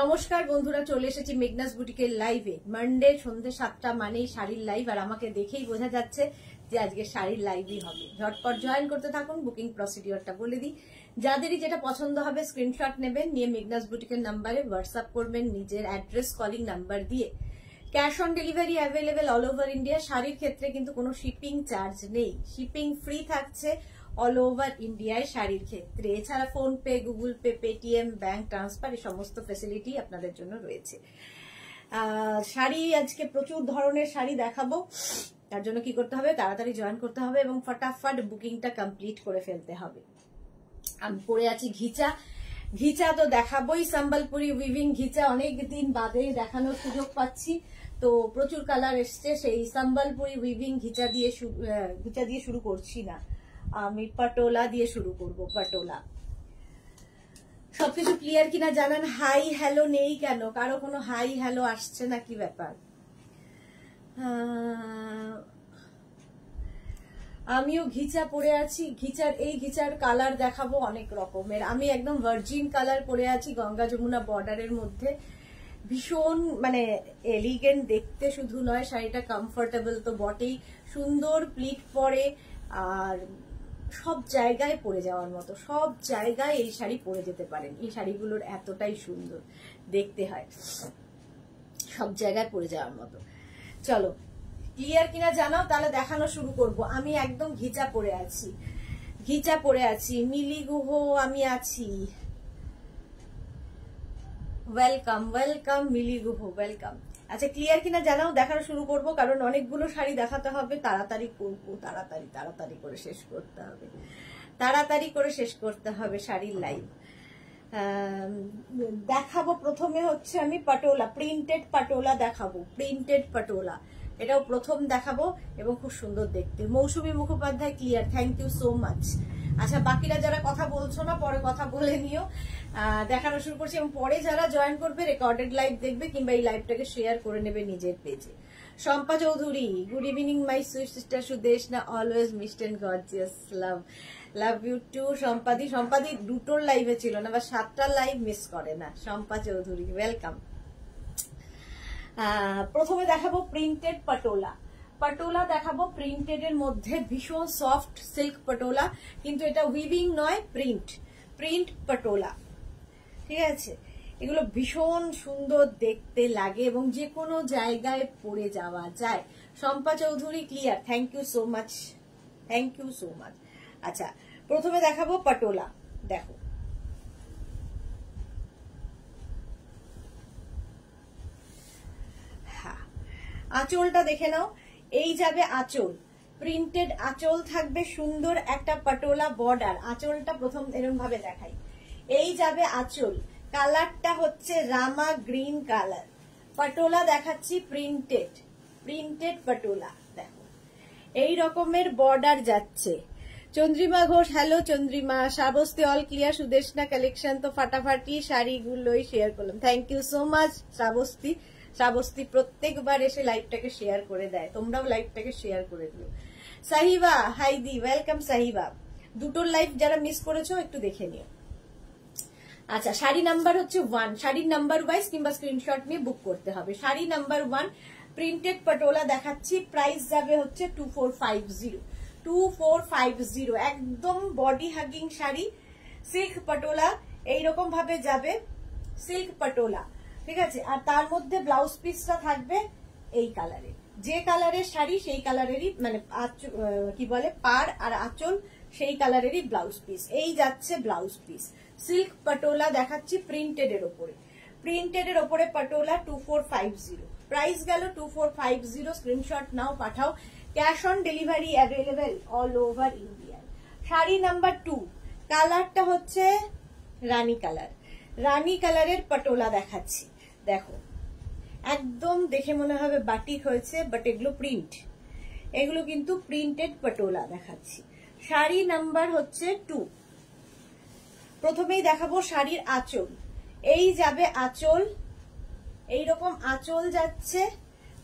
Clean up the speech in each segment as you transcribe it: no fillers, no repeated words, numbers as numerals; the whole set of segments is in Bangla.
নমস্কার বন্ধুরা, চলে এসেছি মেঘনাস বুটিকের লাইভে। মানডে সন্ধ্যে 7টা মানেই শাড়ির লাইভ, আর আমাকে দেখেই বোঝা যাচ্ছে যে আজকে শাড়ির লাইভই হবে। ঝটপট জয়েন করতে থাকুন। বুকিং প্রসিডিওরটা বলে দিই, যাদেরই যেটা পছন্দ হবে স্ক্রিনশট নেবেন, নিয়ে মেঘনাস বুটিকের নাম্বারে হোয়াটসঅ্যাপ করবেন নিজের অ্যাড্রেস, কলিং নাম্বার দিয়ে। Cash on delivery available all over India. শাড়ির ক্ষেত্রে কিন্তু কোনো শিপিং চার্জ নেই, শিপিং ফ্রি থাকছে অল ওভার ইন্ডিয়ায় শাড়ির ক্ষেত্রে। এছাড়া PhonePe, Google pay, Paytm, bank transfer এই সমস্ত ফেসিলিটি আপনাদের জন্য রয়েছে। শাড়ি আজকে প্রচুর ধরনের শাড়ি দেখাবো, তার জন্য কি করতে হবে, তাড়াতাড়ি জয়েন করতে হবে এবং ফটাফট বুকিংটা কমপ্লিট করে ফেলতে হবে। আমি পরে আছি ঘিচা। ঘিচা তো দেখাবোই, সম্বলপুরি উইভিং ঘিচা অনেক দিন বাদে দেখানোর সুযোগ পাচ্ছি, তো প্রচুর কালার এসছে। সেই সম্বলপুরি উইভিং ঘিচা দিয়ে শুরু করছি না, আমি পাটোলা দিয়ে শুরু করব। পাটোলা সবকিছু ক্লিয়ার কিনা জানান। হাই হ্যালো নেই কেন? কারো কোনো হাই হ্যালো আসছে না, কি ব্যাপার? আমিও ঘিচা পরে আছি। এই ঘিচার কালার দেখাবো অনেক রকমের। আমি একদম ভার্জিন কালার পরে আছি, গঙ্গা যমুনা বর্ডারের মধ্যে। ভীষণ মানে এলিগেন্ট দেখতে শুধু নয়, শাড়িটা কমফোর্টেবল তো বটেই, সুন্দর প্লিট পরে, আর সব জায়গায় পরে যাওয়ার মতো। সব জায়গায় এই শাড়ি পরে যেতে পারেন। এই শাড়িগুলোর এতটাই সুন্দর দেখতে হয়, সব জায়গায় পরে যাওয়ার মতো। চলো ক্লিয়ার কিনা জানাও, তাহলে দেখানো শুরু করব। আমি একদম ঘিচা পরে আছি, ঘিচা পরে আছি। মিলি গুহ আমি আছি, ওয়েলকাম ওয়েলকাম মিলি গুহ, ওয়েলকাম। আচ্ছা ক্লিয়ার কিনা জানাও, দেখানো শুরু করব, কারণ অনেকগুলো শাড়ি দেখাতে হবে। তাড়াতাড়ি করবো, তাড়াতাড়ি করে শেষ করতে হবে, তাড়াতাড়ি করে শেষ করতে হবে শাড়ির লাইভ। দেখাবো প্রথমে হচ্ছে আমি পাটোলা, প্রিন্টেড পাটোলা দেখাবো। প্রিন্টেড পাটোলা এটাও প্রথম দেখাবো এবং খুব সুন্দর দেখতে। Moushumi Mukhopadhyay clear, thank you so much. আচ্ছা বাকিরা যারা কথা বলছো না, পরে কথা বলে নিও। দেখানো শুরু করছি এবং পরে যারা জয়েন করবে রেকর্ডেড লাইভ দেখবে, কিংবা এই লাইভটাকে শেয়ার করে নেবে নিজের পেজে। Shampa Chowdhury, good evening my sweet sister Sudeshna, always missed and gorgeous, love you too. সম্পাদি দুটোর লাইভে ছিল না, বা 7টার লাইভ মিস করে না। শম্পা চৌধুরী ওয়েলকাম। প্রথমে দেখাবো প্রিন্টেড পাটোলা। পাটোলা দেখাবো প্রিন্টেড এর মধ্যে, ভীষণ সফট সিল্ক পাটোলা, কিন্তু এটা উইভিং নয়, প্রিন্ট পাটোলা। ঠিক আছে, এগুলো ভীষণ সুন্দর দেখতে লাগে এবং যে কোনো জায়গায় পরে যাওয়া যায়। Shampa Chowdhury clear, thank you so much, thank you so much. আচ্ছা প্রথমে দেখাবো পাটোলা। দেখো আঁচলটা দেখে নাও, এই যাবে আঁচল, প্রিন্টেড আঁচল থাকবে, সুন্দর একটা পাটোলা বর্ডার। আঁচলটা প্রথম এরকম ভাবে দেখাই, এই যাবে আঁচল, কালারটা হচ্ছে রামা গ্রিন কালার। পাটোলা দেখাচ্ছি প্রিন্টেড পাটোলা। দেখো এই রকমের বর্ডার যাচ্ছে। Chandrima Ghosh, hello Chandrima. Shrabasti all clear, Sudeshna collection তো ফাটাফাটি শাড়িগুলোই শেয়ার করলাম, thank you so much Shrabasti প্রত্যেকবার এসে লাইভটাকে শেয়ার করে দেয়, তোমরাও লাইভটাকে শেয়ার করে দিও। সাহিবা হাইদি ওয়েলকাম। সাহিবা, দুটোর লাইভ যারা মিস করেছো একটু দেখে নিও। আচ্ছা শাড়ি নাম্বার হচ্ছে 1, শাড়ির নাম্বার ওয়াইজ কিংবা স্ক্রিনশট নিয়ে বুক করতে হবে। শাড়ি নাম্বার 1 প্রিন্টেড পাটোলা দেখাচ্ছি, প্রাইস যাবে হচ্ছে 2450, একদম body hugging sari, silk patola এইরকম ভাবে যাবে, সিল্ক পাটোলা। ঠিক আছে, আর তার মধ্যে ব্লাউজ পিসটা থাকবে এই কালারের, যে কালারের শাড়ি সেই কালারেরই, মানে কি বলে পাড় আর আঁচল সেই কালারেরই ব্লাউজ পিস। এই যাচ্ছে ব্লাউজ পিস, সিল্ক পাটোলা দেখাচ্ছি প্রিন্টেড এর ওপরে পাটোলা 2450, প্রাইস গেল 2450। স্ক্রিনশট নাও, পাঠাও। Cash on delivery available all over India. Sari number 2 কালারটা হচ্ছে রানী কালারের পাটোলা দেখাচ্ছি। দেখো একদম দেখে মনে হবে বাটিক হয়েছে, বাট এগুলো কিন্তু প্রিন্টেড পাটোলা দেখাচ্ছি। শাড়ি নাম্বার হচ্ছে 2। প্রথমেই দেখাবো শাড়ির আঁচল, এই যাবে আঁচল, এইরকম আঁচল যাচ্ছে,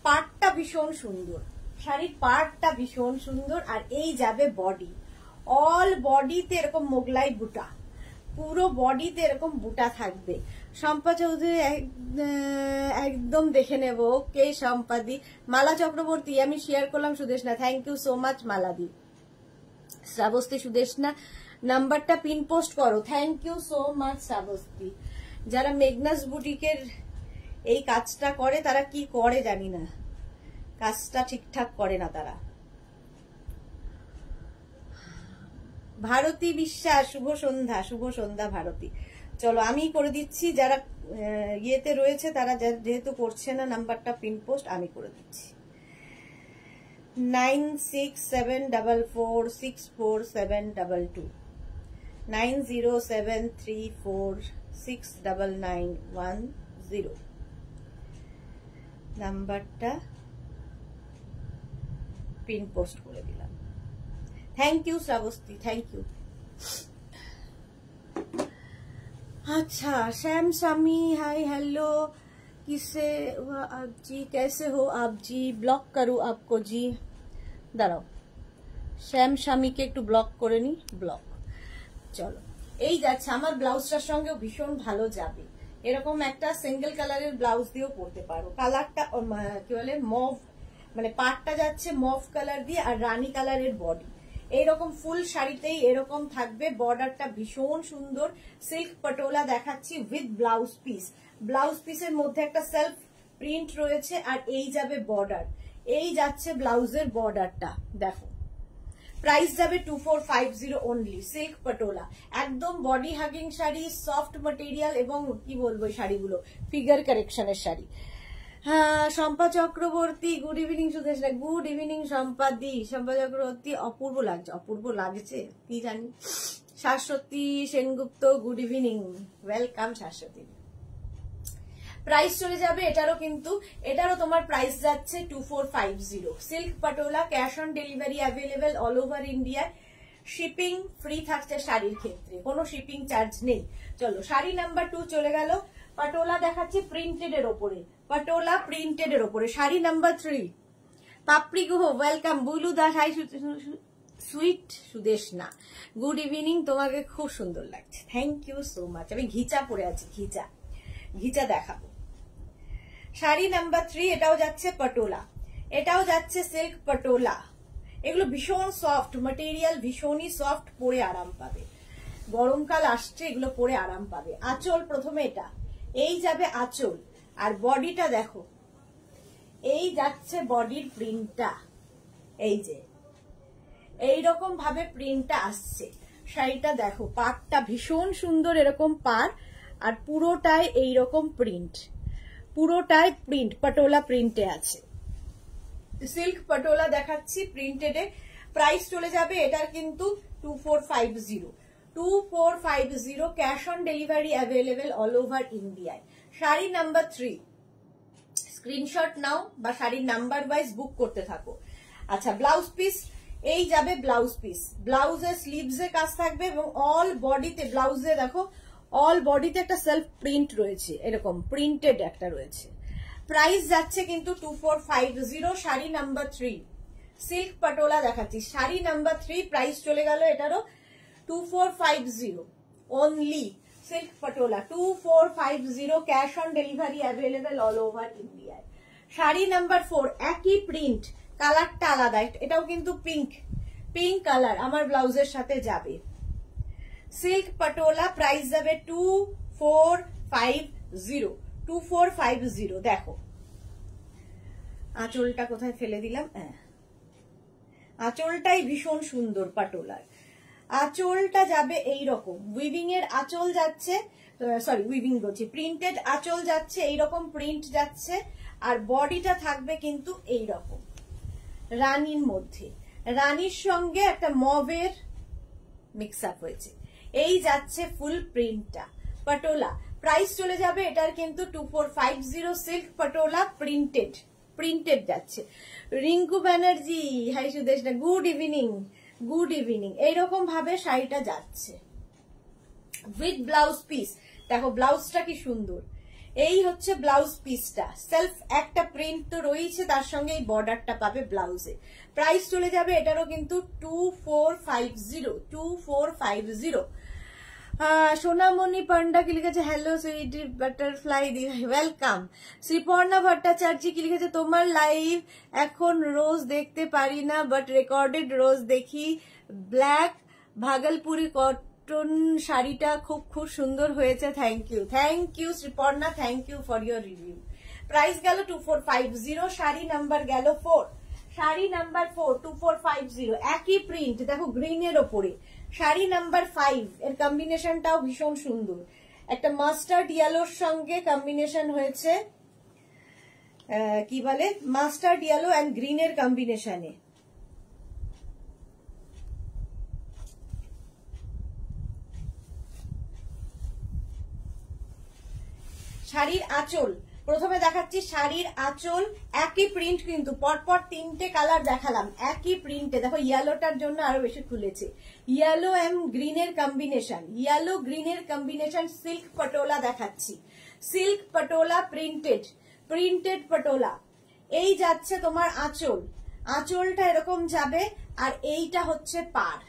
পাড়টা ভীষণ সুন্দর, শাড়ির পাড়টা ভীষণ সুন্দর। আর এই যাবে বডি, অল বডিতে এরকম মোগলাই বুটা, পুরো বডিতে এরকম বুটা থাকবে। শম্পা চৌধুরী একদম দেখে নেব কে শম্পাদি। মালা চক্রবর্তী আমি শেয়ার করলাম Sudeshna, thank you so much মালাদি। শ্রাবস্তি সুদেশনা নাম্বারটা পিন পোস্ট করো, thank you so much Shrabasti. যারা মেঘনাস বুটিকের এই কাজটা করে তারা কি করে জানি না, কাজটা ঠিকঠাক করে না তারা। ভারতী বিশ্বাস শুভ সন্ধ্যা, শুভ সন্ধ্যা ভারতী। চলো আমি করে দিচ্ছি, যারা ইয়েতে রয়েছে তারা যেহেতু করছে না নাম্বারটা পিন পোস্ট, আমি করে দিচ্ছি। 9674464722 9073469910 নাম্বারটা পিন পোস্ট করে দিলাম। Thank you Shravasti, thank you. अच्छा श्याम स्वामी हाय हेलो, किसे आप जी, कैसे हो आप जी? ब्लॉक करूँ आपको जी, दाঁড়াও শ্যাম স্বামীকে একটু ব্লক করে নি, ব্লক। চলো এই যাচ্ছে, আমার ব্লাউজটার সঙ্গেও ভীষণ ভালো যাবে। এরকম একটা সিঙ্গেল কালারের ব্লাউজ দিয়েও পরতে পারো। কালারটা কি বলে মভ, মানে পাটটা যাচ্ছে মভ কালার দিয়ে আর রানী কালারের বডি। এইরকম ফুল শাড়িতেই এরকম থাকবে, বর্ডারটা ভীষণ সুন্দর। সিল্ক পটোলা দেখাচ্ছি উইথ ব্লাউজ পিস। ব্লাউজ পিসের মধ্যে একটা সেলফ প্রিন্ট রয়েছে আর এই যাবে বর্ডার, এই যাচ্ছে ব্লাউজের বর্ডারটা দেখো। প্রাইস যাবে 2450 অনলি। সিল্ক পটোলা একদম body hugging sari, soft material এবং কি বলবো শাড়িগুলো ফিগার কারেকশনের শাড়ি। হ্যাঁ Shampa Chakraborty good evening Sudeshna, good evening শম্পাদি। শম্পা চক্রবর্তী অপূর্ব লাগছে, অপূর্ব লাগছে কি জানি। Shashwati Sengupta good evening, welcome Shashwati. Price চলে যাবে এটারও, কিন্তু এটারও তোমার প্রাইস যাচ্ছে 2450। Silk patola, cash on delivery available all over India. Shipping free থাকছে শাড়ির ক্ষেত্রে, কোনো শিপিং চার্জ নেই। চলো শাড়ি নাম্বার 2 চলে গেল। পটোলা দেখাচ্ছি প্রিন্টেড এর ওপরে, পটোলা প্রিন্টেড এর ওপরে। Sari number 3 Papri Guha, welcome. Bulu Das hi sweet Sudeshna, good evening. তোমাকে খুব সুন্দর লাগছে, থ্যাংক ইউ সো মাচ। আমি ঘিচা পরে আছি, ঘিচা ঘিচা দেখাবো। শাড়ি নাম্বার 3 এটাও যাচ্ছে পটোলা, এটাও যাচ্ছে সিল্ক পটোলা। এগুলো ভীষণ সফট ম্যাটেরিয়াল, ভীষণই সফট, পরে আরাম পাবে। গরমকাল আসছে, এগুলো পরে আরাম পাবে। আঁচল প্রথমে এটা, এই যাবে আঁচল আর বডিটা দেখো, এই যাচ্ছে বডির প্রিন্টটা, এই যে এইরকম ভাবে প্রিন্টটা আসছে। শাড়িটা দেখো, পাড়টা ভীষণ সুন্দর, এরকম পাড় আর পুরোটাই এইরকম প্রিন্ট, পুরোটাই প্রিন্ট পটোলা প্রিন্টে আছে। সিল্ক পটোলা দেখাচ্ছি প্রিন্টেডে। প্রাইস চলে যাবে এটার কিন্তু 2450, 2450। Cash on delivery available all over ইন্ডিয়ায়। শাড়ি নাম্বার 3 স্ক্রিনশট নাও বা শাড়ির নাম্বার ওয়াইজ বুক করতে থাকো। আচ্ছা ব্লাউজ পিস, এই যাবে ব্লাউজ পিস। ব্লাউজের স্লিভসে কাজ থাকবে এবং অল বডিতে, ব্লাউজে দেখো অল বডিতে একটা সেলফ প্রিন্ট রয়েছে, এরকম প্রিন্টেড একটা রয়েছে। প্রাইস যাচ্ছে কিন্তু 2450। শাড়ি নাম্বার 3 সিল্ক পটোলা দেখাচ্ছি। শাড়ি নাম্বার 3 প্রাইস চলে গেল এটারও 2450 only. Silk patola 2450, cash on delivery available all over ইন্ডিয়ায়। শাড়ি নাম্বার 4 একই প্রিন্ট, কালারটা আলাদা, এটাও কিন্তু পিঙ্ক, পিঙ্ক কালার আমার ব্লাউজের সাথে যাবে। সিল্ক পটোলা প্রাইস যাবে 2450, 2450। দেখো আঁচলটা কোথায় ফেলে দিলাম, আঁচলটাই ভীষণ সুন্দর পটোলার। আঁচলটা যাবে এইরকম, উইভিং এর আঁচল যাচ্ছে, সরি উইভিং বলছি, প্রিন্টেড আঁচল যাচ্ছে, এইরকম প্রিন্ট যাচ্ছে আর বডিটা থাকবে কিন্তু এইরকম রানীর মধ্যে, রানীর সঙ্গে একটা মভের মিক্স আপ হয়েছে, এই যাচ্ছে ফুল প্রিন্টটা পটোলা। প্রাইস চলে যাবে এটার কিন্তু 2450। সিল্ক পটোলা প্রিন্টেড, প্রিন্টেড যাচ্ছে। Rinku Banerjee hi Sudeshna, good evening, good evening. এইরকম ভাবে শাড়িটা যাচ্ছে উইথ ব্লাউজ পিস। দেখো ব্লাউজটা কি সুন্দর, এই হচ্ছে ব্লাউজ পিসটা, সেলফ একটা প্রিন্ট তো রয়েছে, তার সঙ্গে এই বর্ডারটা পাবে ব্লাউজে। প্রাইস চলে যাবে এটারও কিন্তু 2450, 2450। সোনামণি পান্ডা কি লিখেছে, হ্যালো সুইট বাটারফ্লাই দি, ওয়েলকাম। শ্রীপর্ণা ভট্টাচার্য কি লিখেছে, তোমার লাইভ এখন রোজ দেখতে পারি না, বাট রেকর্ডেড রোজ দেখি। ব্ল্যাক ভাগলপুরি কটন শাড়িটা খুব খুব সুন্দর হয়েছে, thank you Sriparna, thank you for your review. Price গেল 2450, শাড়ি নাম্বার গেল 4, শাড়ি নাম্বার 4 2450, একই প্রিন্ট দেখো গ্রিনের ওপরে। শাড়ি নাম্বার 5 এর কম্বিনেশনটাও ভীষণ সুন্দর, একটা মাস্টার্ড ইয়েলোর সঙ্গে কম্বিনেশন হয়েছে, কি বলে মাস্টার্ড ইয়েলো এন্ড গ্রিনের কম্বিনেশনে। শাড়ির আঁচল প্রথমে দেখাচ্ছি, শাড়ির আঁচল একই প্রিন্ট, কিন্তু পরপর 3টে কালার দেখালাম একই প্রিন্টে। দেখো ইয়েলোটার জন্য আরো বেশি খুলেছে, ইয়েলো এন্ড গ্রিনের কম্বিনেশন, ইয়েলো গ্রিনের কম্বিনেশন। সিল্ক পটোলা দেখাচ্ছি, সিল্ক পটোলা প্রিন্টেড পটোলা। এই যাচ্ছে তোমার আঁচল, আঁচলটা এরকম যাবে, আর এইটা হচ্ছে পাড়,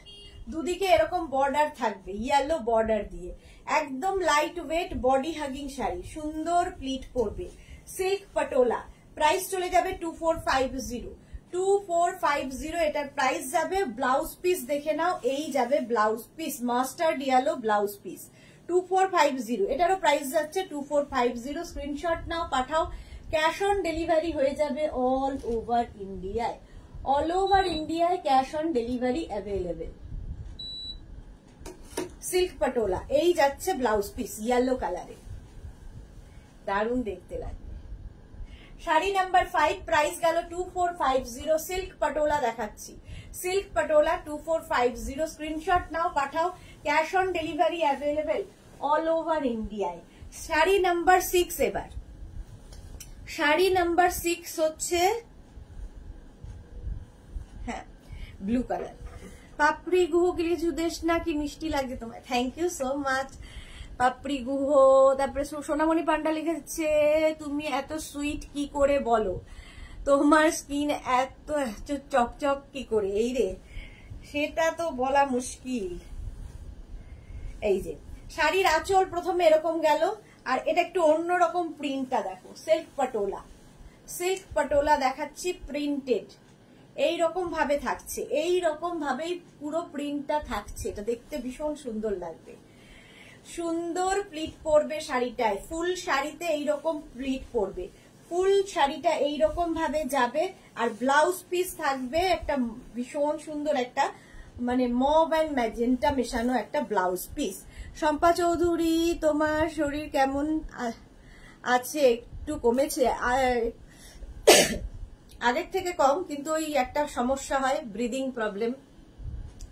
দুদিকে এরকম বর্ডার থাকবে ইয়েলো বর্ডার দিয়ে, একদম light weight body hugging sari, সুন্দর প্লিট পড়বে। সিল্ক পটোলা, প্রাইস চলে যাবে 2450, এটার প্রাইস যাবে। ব্লাউজ পিস দেখে নাও, এই যাবে blouse piece, mustard yellow blouse piece 2450, এটারও প্রাইস যাচ্ছে 2450। স্ক্রিনশট নাও, পাঠাও, ক্যাশ অন ডেলিভারি হয়ে যাবে অল ওভার ইন্ডিয়ায়, অল ওভার ইন্ডিয়ায় cash on delivery available. Silk patola, এই যাচ্ছে ব্লাউজ পিস ইয়েলো কালারে, দারুণ দেখতে লাগবে। শাড়ি নাম্বার 5 প্রাইস গেল 2450, সিল্ক পটোলা দেখাচ্ছি, সিল্ক পটোলা 2450। স্ক্রিনশট নাও, পাঠাও, cash on delivery available all over ইন্ডিয়ায়। শাড়ি নাম্বার 6 এবার, শাড়ি নাম্বার 6 হচ্ছে হ্যাঁ ব্লু কালার। পাপড়ি গুহ কিছু দেশ না কি মিষ্টি লাগছে তোমায়, থ্যাংক ইউ সো মাচ পাপড়ি গুহ। তারপরে সোনামণি পান্ডা লিখেছে, তুমি এত সুইট কি করে বলো, তোমার স্কিন এত চকচক কি করে, এই রে সেটা তো বলা মুশকিল। এই যে শাড়ির আঁচল প্রথমে এরকম গেল, আর এটা একটু অন্যরকম প্রিন্টটা দেখো, সিল্ক পটোলা, সিল্ক পটোলা দেখাচ্ছি, প্রিন্টেড এইরকম ভাবে থাকছে, এইরকম ভাবেই পুরো প্রিন্টটা থাকছে, এটা দেখতে ভীষণ সুন্দর লাগবে, সুন্দর প্লিট পড়বে শাড়িটায়, ফুল শাড়িতে এইরকম প্লিট পড়বে, ফুল শাড়িটা এইরকম ভাবে যাবে, আর ব্লাউজ পিস থাকবে একটা ভীষণ সুন্দর একটা মানে মভ অ্যান্ড ম্যাজেন্টা মেশানো একটা ব্লাউজ পিস। শম্পা চৌধুরী, তোমার শরীর কেমন আছে, একটু কমেছে, আগের থেকে কম, কিন্তু ওই একটা সমস্যা হয় breathing problem.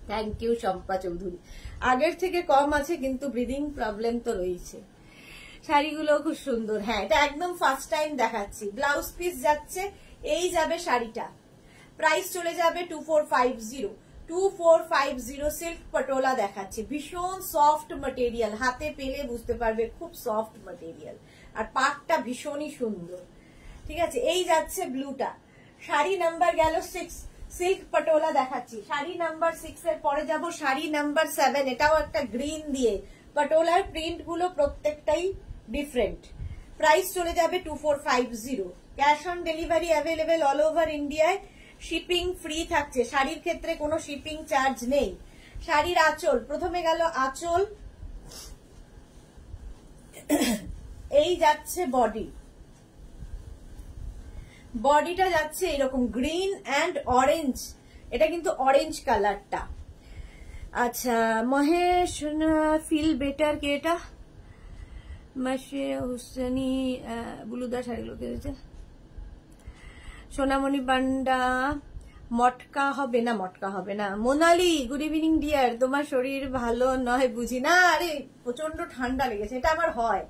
Thank you Shampa Chowdhury, আগের থেকে কম আছে কিন্তু ব্রিদিং প্রবলেম তো রয়েছে। শাড়িগুলো খুব সুন্দর, হ্যাঁ এটা একদম ফার্স্ট টাইম দেখাচ্ছি। ব্লাউজ পিস যাচ্ছে, এই যাবে শাড়িটা, প্রাইস চলে যাবে 2450, সিল্ক পটোলা দেখাচ্ছে, ভীষণ সফট ম্যাটেরিয়াল, হাতে পেলে বুঝতে পারবে খুব সফট ম্যাটেরিয়াল, আর পাটটা ভীষণই সুন্দর, ঠিক আছে। এই যাচ্ছে ব্লুটা, শাড়ি নাম্বার গেল 6, সিল্ক পটোলা দেখাচ্ছি। শাড়ি নাম্বার 6 এর পরে যাব শাড়ি নাম্বার 7, এটাও একটা গ্রিন দিয়ে, পটোলার প্রিন্ট গুলো প্রত্যেকটাই ডিফারেন্ট। প্রাইস চলে যাবে 2450, cash on delivery available all over ইন্ডিয়ায়, শিপিং ফ্রি থাকছে, শাড়ির ক্ষেত্রে কোনো শিপিং চার্জ নেই। শাড়ির আঁচল প্রথমে গেল আঁচল, এই যাচ্ছে বডি, বডিটা যাচ্ছে এরকম গ্রিন অ্যান্ড অরেঞ্জ, এটা কিন্তু অরেঞ্জ কালারটা। আচ্ছা মহেশ ফিল বেটার কে, এটা মাসে হুসেনি বুলুদা শাড়িগুলো কিনেছে। সোনামণি পান্ডা, মটকা হবে না, মটকা হবে না। মোনালি, গুড ইভিনিং ডিয়ার, তোমার শরীর ভালো নয় বুঝি না? আরে প্রচন্ড ঠান্ডা লেগেছে, এটা আমার হয়,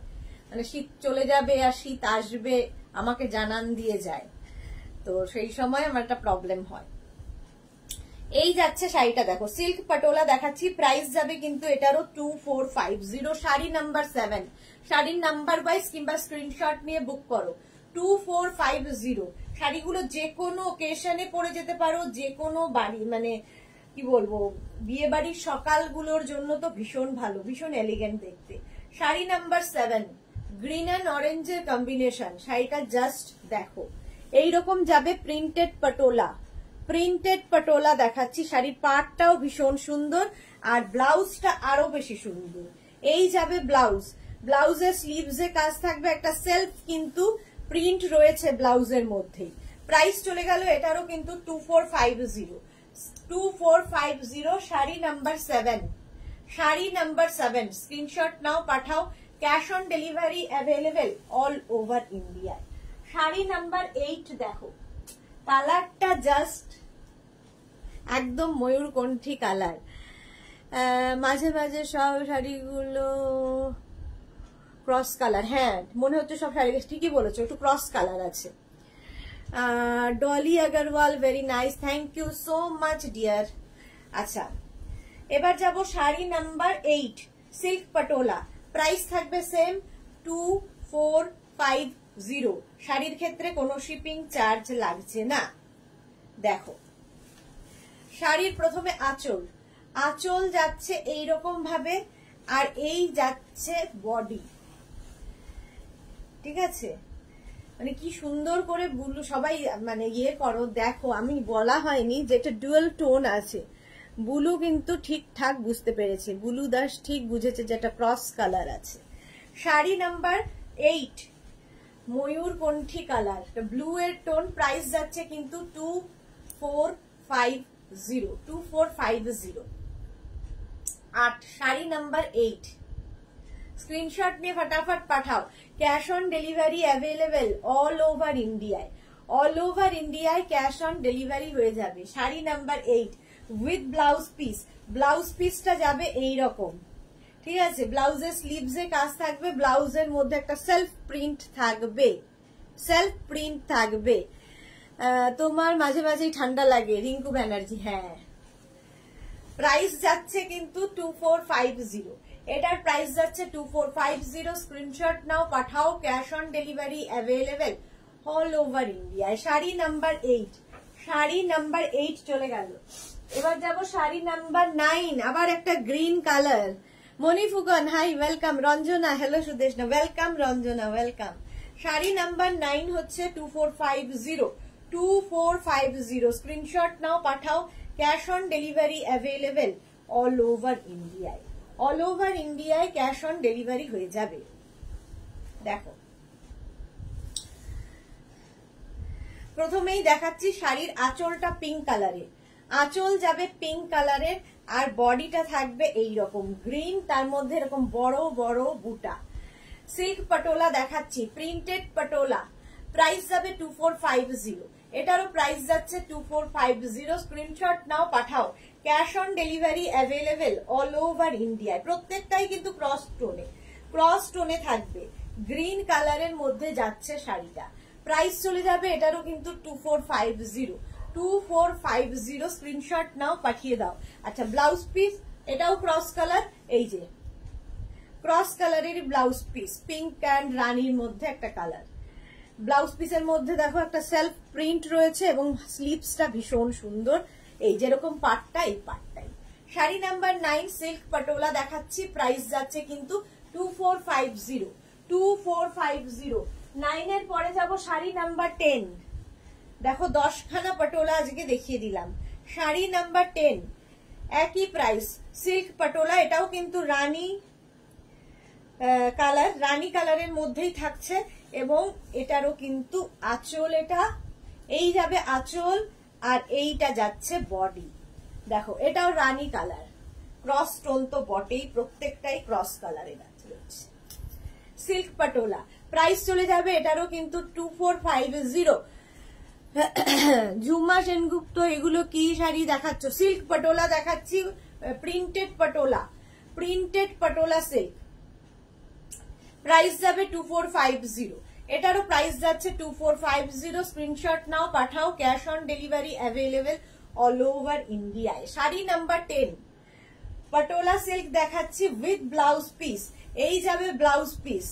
মানে শীত চলে যাবে আর শীত আসবে আমাকে জানান দিয়ে যায়, তো সেই সময় আমার একটা প্রবলেম হয়। এই যাচ্ছে শাড়িটা দেখো, সিল্ক পটোলা দেখাচ্ছি, প্রাইস যাবে কিন্তু এটারও 2450। শাড়ি নাম্বার 7, শাড়ির নাম্বার ওয়াইজ কিংবা স্ক্রিনশট নিয়ে বুক করো, 2450। শাড়িগুলো যে কোনো ওকেশনে পরে যেতে পারো, যে কোনো বাড়ি মানে কি বলবো, বিয়ে বাড়ির সকালগুলোর জন্য তো ভীষণ ভালো, ভীষণ এলিগেন্ট দেখতে। শাড়ি নাম্বার 7, গ্রিন অ্যান্ড অরেঞ্জের কম্বিনেশন। শাড়িটা জাস্ট দেখো, এইরকম যাবে প্রিন্টেড পাটোলা, প্রিন্টেড পাটোলা দেখাচ্ছি। শাড়ির পাড়টাও ভীষণ সুন্দর আর ব্লাউজটা আরো বেশি সুন্দর। এই যাবে ব্লাউজ, ব্লাউজের স্লিভসে কাজ থাকবে, একটা সেলফ কিন্তু প্রিন্ট রয়েছে ব্লাউজের মধ্যেই। প্রাইস চলে গেল এটারও কিন্তু 2450, 2450। Sari number 7, sari number 7 screenshot নাও, পাঠাও। Cash on delivery available all over India. Sari number 8 দেখো, কালারটা জাস্ট একদম ময়ূরকণ্ঠী কালার। মাঝে মাঝে সব শাড়িগুলো ক্রস কালার, হ্যাঁ মনে হচ্ছে সব শাড়ি, ঠিকই বলেছো, একটু ক্রস কালার আছে। Dolly Agarwal, very nice, thank you so much dear. আচ্ছা, এবার যাব sari number 8, silk patola. Price থাকবে সেম 2450। শাড়ির ক্ষেত্রে কোনো শিপিং চার্জ লাগছে না। দেখো শাড়ির প্রথমে আঁচল, আঁচল যাচ্ছে এইরকম ভাবে, আর এই যাচ্ছে বডি, ঠিক আছে? মানে কি সুন্দর করে বুলু, সবাই মানে ইয়ে করো, দেখো আমি বলা হয়নি যেটা ডুয়াল টোন আছে। বুলু কিন্তু ঠিকঠাক বুঝতে পেরেছে, বুলু দাস ঠিক বুঝেছে যেটা ক্রস কালার আছে। শাড়ি নাম্বার 8, ময়ূরকণ্ঠী কালার, ব্লু এর টোন। প্রাইস যাচ্ছে কিন্তু 2450, 2450। 8, শাড়ি নাম্বার 8, স্ক্রিনশট নিয়ে ফটাফট পাঠাও। Cash on delivery available all over ইন্ডিয়ায়, অল ওভার ইন্ডিয়ায় ক্যাশ অন ডেলিভারি হয়ে যাবে। Sari number 8 with blouse piece, blouse পিসটা যাবে এইরকম, ঠিক আছে? ব্লাউজের স্লিভসে কাজ থাকবে, ব্লাউজের মধ্যে একটা সেলফ প্রিন্ট থাকবে, সেলফ প্রিন্ট থাকবে। তোমার মাঝে মাঝেই ঠান্ডা লাগে, রিঙ্কু ব্যানার্জি, হ্যাঁ। প্রাইস যাচ্ছে কিন্তু 2450, এটার প্রাইস যাচ্ছে 2450। স্ক্রিনশট নাও, পাঠাও। Cash on delivery available all over ইন্ডিয়ায়। শাড়ি নাম্বার 8, শাড়ি নাম্বার 8 চলে গেল। এবার যাব শাড়ি নাম্বার 9, আবার একটা green colour. Moni Phukan, hi, welcome. Ranjana, hello Sudeshna, welcome Ranjana, welcome. Sari number 9 হচ্ছে 2450, 2450। স্ক্রিনশট নাও, পাঠাও। Cash on delivery available all over ইন্ডিয়ায়, অল ওভার ইন্ডিয়ায় ক্যাশ অন ডেলিভারি হয়ে যাবে। দেখো প্রথমেই দেখাচ্ছি শাড়ির আঁচলটা পিঙ্ক কালারের, আঁচল যাবে পিঙ্ক কালারের, আর বডিটা থাকবে এইরকম গ্রিন, তার মধ্যে এরকম বড় বড় বুটা। সিল্ক পাটোলা দেখাচ্ছি, প্রিন্টেড পাটোলা। প্রাইস যাবে 2450, এটারও প্রাইস যাচ্ছে 2450। স্ক্রিনশট নাও, পাঠাও। Cash on delivery available all over ইন্ডিয়ায়। প্রত্যেকটাই কিন্তু ক্রস টোনে, ক্রস টোনে থাকবে। গ্রিন কালারের মধ্যে যাচ্ছে শাড়িটা। প্রাইস চলে যাবে এটারও কিন্তু 2450, 2450। স্ক্রিনশট নাও, পাঠিয়ে দাও। আচ্ছা, ব্লাউজ পিস এটাও ক্রস কালার, এই যে ক্রস কালারের ব্লাউজ পিস, পিঙ্ক অ্যান্ড রানির মধ্যে একটা কালার। ব্লাউজ পিসের মধ্যে দেখো একটা সেলফ প্রিন্ট রয়েছে এবং স্লিভসটা ভীষণ সুন্দর, এই যেরকম পাটটা, এই পাটটাই। শাড়ি নাম্বার 9 সিল্ক পাটোলা দেখাচ্ছি, প্রাইস যাচ্ছে কিন্তু 2450, 2450। 9 এর পরে যাব শাড়ি নাম্বার 10। দেখো 10খানা পাটোলা আজকে দেখিয়ে দিলাম। শাড়ি নাম্বার 10 একই প্রাইস, সিল্ক পাটোলা, এটাও কিন্তু রানী কালার, রানী কালারের মধ্যেই থাকছে এবং এটারও কিন্তু আঁচল, এটা এই যাবে আঁচল আর এইটা যাচ্ছে বডি। দেখো এটাও রানী কালার, ক্রস টোন তো বটেই, প্রত্যেকটাই ক্রস কালারে যাচ্ছে। সিল্ক পাটোলা প্রাইস চলে যাবে এটারও কিন্তু 2450। ঝুমা সেনগুপ্ত, এগুলো কি শাড়ি দেখাচ্ছ? সিল্ক পাটোলা দেখাচ্ছি, printed patola, printed patola silk. Price যাবে 2450, এটারও প্রাইস যাচ্ছে 2450। স্ক্রিনশট নাও, পাঠাও। Cash on delivery available all over ইন্ডিয়ায়। শাড়ি নাম্বার 10 পাটোলা সিল্ক দেখাচ্ছি উইথ ব্লাউজ পিস, এই যাবে ব্লাউজ পিস,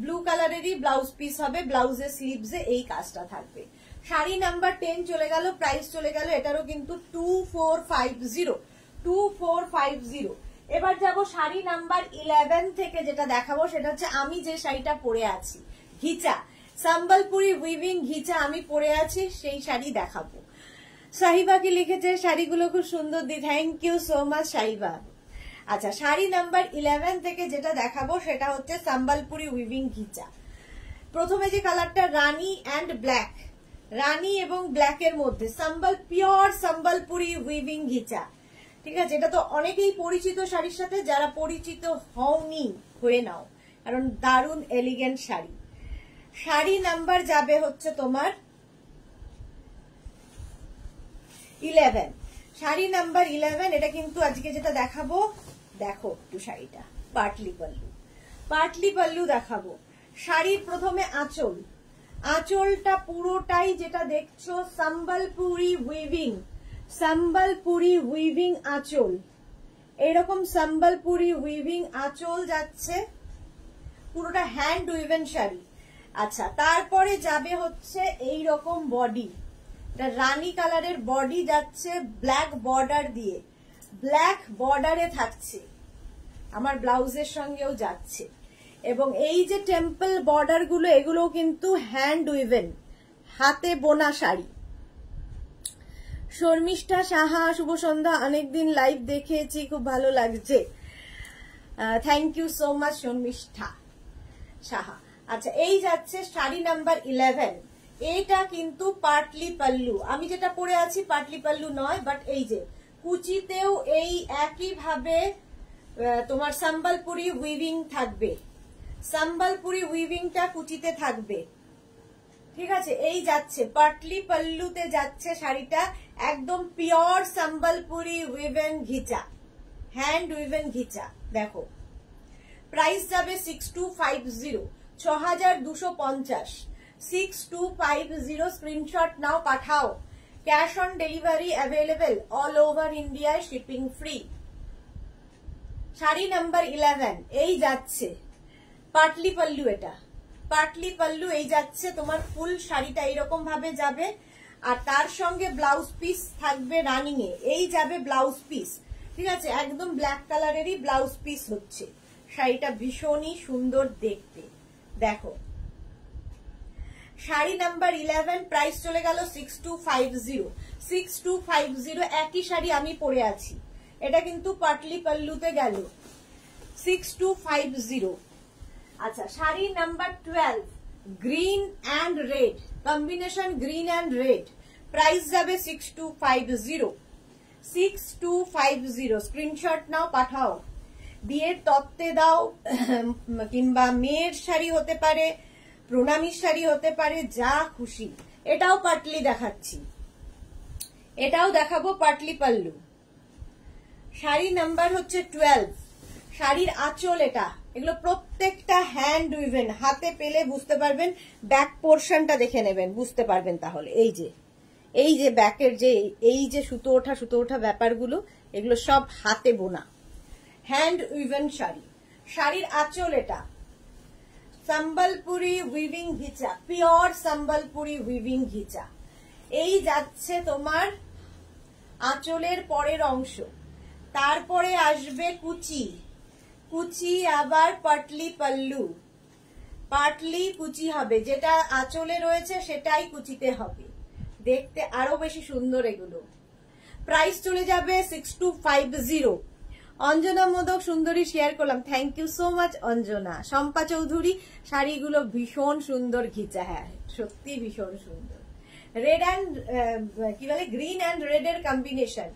ব্লু কালারেরই ব্লাউজ পিস হবে, ব্লাউজের স্লিভসে এই কাজটা থাকবে। শাড়ি নাম্বার 10 চলে গেল, প্রাইস চলে গেল এটারও কিন্তু 2450, 2450। এবার যাব শাড়ি নাম্বার 11 থেকে, যেটা দেখাবো সেটা হচ্ছে আমি যে শাড়িটা পরে আছি, ঘিচা সম্বলপুরি উইভিং ঘিচা আমি পরে আছি, সেই শাড়ি দেখাবো। সাহিবা কি লিখেছে, শাড়িগুলো খুব সুন্দর দি, thank you so much Sahiba. আচ্ছা, শাড়ি নাম্বার 11 থেকে যেটা দেখাবো সেটা হচ্ছে সম্বলপুরি উইভিং ঘিচা। প্রথমে যে কালারটা রানী অ্যান্ড ব্ল্যাক, রানী এবং ব্ল্যাক এর মধ্যে পিওর সম্বলপুরি উইভিং ঘিচা। ঠিক আছে, এটা তো অনেকেই পরিচিত শাড়ির সাথে, যারা পরিচিত হওনি হয়ে নাও, কারণ দারুণ এলিগেন্ট শাড়ি। শাড়ি নাম্বার যাবে হচ্ছে তোমার 11, শাড়ি নাম্বার 11। এটা কিন্তু আজকে যেটা দেখাবো, দেখো একটু শাড়িটা, পাটলি পাল্লু, পাটলি পাল্লু দেখাবো। শাড়ির প্রথমে আঁচল, আঁচলটা পুরোটাই যেটা দেখছো সম্বলপুরি উইভিং, সম্বলপুরি উইভিং আঁচল, এরকম সম্বলপুরি উইভিং আঁচল যাচ্ছে, পুরোটা হ্যান্ড উইভেন শাড়ি। আচ্ছা, তারপরে যাবে হচ্ছে এই রকম বডি, এটা রানী কালারের বডি যাচ্ছে ব্ল্যাক বর্ডার দিয়ে, ব্ল্যাক বর্ডারে থাকছে, আমার ব্লাউজের সঙ্গেও যাচ্ছে। এবং এই যে টেম্পল বর্ডার গুলো, এগুলো কিন্তু হ্যান্ড উইভেন, হাতে বোনা শাড়ি। শর্মিষ্ঠা সাহা, শুভ সন্ধ্যা, অনেকদিন লাইভ দেখেছি, খুব ভালো লাগছে, thank you so much Sharmistha Saha. আচ্ছা, এই যাচ্ছে শাড়ি নাম্বার 11। এইটা কিন্তু পাটলি পাল্লু, আমি যেটা পরে আছি পাটলি পাল্লু নয়, বাট এই যে কুচিতেও এই একই ভাবে তোমার সম্বলপুরি উইভিং থাকবে, সম্বলপুরি উইভিংটা কুচিতে থাকবে। ঠিক আছে, এই যাচ্ছে পাটলি পাল্লুতে যাচ্ছে শাড়িটা, একদম পিওর সম্বলপুরি উইভেন ঘিচা, হ্যান্ড উইভেন ঘিচা। দেখো প্রাইস যাবে 6250, 6250, 6250। স্ক্রিনশট নাও, পাঠাও, cash on delivery available all over ইন্ডিয়ায়, শিপিং ফ্রি। শাড়ি নাম্বার 11 এই যাচ্ছে পাটলি পাল্লু, এটা পাটলি পাল্লু, এই যাচ্ছে তোমার ফুল শাড়িটা এইরকম ভাবে যাবে, আর তার সঙ্গে ব্লাউজ পিস থাকবে রানিং এ, এই যাবে ব্লাউজ পিস। ঠিক আছে, একদম ব্ল্যাক কালারেরই ব্লাউজ পিস হচ্ছে, শাড়িটা ভীষণই সুন্দর দেখতে। দেখো শাড়ি নাম্বার 11, প্রাইস চলে গেল 6250, 6250। একই শাড়ি আমি পরে আছি, এটা কিন্তু পাটলি পাল্লুতে গেল 6250। আচ্ছা, sari number 12, green and red combination, green and red, price যাবে 6250, 6250। স্ক্রিনশট নাও, পাঠাও, বিয়ের তত্ত্বে দাও, কিংবা মেয়ের শাড়ি হতে পারে, প্রণামীর শাড়ি হতে পারে, যা খুশি। এটাও পাটলি দেখাচ্ছি, এটাও দেখাবো পাটলি পাল্লু। শাড়ি নাম্বার হচ্ছে 12, শাড়ির আঁচল এটা, এগুলো প্রত্যেকটা হ্যান্ড উইভেন, হাতে পেলে বুঝতে পারবেন, ব্যাক পোর্শনটা দেখে নেবেন, বুঝতে পারবেন তাহলে। এই যে ব্যাকের যে এই যে সুতো ওঠা ব্যাপারগুলো, এগুলো সব হাতে বোনা হ্যান্ড উইভেন শাড়ি। শাড়ির আঁচল এটা Sambalpuri weaving ghicha, pure Sambalpuri weaving ghicha. এই যাচ্ছে তোমার আঁচলের পরের অংশ, তারপরে আসবে কুচি, কুচি আবার পাটলি পাল্লু, পাটলি কুচি হবে, যেটা আঁচলে রয়েছে সেটাই কুচিতে হবে, দেখতে আরো বেশি সুন্দর এগুলো। প্রাইস চলে যাবে 6250। অঞ্জনা মোদক সুন্দরী শেয়ার করলাম, thank you so much Anjana. Shampa Chowdhury, শাড়িগুলো ভীষণ সুন্দর ঘিচা, হ্যাঁ সত্যি ভীষণ সুন্দর। রেড অ্যান্ড কি বলে, গ্রিন অ্যান্ড রেড এর কম্বিনেশন,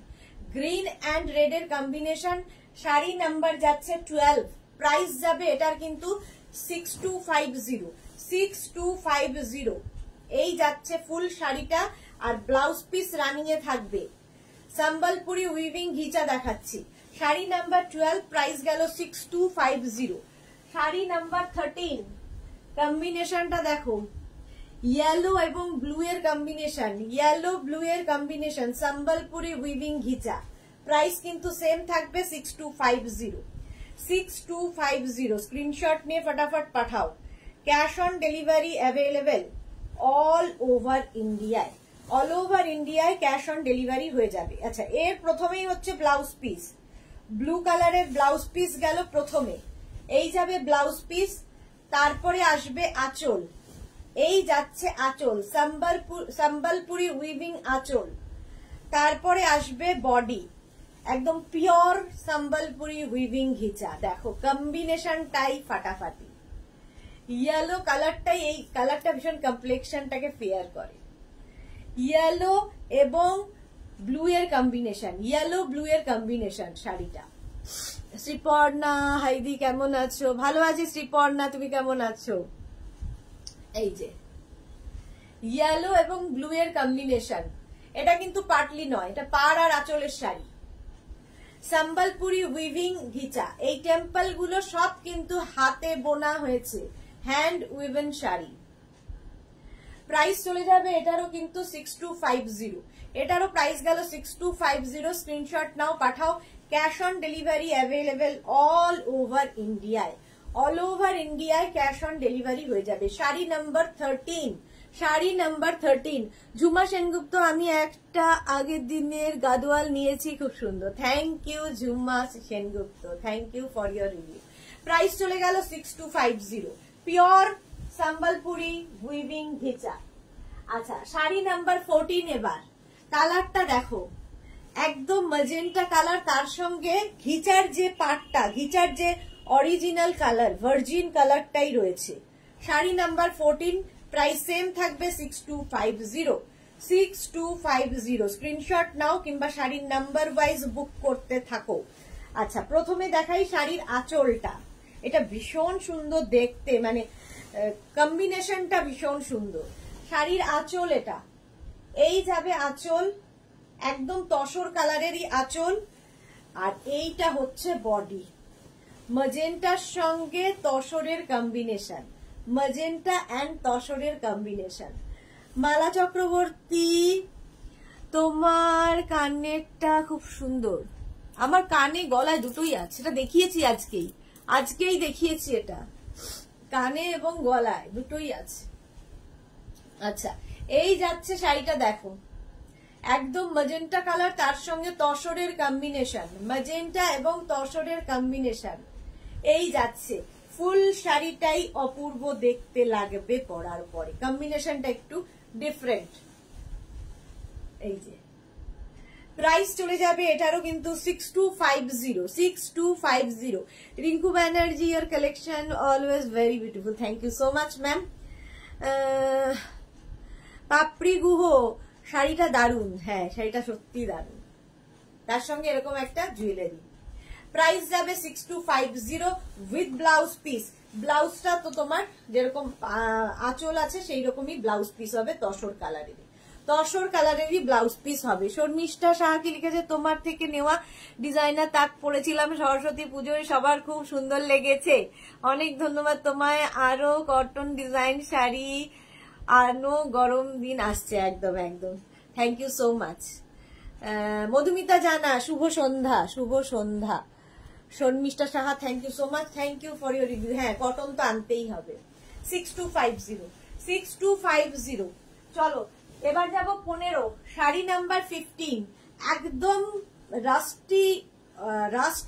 গ্রিন অ্যান্ড রেড এর কম্বিনেশন। শাড়ি নাম্বার যাচ্ছে 12, প্রাইস যাবে এটার কিন্তু 6250, 6250। এই যাচ্ছে ফুল শাড়িটা, আর ব্লাউজ পিস রানিং এ থাকবে, সম্বলপুরি উইভিং ঘিচা দেখাচ্ছি। শাড়ি নাম্বার 12, প্রাইস গেল 6250। শাড়ি নাম্বার 13, কম্বিনেশনটা দেখো, ইয়েলো এবং ব্লু এর কম্বিনেশন, ইয়েলো ব্লু এর combination, Sambalpuri weaving ghicha, price কিন্তু সেম থাকবে 6250, 6250। স্ক্রিনশট নিয়ে ফটাফট পাঠাও, cash on delivery available all over ইন্ডিয়ায়, অল ওভার ইন্ডিয়ায় ক্যাশ অন ডেলিভারি হয়ে যাবে। আচ্ছা, এর প্রথমেই হচ্ছে ব্লাউজ পিস, ব্লু কালারের ব্লাউজ পিস গেল প্রথমে, এই যাবে ব্লাউজ পিস, তারপরে আসবে আঁচল, এই যাচ্ছে আঁচল, সম্বলপুরি উইভিং আঁচল, তারপরে আসবে বডি, একদম পিওর সম্বলপুরি উইভিং ঘিচা। দেখো কম্বিনেশনটাই ফাটাফাটি, ইয়েলো কালারটাই, এই কালারটা ভীষণ কমপ্লেক্সনটাকে ফেয়ার করে, ইয়েলো এবং ব্লু এর কম্বিনেশন, ইয়েলো ব্লু এর কম্বিনেশন শাড়িটা। শ্রীপর্ণা, হাইদি কেমন আছো? ভালো আছি শ্রীপর্ণা, তুমি কেমন আছো? এই যে ইয়েলো এবং ব্লু এর কম্বিনেশন, এটা কিন্তু পাটলি নয়, এটা পাড় আর আঁচলের শাড়ি, সম্বলপুরি উইভিং ঘিচা। এই টেম্পল গুলো সব কিন্তু হাতে বোনা হয়েছে, হ্যান্ড উইভেন শাড়ি। প্রাইস চলে যাবে এটারও কিন্তু 6250, এটারও প্রাইস গেল 6250। স্ক্রিনশট নাও, পাঠাও। Cash on delivery available all over ইন্ডিয়ায়, অল ওভার ইন্ডিয়ায় ক্যাশ অন ডেলিভারি হয়ে যাবে। Sari number 13, sari number 13। ঝুমা সেনগুপ্ত, আমি একটা আগের দিনের গাদোয়াল নিয়েছি, খুব সুন্দর। Thank you Jhuma Sengupta, thank you for your review. Price চলে গেল 6250, পিওর সম্বলপুরি উইভিং ঘিচা। আচ্ছা, শাড়ি নাম্বার 14 এবার। কালারটা দেখো, একদম ম্যাজেন্টা কালার, তার সঙ্গে ঘিচার যে পাটটা, ঘিচার যে অরিজিনাল কালার, ভার্জিন কালারটাই রয়েছে। শাড়ি নাম্বার 14, প্রাইস সেম থাকবে 6250, 6250। স্ক্রিনশট নাও কিংবা শাড়ির নাম্বার ওয়াইজ বুক করতে থাকো। আচ্ছা, প্রথমে দেখাই শাড়ির আঁচলটা, এটা ভীষণ সুন্দর দেখতে, মানে কম্বিনেশনটা ভীষণ সুন্দর। শাড়ির আঁচল, এটা এই যাবে আঁচল, একদম তসর কালারেরই আঁচল, আর এইটা হচ্ছে বডি, ম্যাজেন্টার সঙ্গে তসরের কম্বিনেশন, ম্যাজেন্টা এন্ড তসরের কম্বিনেশন। মালা চক্রবর্তী, তোমার কানেরটা খুব সুন্দর। আমার কানে গলায় দুটোই আছে, এটা দেখিয়েছি আজকেই দেখিয়েছি, এটা কানে এবং গলায় দুটোই আছে। আচ্ছা, এই যাচ্ছে শাড়িটা, দেখো একদম ম্যাজেন্টা কালার, তার সঙ্গে তসরের কম্বিনেশন, ম্যাজেন্টা এবং তসরের কম্বিনেশন, এই যাচ্ছে। ফুল শাড়িটাই অপূর্ব দেখতে লাগবে পরার পরে, কম্বিনেশনটা একটু ডিফারেন্ট। এই যে প্রাইস চলে যাবে এটারও কিন্তু 6250, 6250। Rinku Banerjee, your collection always very beautiful, thank you so much ma'am. Papri Guha, শাড়িটা দারুন, হ্যাঁ শাড়িটা সত্যি দারুন, তার সঙ্গে এরকম একটা জুয়েলারি। প্রাইস যাবে 6250 উইথ ব্লাউজ পিস। ব্লাউজটা তো তোমার যেরকম আঁচল আছে সেই রকমই ব্লাউজ পিস হবে, তসর কালারেরই ব্লাউজ পিস হবে। শর্মিষ্ঠা সাহা কি লিখেছে, তোমার থেকে নেওয়া ডিজাইনার তাক পরেছিলাম সরস্বতী পুজোয়, সবার খুব সুন্দর লেগেছে, অনেক ধন্যবাদ তোমায়। আরো কটন ডিজাইন শাড়ি, আরো গরম দিন আসছে, একদম একদম, thank you so much. Madhumita Jana, শুভ সন্ধ্যা। Sharmistha Saha, thank you so much, thank you for your review. হ্যাঁ, কটন তো আনতেই হবে। 6250। চলো এবার যাব 15, শাড়ি নাম্বার 15। একদম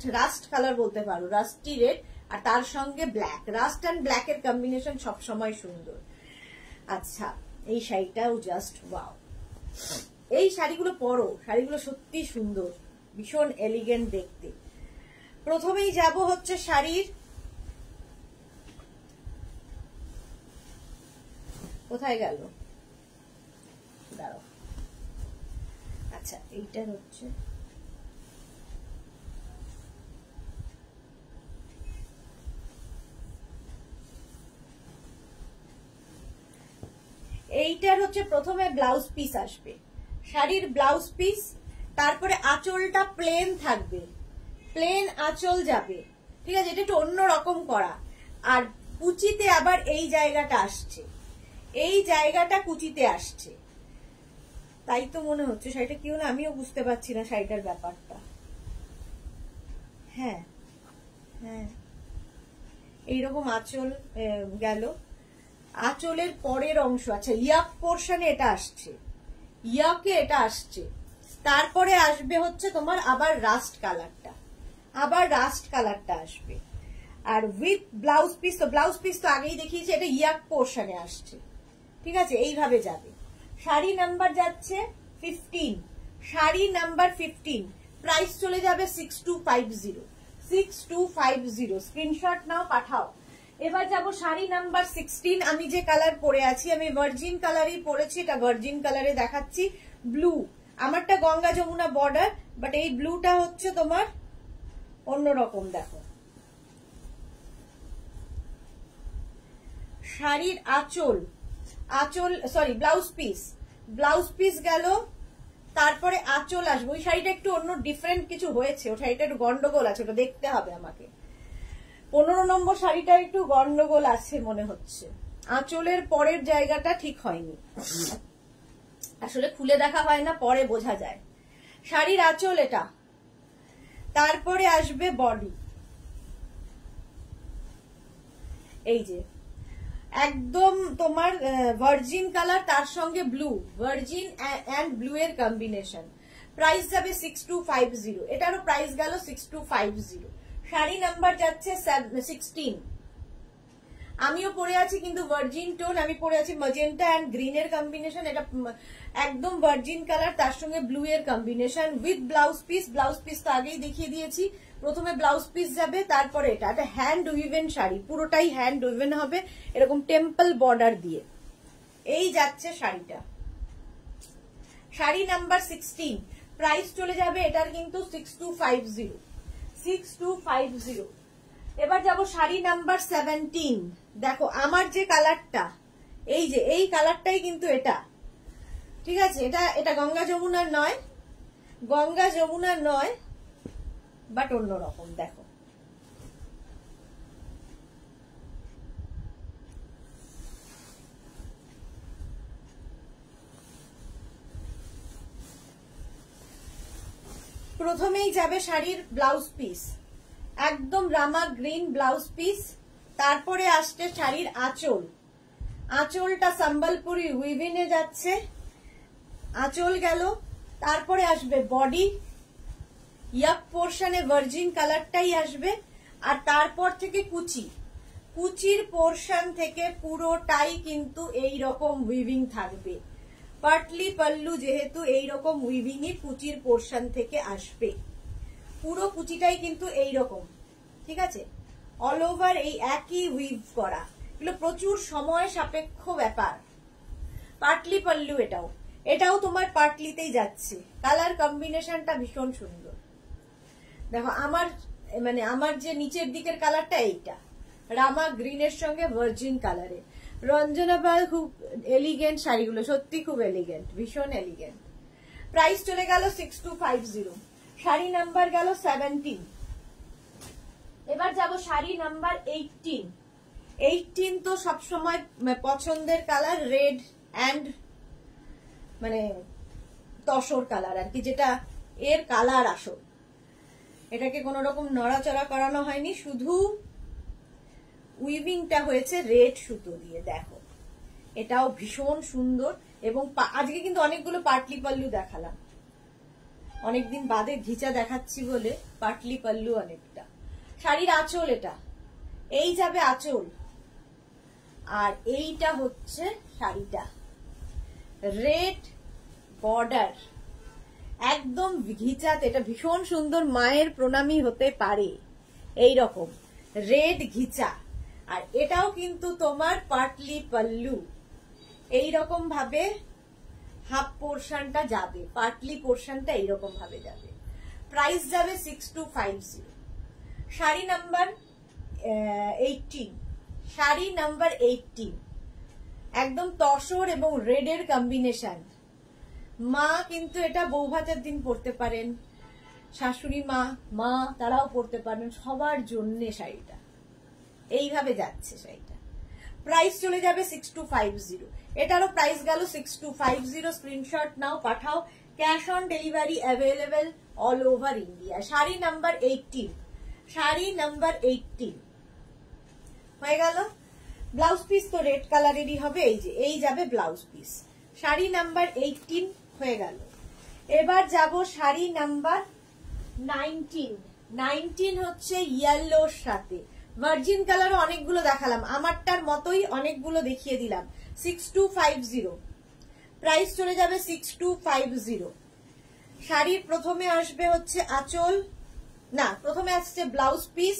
রাস্ট কালার বলতে পারো, রাস্টি রেড, আর তার সঙ্গে ব্ল্যাক, রাস্ট অ্যান্ড ব্ল্যাক এর কম্বিনেশন সবসময় সুন্দর। আচ্ছা, এই শাড়িটাও জাস্ট ওয়াও, এই শাড়িগুলো পরো, শাড়িগুলো সত্যি সুন্দর, ভীষণ এলিগেন্ট দেখতে। প্রথমেই যাব হচ্ছে শাড়ির, কোথায় গেল, দাঁড়াও। আচ্ছা, এইটা হচ্ছে এইটার হচ্ছে প্রথমে ব্লাউজ পিস আসবে, শাড়ির ব্লাউজ পিস, তারপরে আঁচলটা প্লেন থাকবে, প্লেন আঁচল যাবে, ঠিক আছে, এটা একটু অন্যরকম করা। আর কুচিতে আবার এই জায়গাটা আসছে, এই জায়গাটা কুচিতে আসছে, তাই তো মনে হচ্ছে শাড়িটা কি হলো, আমিও বুঝতে পারছি না শাড়িটার ব্যাপারটা। হ্যাঁ হ্যাঁ, এইরকম আঁচল গেল, আঁচলের পরের অংশ, আচ্ছা ইয়াক পোর্শনে এটা আসছে, ইয়াকে এটা আসছে। তারপরে আসবে হচ্ছে তোমার আবার রাস্ট কালারটা আসবে। আর উইথ ব্লাউজ পিস, তো ব্লাউজ পিস তো আগেই দেখিয়েছি, এটা ইয়াক পোর্শনে আসছে। ঠিক আছে, এইভাবে যাবে। শাড়ি নাম্বার যাচ্ছে 15, শাড়ি নাম্বার 15, প্রাইস চলে যাবে 6250, স্ক্রিনশট নাও, পাঠাও। এবার যাব শাড়ি নাম্বার 16, আমি যে কালার পরে আছি, আমি ভার্জিন কালারই পরেছি, এটা ভার্জিন কালারে দেখাচ্ছি, ব্লু। আমারটা গঙ্গা যমুনা বর্ডার, বাট এই ব্লুটা হচ্ছে তোমার অন্যরকম। দেখো শাড়ির আঁচল সরি ব্লাউজ পিস গেল, তারপরে আঁচল আসবে। ওই শাড়িটা একটু অন্য ডিফারেন্ট কিছু হয়েছে, ওই শাড়িটা একটু গন্ডগোল আছে, ওটা দেখতে হবে আমাকে। 15 নম্বর শাড়িটা একটু গন্ডগোল আছে মনে হচ্ছে, আঁচলের পরের জায়গাটা ঠিক হয়নি, আসলে খুলে দেখা হয় না, পরে বোঝা যায়। শাড়ির আঁচল এটা, তারপরে আসবে বডি, এই যে একদম তোমার ভার্জিন কালার, তার সঙ্গে ব্লু, ভার্জিন এন্ড ব্লু এর কম্বিনেশন। প্রাইস যাবে 6250, এটারও প্রাইস গেল 6250। শাড়ি নাম্বার যাচ্ছে 16, আমিও পরে আছি কিন্তু ভার্জিন টোন, আমি পরে আছি ম্যাজেন্টা এন্ড গ্রিন এর কম্বিনেশন, এটা একদম ভার্জিন কালার, তার সঙ্গে ব্লু এর কম্বিনেশন উইথ ব্লাউজ পিস তো আগেই দেখিয়ে দিয়েছি। প্রথমে ব্লাউজ পিস যাবে, তারপরে এটা হ্যান্ড উইভেন শাড়ি, পুরোটাই হ্যান্ড উইভেন হবে, এরকম টেম্পল বর্ডার দিয়ে। এই যাচ্ছে শাড়িটা, শাড়ি নাম্বার 16, প্রাইস চলে যাবে এটার কিন্তু 6250। এবার যাব শাড়ি নাম্বার 17, দেখো আমার যে কালারটা, এই যে এই কালারটাই কিন্তু এটা, ঠিক আছে, এটা গঙ্গা যমুনার নয়, বাট অন্যরকম। দেখো প্রথমেই যাবে শাড়ির ব্লাউজ পিস, একদম রামা গ্রিন ব্লাউজ পিস, তারপরে আসছে শাড়ির আঁচলটা সম্বলপুরি উইভিনে যাচ্ছে, আঁচল গেল, তারপরে আসবে বডি, ইয়াক পোর্শনে ভার্জিন কালারটাই আসবে, আর তারপর থেকে কুচির পোর্শন থেকে পুরোটাই কিন্তু এই রকম উইভিং থাকবে। পাটলি পাল্লু যেহেতু এইরকম উইভিংই কুচির পোর্শন থেকে আসবে, পুরো কুচিটাই কিন্তু এইরকম, ঠিক আছে, অল ওভার এই একই উইভ করা, এগুলো প্রচুর সময় সাপেক্ষ ব্যাপার। পাটলি পাল্লু এটাও তোমার পাটলিতেই যাচ্ছে, কালার কম্বিনেশনটা ভীষণ সুন্দর। দেখো আমার যে নিচের দিকের কালারটা এইটা রামা গ্রিনের সঙ্গে ভার্জিন কালারে। রঞ্জনা পাল, খুব এলিগেন্ট শাড়িগুলো, সত্যি খুব এলিগেন্ট, ভীষণ এলিগেন্ট। প্রাইস চলে গেল 6250, শাড়ি নাম্বার গেল 17। এবার যাব শাড়ি নাম্বার 18 তো সবসময় পছন্দের colour, red and tussar colour আর কি, যেটা এর কালার আসল। এটাকে কোন রকম নড়াচড়া করানো হয়নি, শুধু উইভিংটা হয়েছে রেড সুতো দিয়ে। দেখো এটাও ভীষণ সুন্দর, এবং আজকে কিন্তু অনেকগুলো পাটলি পাল্লু দেখালাম, অনেকদিন বাদে ঘিচা দেখাচ্ছি বলে পাটলি পাল্লু অনেকটা। শাড়ির আঁচল এটা, এই যাবে আঁচল, আর এইটা হচ্ছে শাড়িটা, রেড বর্ডার, একদম ঘিচাতে, এটা ভীষণ সুন্দর, মায়ের প্রণামী হতে পারে, এই রকম রেড ঘিচা। আর এটাও কিন্তু তোমার পাটলি পাল্লু, এইরকম ভাবে হাফ পোর্শনটা যাবে, পাটলি পোর্শনটা এইরকম ভাবে যাবে। প্রাইস যাবে 6250। শাড়ি নাম্বার 18, একদম তসর এবং রেডের কম্বিনেশন। মা কিন্তু এটা বৌভাতের দিন পরতে পারেন, শাশুড়ি মা তারাও পরতে পারেন, সবার জন্য শাড়িটা এইভাবে যাচ্ছে শাড়িটা। প্রাইস চলে যাবে 6250, এটারও প্রাইস গেল 6250। স্ক্রিনশট নাও, পাঠাও, cash on delivery available all over India. Sari number 18 হয়ে গেল। ব্লাউজ পিস তো রেড কালারেরই হবে, এই যাবে ব্লাউজ পিস। শাড়ি নাম্বার 18 হয়ে গেল। এবার যাব শাড়ি নাম্বার 19। 19 হচ্ছে ইয়েলোর সাথে ভার্জিন কালারও অনেকগুলো দেখালাম, আমারটার মতোই অনেকগুলো দেখিয়ে দিলাম। 6250 প্রাইস চলে যাবে 6250। শাড়ির প্রথমে আসবে হচ্ছে আঁচল, না প্রথমে আসছে ব্লাউজ পিস,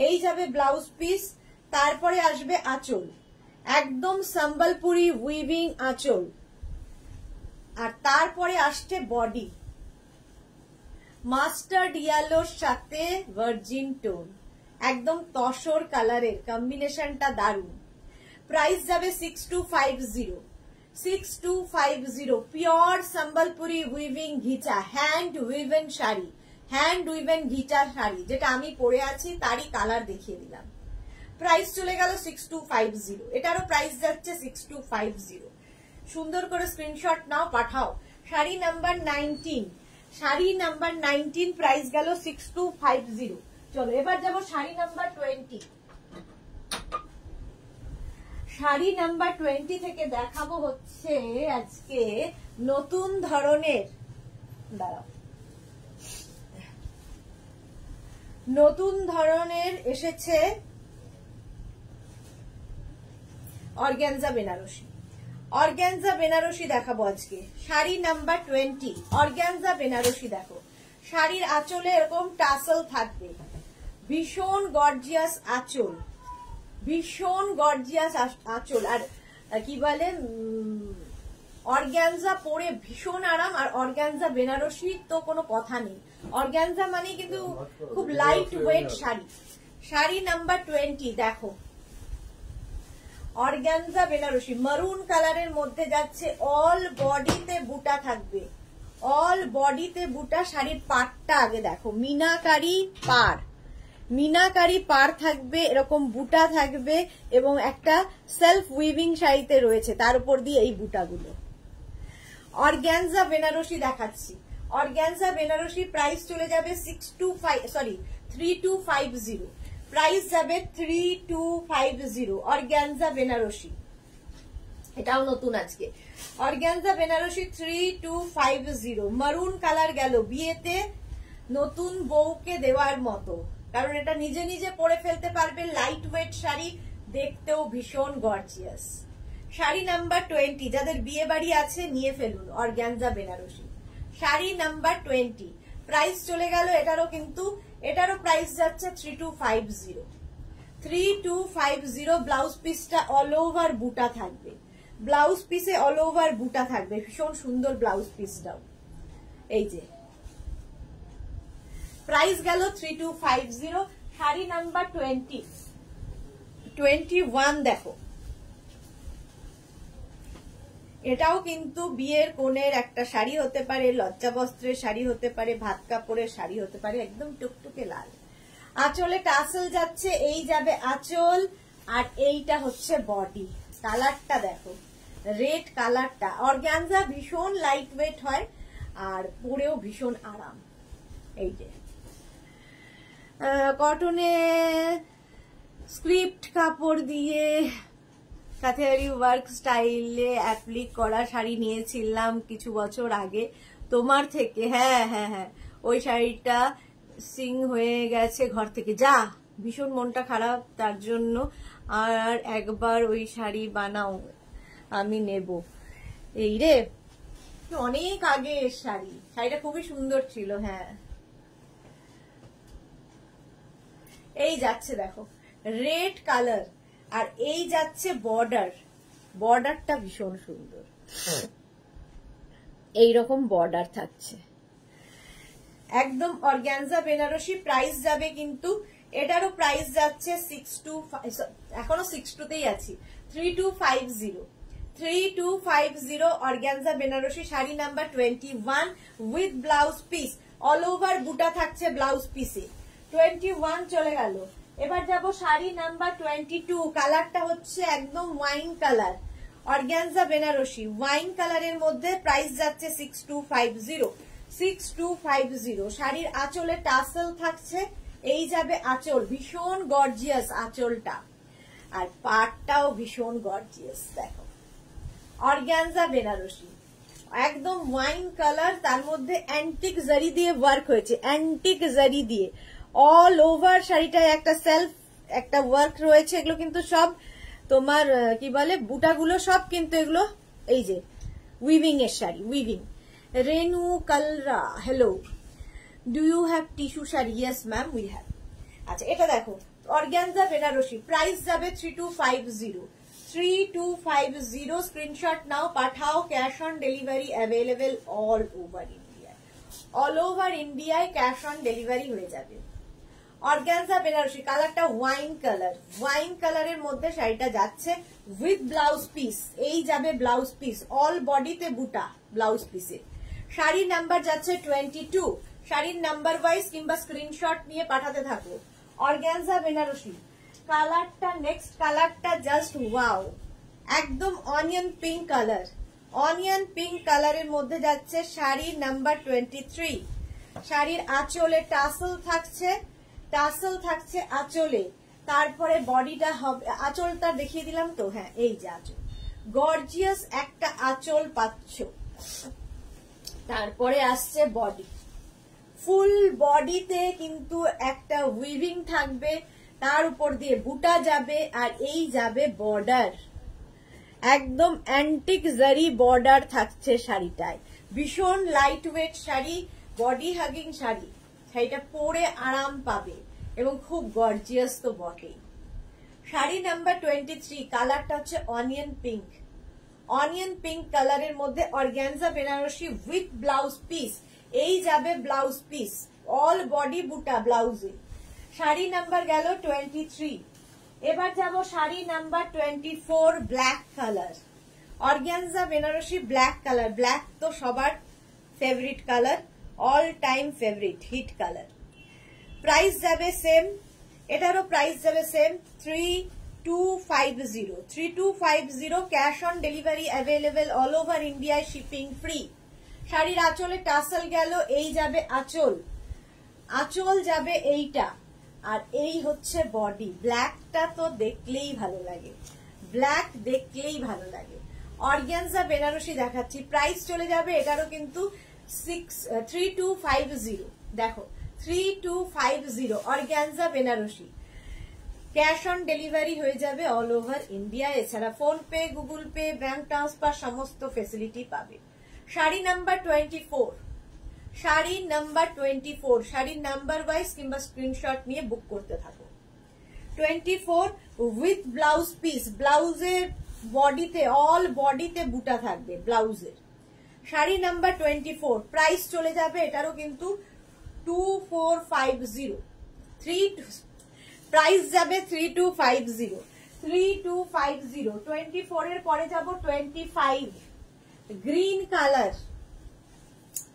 এই যাবে ব্লাউজ পিস, তারপরে আসবে আঁচল, একদম সম্বলপুরি উইভিং আঁচল, আর তারপরে আসছে বডি মাস্টার্ড ইয়েলোর সাথে ভার্জিন টোন, একদম তসর কালারের কম্বিনেশনটা দারুণ। প্রাইস যাবে 6250। 6250 pure Sambalpuri weaving ghicha hand woven sari, hand woven ghicha sari, যেটা আমি পরে আছি তারই কালার দেখিয়ে দিলাম। প্রাইস চলে গেল 6250। এটারও প্রাইস যাচ্ছে 6250। সুন্দর করে স্ক্রিনশট নাও, পাঠাও। Sari number 19, sari number 19 price গেল 6250। চলো এবার যাব শাড়ি নাম্বার 20। শাড়ি নাম্বার 20 থেকে দেখাবো হচ্ছে আজকে নতুন ধরনের, দাঁড়াও, নতুন ধরনের এসেছে অর্গানজা বেনারসি। অর্গানজা বেনারসি দেখাবো আজকে। Sari number 20 organza Banarasi. দেখো শাড়ির আঁচলে এরকম টাসেল থাকবে, ভীষণ গর্জিয়াস আঁচল, ভীষণ গর্জিয়াস আঁচল, আর কি বলে অর্গানজা পরে ভীষণ আরাম। আর অর্গানজা বেনারসি তো কোনো কথা নেই, অর্গানজা মানে কিন্তু খুব light weight sari. Sari number 20 দেখো অর্গানজা বেনারসি মারুন কালারের মধ্যে যাচ্ছে, অল বডিতে বুটা থাকবে, অল বডিতে বুটা। শাড়ির পাড়টা আগে দেখো, মিনাকারি পাড়, মিনাকারি পাড় থাকবে, এরকম বুটা থাকবে এবং একটা সেলফ উইভিং শাড়িতে রয়েছে তার উপর দিয়ে এই বুটাগুলো। অর্গানজা বেনারসি দেখাচ্ছি। অর্গানজা বেনারসি প্রাইস চলে যাবে 3250। প্রাইস যাবে 3250 অর্গানজা বেনারসি। এটাও নতুন আজকে। অর্গানজা বেনারসি 3250। মারুন কালার গেল বিয়েতে নতুন বউকে দেওয়ার মতো, কারণ এটা নিজে নিজে পরে ফেলতে পারবে, লাইট ওয়েট শাড়ি, দেখতেও ভীষণ গর্জিয়াস। শাড়ি নাম্বার 20 যাদের বিয়ে বাড়ি আছে নিয়ে ফেলুন organza Banarasi. Sari number 20 price চলে গেল, এটারও কিন্তু এটারও প্রাইস যাচ্ছে 3250। 3250 ব্লাউজ পিসটা অল ওভার বুটা থাকবে, ব্লাউজ পিসে অল ওভার বুটা থাকবে, ভীষণ সুন্দর ব্লাউজ পিসটাও। এই যে প্রাইস গেল 3250। শাড়ি নাম্বার 21 দেখো, এটাও কিন্তু বিয়ের কোণের একটা শাড়ি হতে পারে, লজ্জা বস্ত্রের শাড়ি হতে পারে, ভাত কাপড়ের শাড়ি হতে পারে, একদম টুকটুকে লাল। আঁচলে টাসেল যাচ্ছে, এই যাবে আঁচল, আর এইটা হচ্ছে বডি। কালারটা দেখো, রেড কালারটা। অর্গানজা ভীষণ লাইট ওয়েট হয় আর পরেও ভীষণ আরাম। এই যে কটনে স্ক্রিপ্ট কাপড় দিয়ে কাথারি ওয়ার্ক স্টাইলে অ্যাপ্লিক করা শাড়ি নিয়েছিলাম কিছু বছর আগে তোমার থেকে। হ্যাঁ হ্যাঁ হ্যাঁ, ওই শাড়িটা সিং হয়ে গেছে ঘর থেকে, যা ভীষণ মনটা খারাপ তার জন্য। আর একবার ওই শাড়ি বানাও, আমি নেব। এই রে, অনেক আগে শাড়ি, শাড়িটা খুবই সুন্দর ছিল। হ্যাঁ, এই যাচ্ছে দেখো রেড কালার, আর এই যাচ্ছে বর্ডার, বর্ডারটা ভীষণ সুন্দর, এইরকম বর্ডার থাকছে, একদম অর্গানজা বেনারসি। প্রাইস যাবে কিন্তু এটারও প্রাইস যাচ্ছে 62, এখনো 62তেই আছি, 3250। 3250 organza Banarasi. Sari number 21 with blouse piece, all over বুটা থাকছে ব্লাউজ পিসে। 21 চলে গেল। এবার যাব শাড়ি নাম্বার 22। কালারটা হচ্ছে একদম wine colour, organza Banarasi wine কালারের মধ্যে। প্রাইস যাচ্ছে 6250। 6250। শাড়ির আঁচলে টাসেল থাকছে, এই যাবে আঁচল, ভীষণ গর্জিয়াস আঁচলটা, আর পাটটাও ভীষণ গর্জিয়াস। দেখো অর্গানজা বেনারসি, একদম ওয়াইন কালার, তার মধ্যে অ্যান্টিক জারি দিয়ে ওয়ার্ক হয়েছে, অ্যান্টিক জারি দিয়ে অল ওভার শাড়িটায় একটা সেলফ একটা ওয়ার্ক রয়েছে। এগুলো কিন্তু সব তোমার কি বলে বুটাগুলো সব কিন্তু এগুলো এই যে উইভিং এর sari, weaving. Renu Kalra, hello, do you have tissue sari? Yes ma'am, we have. আচ্ছা, এটা দেখো অর্গানজা বেনারসি, প্রাইস যাবে 3250, 3250। স্ক্রিনশট নাও, পাঠাও, cash on delivery available all over ইন্ডিয়ায়, অল ওভার ইন্ডিয়ায় ক্যাশ অন ডেলিভারি হয়ে যাবে। অর্গানজা বেনারসি, কালারটা ওয়াইন কালার, ওয়াইন কালারের মধ্যে শাড়িটা যাচ্ছে উইথ ব্লাউজ পিস। এই যাবে ব্লাউজ পিস, অল বডিতে বুটা ব্লাউজ পিসে। শাড়ির নাম্বার যাচ্ছে 22। শাড়ির নাম্বার ওয়াইজ কিংবা স্ক্রিনশট নিয়ে পাঠাতে থাকো। অর্গানজা বেনারসি কালারটা, নেক্সট কালারটা জাস্ট ওয়াও, একদম onion pink colour, onion pink কালারের মধ্যে যাচ্ছে শাড়ির নাম্বার 23। শাড়ির আঁচলে টাসেল থাকছে, টাসেল থাকছে আঁচলে, তারপরে বডিটা হবে, আঁচলটা দেখিয়ে দিলাম তো, হ্যাঁ এই যে আঁচল, গর্জিয়াস একটা আঁচল পাচ্ছ। তারপরে আসছে বডি, ফুল বডিতে কিন্তু একটা উইভিং থাকবে, তার উপর দিয়ে বুটা যাবে, আর এই যাবে বর্ডার, একদম অ্যান্টিক জারি বর্ডার থাকছে শাড়িটায়। ভীষণ light weight sari, body hugging sari, শাড়িটা পরে আরাম পাবে এবং খুব গর্জিয়াস তো বটেই। শাড়ি নাম্বার 23, কালারটা হচ্ছে অনিয়ন পিঙ্ক, অনিয়ন পিঙ্ক কালারের মধ্যে organza Banarasi with blouse piece. এই যাবে ব্লাউজ পিস, অল বডি বুটা ব্লাউজে। শাড়ি নাম্বার গেল 23। এবার যাব sari number 24, black colour, organza Banarasi black colour. Black তো সবার favourite colour, all time favourite hit colour. Price যাবে সেম, এটারও প্রাইস যাবে same 3250, 3250। Cash on delivery available all over ইন্ডিয়ায়, শিপিং ফ্রি। শাড়ির আঁচলে টাসেল গেল, এই যাবে আঁচল, আঁচল যাবে এইটা, আর এই হচ্ছে বডি। ব্ল্যাকটা তো দেখলেই ভালো লাগে, ব্ল্যাক দেখলেই ভালো লাগে। অর্গানজা বেনারসি দেখাচ্ছি, প্রাইস চলে যাবে এটারও কিন্তু 3250। দেখো 3250 organza Banarasi, cash on delivery হয়ে যাবে অল ওভার ইন্ডিয়া। এছাড়া PhonePe, Google Pay, bank transfer সমস্ত ফেসিলিটি পাবে। শাড়ি নাম্বার 24, শাড়ি নাম্বার 24, শাড়ির নাম্বার ওয়াইজ কিংবা স্ক্রিনশট নিয়ে বুক করতে থাকো। 24 উইথ ব্লাউজ পিস, ব্লাউজের বডিতে অল বডিতে বুটা থাকবে ব্লাউজের। শাড়ি নাম্বার 24, প্রাইস চলে যাবে এটারও কিন্তু 2450, প্রাইস যাবে 3250, 3250। 24 এর পরে যাব 25, গ্রিন কালার।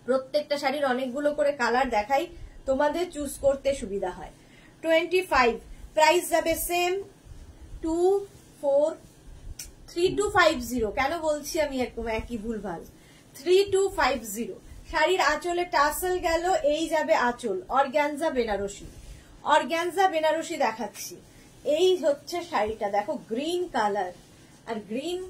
প্রত্যেকটা শাড়ির অনেকগুলো করে কালার দেখাই, তোমাদের চুজ করতে সুবিধা হয়। 25, প্রাইস যাবে সেম 3250। কেন বলছি আমি একই ভুলভাল, 3250। শাড়ির আঁচলে টাসেল গেল, এই যাবে আঁচল। অর্গানজা বেনারসি, অর্গানজা বেনারসি দেখাচ্ছি, এই হচ্ছে শাড়িটা। দেখো গ্রিন কালার, আর গ্রিন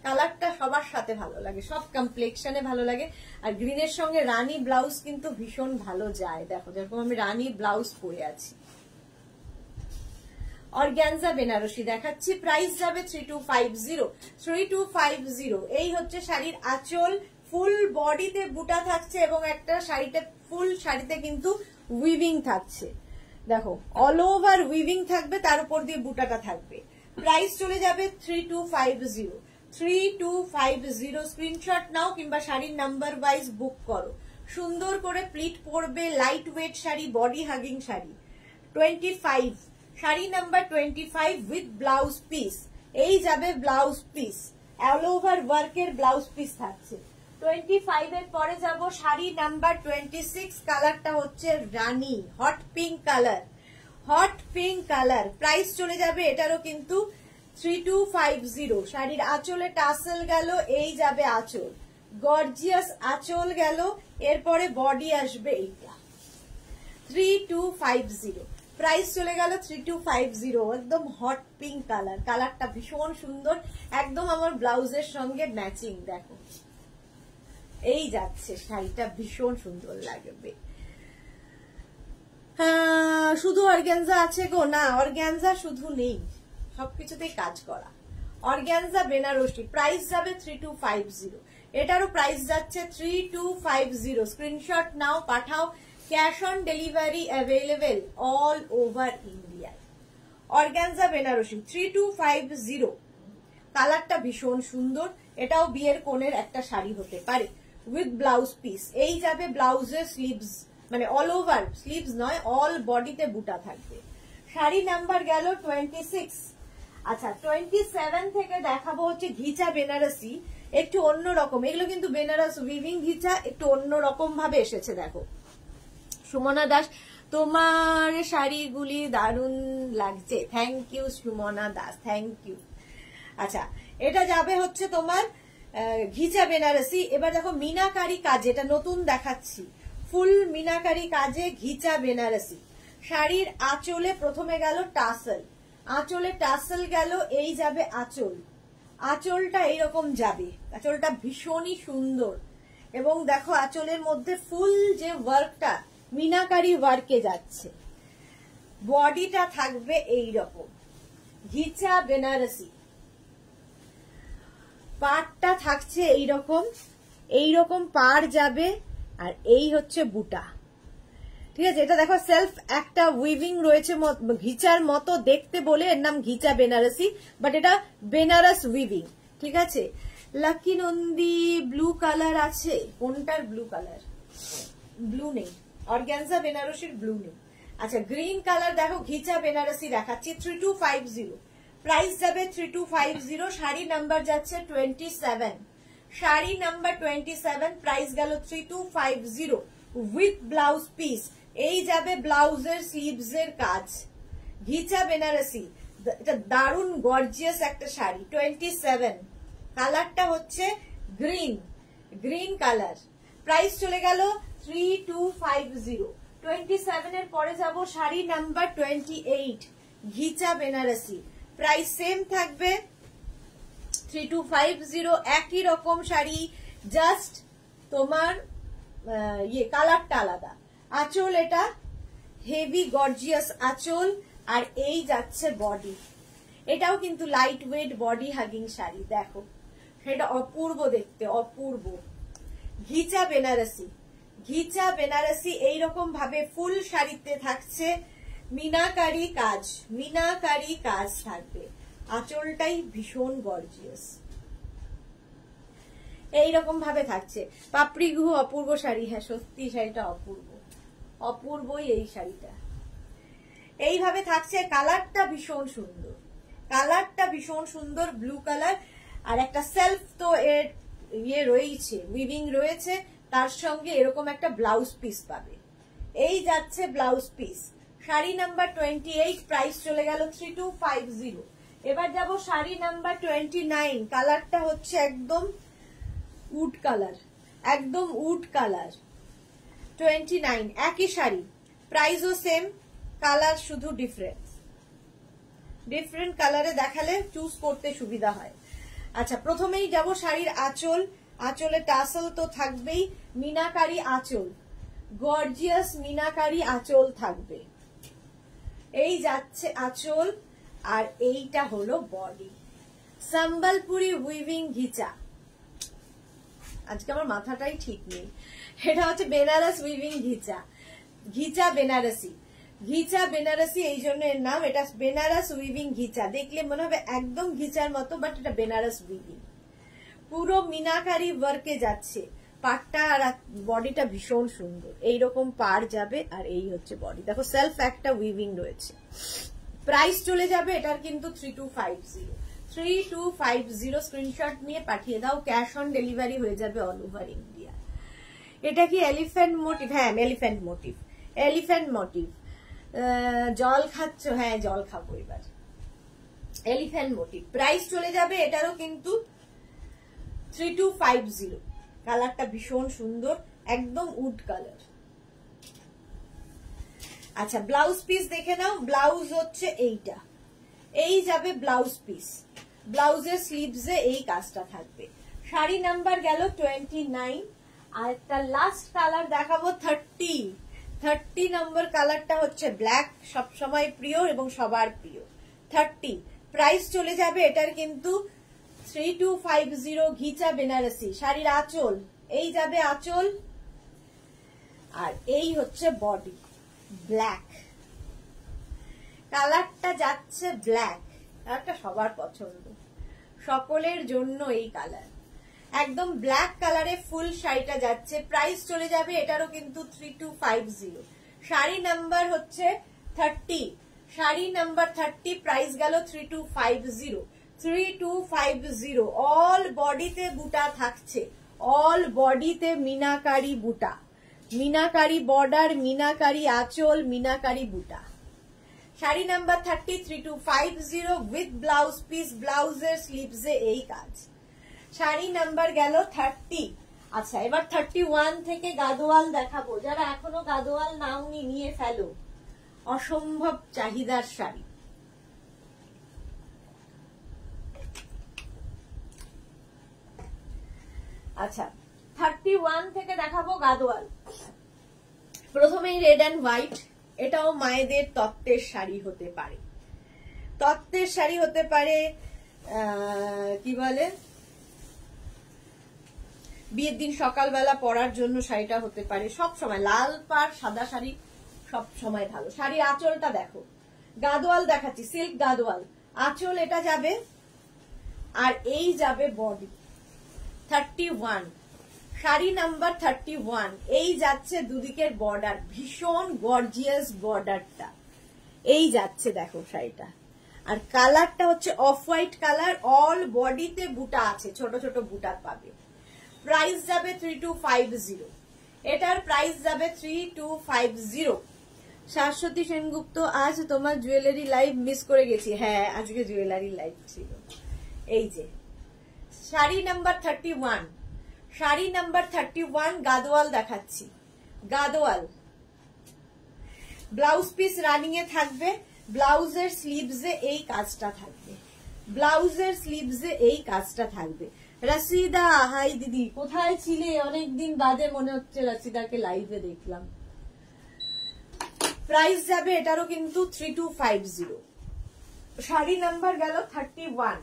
কালারটা সবার সাথে ভালো লাগে, সব কমপ্লেক্সনে ভালো লাগে। আর গ্রিনের সঙ্গে রানী ব্লাউজ কিন্তু ভীষণ ভালো যায়। দেখো যেরকম আমি রানী ব্লাউজ পরে আছি। অর্গানজা বেনারসি দেখাচ্ছি, প্রাইস যাবে 3250, 3250। এই হচ্ছে শাড়ির আঁচল, ফুল বডিতে বুটা থাকছে এবং একটা শাড়িতে ফুল শাড়িতে কিন্তু উইভিং থাকছে। দেখো অল ওভার উইভিং থাকবে, তার উপর দিয়ে বুটাটা থাকবে। প্রাইস চলে যাবে 3250, 3250। স্ক্রিনশট নাও কিংবা শাড়ির নাম্বার ওয়াইজ বুক করো। সুন্দর করে প্লিট পরবে, light weight sari, body hugging sari. 25, sari number 25 with blouse piece, এই যাবে ব্লাউজ পিস, অল ওভার ওয়ার্কের ব্লাউজ পিস থাকছে। 25 এর পরে যাব শাড়ি নাম্বার 26, কালারটা হচ্ছে rani, hot pink colour, hot pink colour. Price চলে যাবে এটারও কিন্তু 3250। শাড়ির আঁচলে টাসেল গেল, এই যাবে আঁচল, গর্জিয়াস আঁচল গেল, এরপরে বডি আসবে এইটা। 3250, প্রাইস চলে গেল 3250। একদম হট পিঙ্ক কালার, কালারটা ভীষণ সুন্দর, একদম আমার ব্লাউজের সঙ্গে ম্যাচিং। দেখো এই যাচ্ছে শাড়িটা, ভীষণ সুন্দর লাগবে। শুধু অর্গানজা আছে গো? না, অর্গানজা শুধু নেই, সবকিছুতেই কাজ করা। অর্গানজা বেনারসি, প্রাইস যাবে 3250। এটারও প্রাইস যাচ্ছে 3250। স্ক্রিনশট নাও, পাঠাও। Cash on delivery available all over India. Organza Banarasi 3250। কালারটা ভীষণ সুন্দর। এটাও বিয়ের কোণের একটা শাড়ি হতে পারে উইথ ব্লাউজ পিস। এই যাবে ব্লাউজের স্লিভস, মানে অল ওভার স্লিভস নয়, অল বডিতে বুটা থাকবে। শাড়ি নাম্বার গেল 26। আচ্ছা 27 থেকে দেখাবো হচ্ছে ঘিচা বেনারসি, একটু অন্যরকম। এগুলো কিন্তু বেনারস উইভিং ঘিচা, একটু অন্যরকম ভাবে এসেছে। দেখো সুমনা দাস, তোমার শাড়িগুলি দারুণ লাগছে। Thank you Sumana Das, thank you. আচ্ছা এটা যাবে হচ্ছে তোমার ঘিচা বেনারসি। এবার দেখো মিনাকারি কাজ, এটা নতুন দেখাচ্ছি, ফুল মিনাকারি কাজে ঘিচা বেনারসি। শাড়ির আঁচলে প্রথমে গেল টাসেল, আঁচলে টাসেল গেল, এই যাবে আঁচল। আঁচলটা এইরকম যাবে, আঁচলটা ভীষণই সুন্দর। এবং দেখো আঁচলের মধ্যে ফুল যে ওয়ার্কটা মিনাকারি ওয়ার্কে যাচ্ছে। বডিটা থাকবে এইরকম ঘিচা বেনারসি, পাড়টা থাকছে এইরকম, এইরকম পাড় যাবে, আর এই হচ্ছে বুটা। ঠিক আছে, এটা দেখো সেলফ একটা উইভিং রয়েছে ঘিচার মতো দেখতে বলে এর নাম ঘিচা বেনারসি, বাট এটা বেনারস উইভিং। ঠিক আছে, লাকি নন্দী ব্লু কালার আছে, কোনটার ব্লু কালার? ব্লু নেই, অর্গানজা বেনারসির ব্লু নেই। আচ্ছা গ্রিন কালার দেখো ঘিচা বেনারসি দেখাচ্ছি 3250। প্রাইস যাবে 3250। শাড়ি নাম্বার যাচ্ছে 27। শাড়ি নাম্বার 27, প্রাইস গেল 3250 উইথ ব্লাউজ পিস। এই যাবে ব্লাউজের স্লিভস এর কাজ, ঘিচা বেনারসি। এটা দারুণ গর্জিয়াস একটা শাড়ি। 27, কালারটা হচ্ছে গ্রিন, গ্রিন কালার। প্রাইস চলে গেল 3250। 27 এর পরে যাব sari number 28, ghicha Benarasi. Price same থাকবে 3250। একই রকম শাড়ি, জাস্ট তোমার কালারটা আলাদা। আঁচল এটা হেভি গর্জিয়াস আঁচল, আর এই যাচ্ছে বডি। এটাও কিন্তু light weight body hugging sari. দেখো সেটা অপূর্ব দেখতে, অপূর্ব। ঘিচা বেনারসি, ঘিচা বেনারসি এইরকম ভাবে ফুল শাড়িতে থাকছে মিনাকারি কাজ, মিনাকারি কাজ থাকবে। আঁচলটাই ভীষণ গর্জিয়াস, এইরকম ভাবে থাকছে। পাপড়ি গুহ অপূর্ব শাড়ি। হ্যাঁ সত্যি শাড়িটা অপূর্ব, অপূর্বই এই শাড়িটা। এইভাবে থাকছে, কালারটা ভীষণ সুন্দর, কালারটা ভীষণ সুন্দর, ব্লু কালার। আর একটা সেলফ তো এর রয়েছে, উইভিং রয়েছে, তার সঙ্গে এরকম একটা ব্লাউজ পিস পাবে। এই যাচ্ছে blouse piece. Sari number 28, price চলে গেল 3250। এবার যাব শাড়ি নাম্বার 29। কালারটা হচ্ছে একদম উড কালার, একদম উড কালার। 29, একই শাড়ি, প্রাইসও সেম, কালার শুধু ডিফারেন্স। ডিফারেন্ট কালারে দেখালে চুজ করতে সুবিধা হয়। আচ্ছা প্রথমেই যাব শাড়ির আঁচল। আঁচলে টাসেল তো থাকবেই, মিনাকারি আঁচল, গর্জিয়াস মিনাকারি আঁচল থাকবে। এই যাচ্ছে আঁচল, আর এইটা হলো বডি। সম্বলপুরি উইভিং ঘিচা, আজকে আমার মাথাটাই ঠিক নেই। এটা হচ্ছে বেনারস উইভিং ঘিচা, ঘিচা বেনারসি। ঘিচা বেনারসি এই জন্য এর নাম। এটা বেনারস উইভিং ঘিচা, দেখলে মনে হবে একদম ঘিচার মতো, বাট এটা বেনারস উইভিং। পুরো মিনাকারি ওয়ার্কে যাচ্ছে। পাড়টা আর বডিটা ভীষণ সুন্দর, এইরকম পাড় যাবে, আর এই হচ্ছে বডি। দেখো সেলফ একটা উইভিং রয়েছে। প্রাইস চলে যাবে এটার কিন্তু 3250। 3250 স্ক্রিনশট নিয়ে পাঠিয়ে দাও। ক্যাশ অন ডেলিভারি হয়ে যাবে অল ওভার ইন্ডিয়া। এটা কি এলিফ্যান্ট মোটিভ? হ্যাঁ এলিফ্যান্ট মোটিভ, এলিফ্যান্ট মোটিভ। জল খাচ্ছ? হ্যাঁ জল খাবো এবার। এলিফ্যান্ট মোটিভ, প্রাইস চলে যাবে এটারও কিন্তু 3250। কালারটা ভীষণ সুন্দর, একদম উড কালার। আচ্ছা ব্লাউজ পিস দেখে নাও। ব্লাউজ হচ্ছে এইটা, এই যাবে ব্লাউজ পিস। ব্লাউজের স্লিভসে এই কাজটা থাকবে। শাড়ি নাম্বার গেল 29। আর একটা লাস্ট কালার দেখাবো 30 নম্বর কালারটা হচ্ছে ব্ল্যাক, সব সময় প্রিয় এবং সবার প্রিয়। 30 প্রাইস চলে যাবে এটার কিন্তু 3250 ঘিচা বেনারসি। শাড়ির আঁচল, এই যাবে আঁচল, আর এই হচ্ছে বডি ব্ল্যাক। কালারটা যাচ্ছে ব্ল্যাক, কালারটা সবার পছন্দ, সকলের জন্য এই কালার। একদম ব্ল্যাক কালারে ফুল শাড়িটা যাচ্ছে। প্রাইস চলে যাবে এটারও কিন্তু 3250। শাড়ি নাম্বার হচ্ছে 30, শাড়ি নাম্বার 30, প্রাইস গেল 3250। অল বডিতে বুটা থাকছে, অল বডিতে মিনাকারি বুটা, মিনাকারি বর্ডার, মিনাকারি আঁচল, মিনাকারি বুটা। Sari number 30 3250 with blouse piece, ব্লাউজের স্লিভসে এই কাজ। শাড়ি নাম্বার গেল 30। আচ্ছা, এবার 31 থেকে গাদোয়াল দেখাবো। যারা এখনো গাদোয়াল নাওনি নিয়ে ফেলো, অসম্ভব চাহিদার শাড়ি। আচ্ছা, 31 থেকে দেখাবো গাদোয়াল। প্রথমেই রেড অ্যান্ড হোয়াইট, এটাও মায়েদের তত্ত্বের শাড়ি হতে পারে, তত্ত্বের শাড়ি হতে পারে, কি বলে, বিয়ের দিন সকালবেলা পরার জন্য শাড়িটা হতে পারে। সব সময় লাল পাড় সাদা শাড়ি সব সময় ভালো। শাড়ির আঁচলটা দেখো, গাদোয়াল দেখাচ্ছি, সিল্ক গাদোয়াল। আঁচল এটা যাবে, আর এই যাবে বডি। 31 শাড়ি নাম্বার 31, এই যাচ্ছে দুদিকের বর্ডার, ভীষণ গর্জিয়াস বর্ডারটা এই যাচ্ছে, দেখো শাড়িটা। আর কালারটা হচ্ছে অফ হোয়াইট কালার, অল বডিতে বুটা আছে, ছোট ছোট বুটা পাবে। প্রাইস যাবে 3250, এটার প্রাইস যাবে 3250। শাশ্বতী সেনগুপ্ত, আজ তোমার জুয়েলারি লাইভ মিস করে গেছি। হ্যাঁ, আজকে জুয়েলারি লাইভ ছিল। এই যে শাড়ি নাম্বার 31, শাড়ি নাম্বার 31 গাদোয়াল দেখাচ্ছি, গাদোয়াল। ব্লাউজ পিস রানিং এ থাকবে, ব্লাউজের স্লিভসে এই কাজটা থাকবে, ব্লাউজের স্লিভসে এই কাজটা থাকবে। রসিদা, হাই দিদি, কোথায় ছিলে? অনেকদিন বাদে মনে হচ্ছে রসিদাকে লাইভে দেখলাম। প্রাইস যাবে এটারও কিন্তু 3250। শাড়ি নাম্বার গেল 31।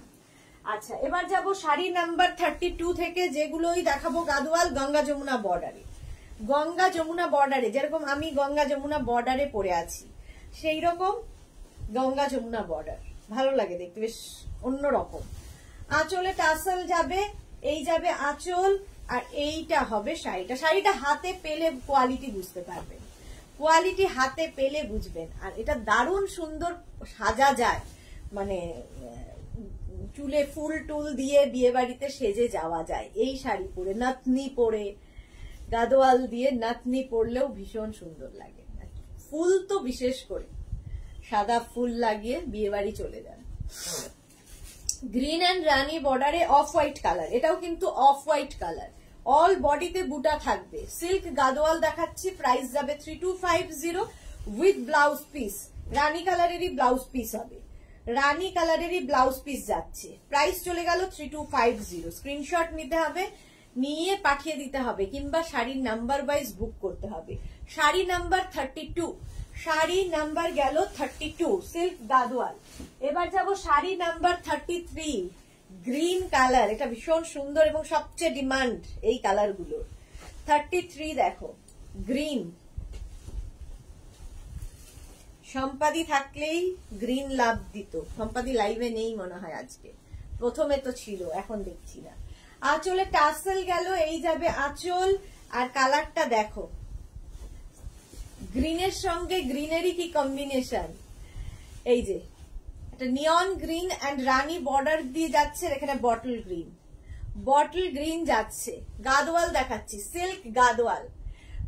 আচ্ছা, এবার যাব শাড়ি নাম্বার 32 থেকে, যেগুলোই দেখাবো গাদোয়াল গঙ্গা যমুনা বর্ডারে। গঙ্গা যমুনা বর্ডারে, যেরকম আমি গঙ্গা যমুনা বর্ডারে পরে আছি, সেই রকম গঙ্গা যমুনা বর্ডার ভালো লাগে দেখতে, বেশ অন্যরকম। আঁচলে টাসেল যাবে, এই যাবে আঁচল, আর এইটা হবে শাড়িটা। শাড়িটা হাতে পেলে কোয়ালিটি বুঝতে পারবেন, কোয়ালিটি হাতে পেলে বুঝবেন। আর এটা দারুণ সুন্দর সাজা যায়, মানে চুলে ফুল টুল দিয়ে বিয়ে বাড়িতে সেজে যাওয়া যায় এই শাড়ি পরে, নাতনি পরে, গাদোয়াল দিয়ে নাতনি পরলেও ভীষণ সুন্দর লাগে। ফুল তো বিশেষ করে সাদা ফুল লাগিয়ে বিয়ে বাড়ি চলে যান। গ্রিন অ্যান্ড রানি বর্ডারে অফ হোয়াইট কালার, এটাও কিন্তু অফ হোয়াইট কালার, অল বডিতে বুটা থাকবে। সিল্ক গাদোয়াল দেখাচ্ছি, প্রাইস যাবে 3250 উইথ ব্লাউজ পিস। রানি কালারেরই ব্লাউজ পিস হবে, রানি কালারেরই ব্লাউজ পিস যাচ্ছে। প্রাইস চলে গেল 3250। স্ক্রিনশট নিতে হবে, নিয়ে পাঠিয়ে দিতে হবে, কিংবা শাড়ির নাম্বার ওয়াইজ বুক করতে হবে। শাড়ি নাম্বার 32, শাড়ি নাম্বার গেল 32 সিল্ক গাদোয়াল। এবার যাব শাড়ি নাম্বার 33 গ্রিন কালার, এটা ভীষণ সুন্দর এবং সবচেয়ে ডিমান্ড এই কালার গুলোর। 33 দেখো, গ্রিন। সম্পাদি থাকলেই গ্রিন লাভ দিত। সম্পাদি লাইভে নেই মনে হয় আজকে, প্রথমে তো ছিল, এখন দেখছি না। আঁচলে টাসেল গেল, এই যাবে আঁচল। আর কালারটা দেখো, গ্রিনের সঙ্গে গ্রিনেরই কি কম্বিনেশন। এই যে একটা নিয়ন গ্রিন অ্যান্ড রানি বর্ডার দিয়ে যাচ্ছে, এখানে বটল গ্রিন, বটল গ্রিন যাচ্ছে। গাদোয়াল দেখাচ্ছি, সিল্ক গাদোয়াল।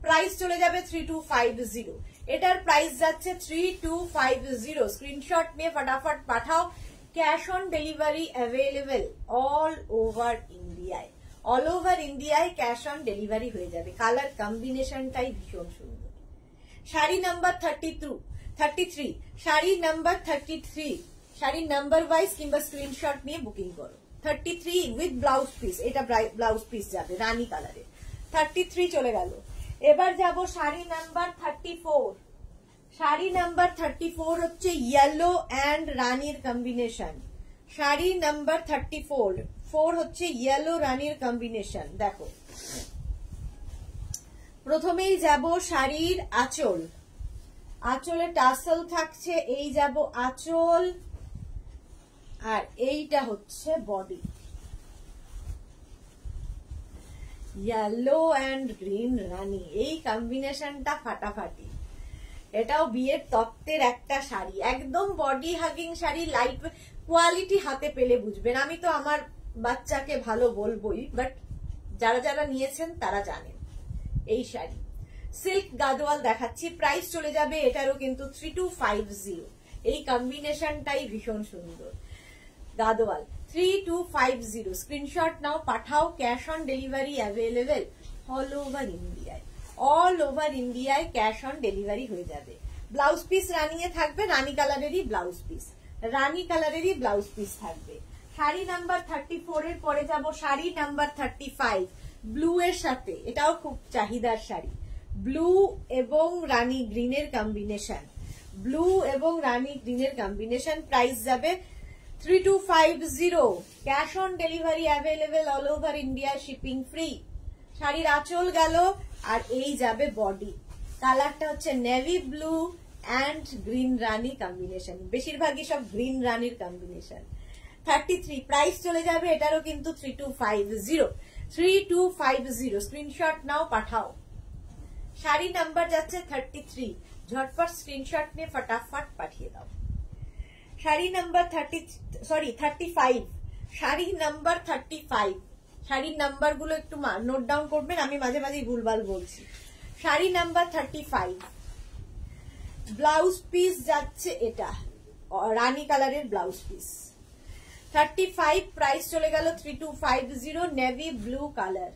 প্রাইস চলে যাবে 3250। এটার প্রাইস যাচ্ছে 3250। স্ক্রিনশট নিয়ে ফটাফট পাঠাও। Cash on delivery available all over ইন্ডিয়ায়, অল ওভার ইন্ডিয়ায় ক্যাশ অন ডেলিভারি হয়ে যাবে। কালার কম্বিনেশনটাই ভীষণ সুন্দর। শাড়ি নাম্বার 33, শাড়ি নাম্বার 33, শাড়ির নাম্বার ওয়াইজ কিংবা স্ক্রিনশট নিয়ে বুকিং করো। 33 উইথ ব্লাউজ পিস, এটা ব্লাউজ পিস যাবে রানী কালারে। 33 চলে গেল। এবার যাব শাড়ি নাম্বার 34। শাড়ি নাম্বার 34 হচ্ছে ইয়েলো অ্যান্ড রানীর কম্বিনেশন। শাড়ি নাম্বার 34 হচ্ছে ইয়েলো রানীর কম্বিনেশন। দেখো, প্রথমেই যাব শাড়ির আঁচল। আঁচলে টাসেল থাকছে, এই যাব আঁচল, আর এইটা হচ্ছে বডি। ইয়েলো অ্যান্ড গ্রিন রানী, এই কম্বিনেশনটা ফাটাফাটি। এটাও বিয়ের তত্ত্বের একটা শাড়ি, একদম body hugging sari, light quality হাতে পেলে বুঝবেন। আমি তো আমার বাচ্চাকে ভালো বলবোই, বাট যারা যারা নিয়েছেন তারা জানেন। এই শাড়ি সিল্ক গাদোয়াল দেখাচ্ছি, প্রাইস চলে যাবে এটারও কিন্তু 3250। এই কম্বিনেশনটাই ভীষণ সুন্দর। গাদোয়াল 3250, স্ক্রিনশট নাও, পাঠাও। Cash on delivery available all over ইন্ডিয়ায়। অল ওভার ইন্ডিয়ায় ক্যাশ অন ডেলিভারি হয়ে যাবে। ব্লাউজ পিস রানিয়ে থাকবে, রানী কালারেরই ব্লাউজ পিস, রানী কালারেরই ব্লাউজ পিস থাকবে। শাড়ি নাম্বার 34 এর পরে যাব শাড়ি নাম্বার 35, ব্লু এর সাথে। এটাও খুব চাহিদার শাড়ি, ব্লু এবং রানী গ্রিনের কম্বিনেশন। ব্লু এবং রানী গ্রিনের কম্বিনেশন, প্রাইস যাবে 3250। Cash on delivery available all over India, shipping free. শাড়ির আঁচল গেল, আর এই যাবে বডি। কালারটা হচ্ছে navy blue and green Rani combination, বেশিরভাগই সব গ্রিন রানীর কম্বিনেশন। 33 প্রাইস চলে যাবে এটারও কিন্তু 3250। স্ক্রিনশট নাও, পাঠাও। শাড়ি নাম্বার যাচ্ছে 33, ঝটপট স্ক্রিনশট নিয়ে ফটাফট পাঠিয়ে দাও। Sari number 35, sari number 35। শাড়ির নাম্বার গুলো একটু নোট ডাউন করবেন, আমি মাঝে মাঝে ভুলভাল বলছি। শাড়ি নাম্বার 35, ব্লাউজ পিস যাচ্ছে এটা রানী কালারের ব্লাউজ পিস। 35 প্রাইস চলে গেল 3250। Navy blue colour,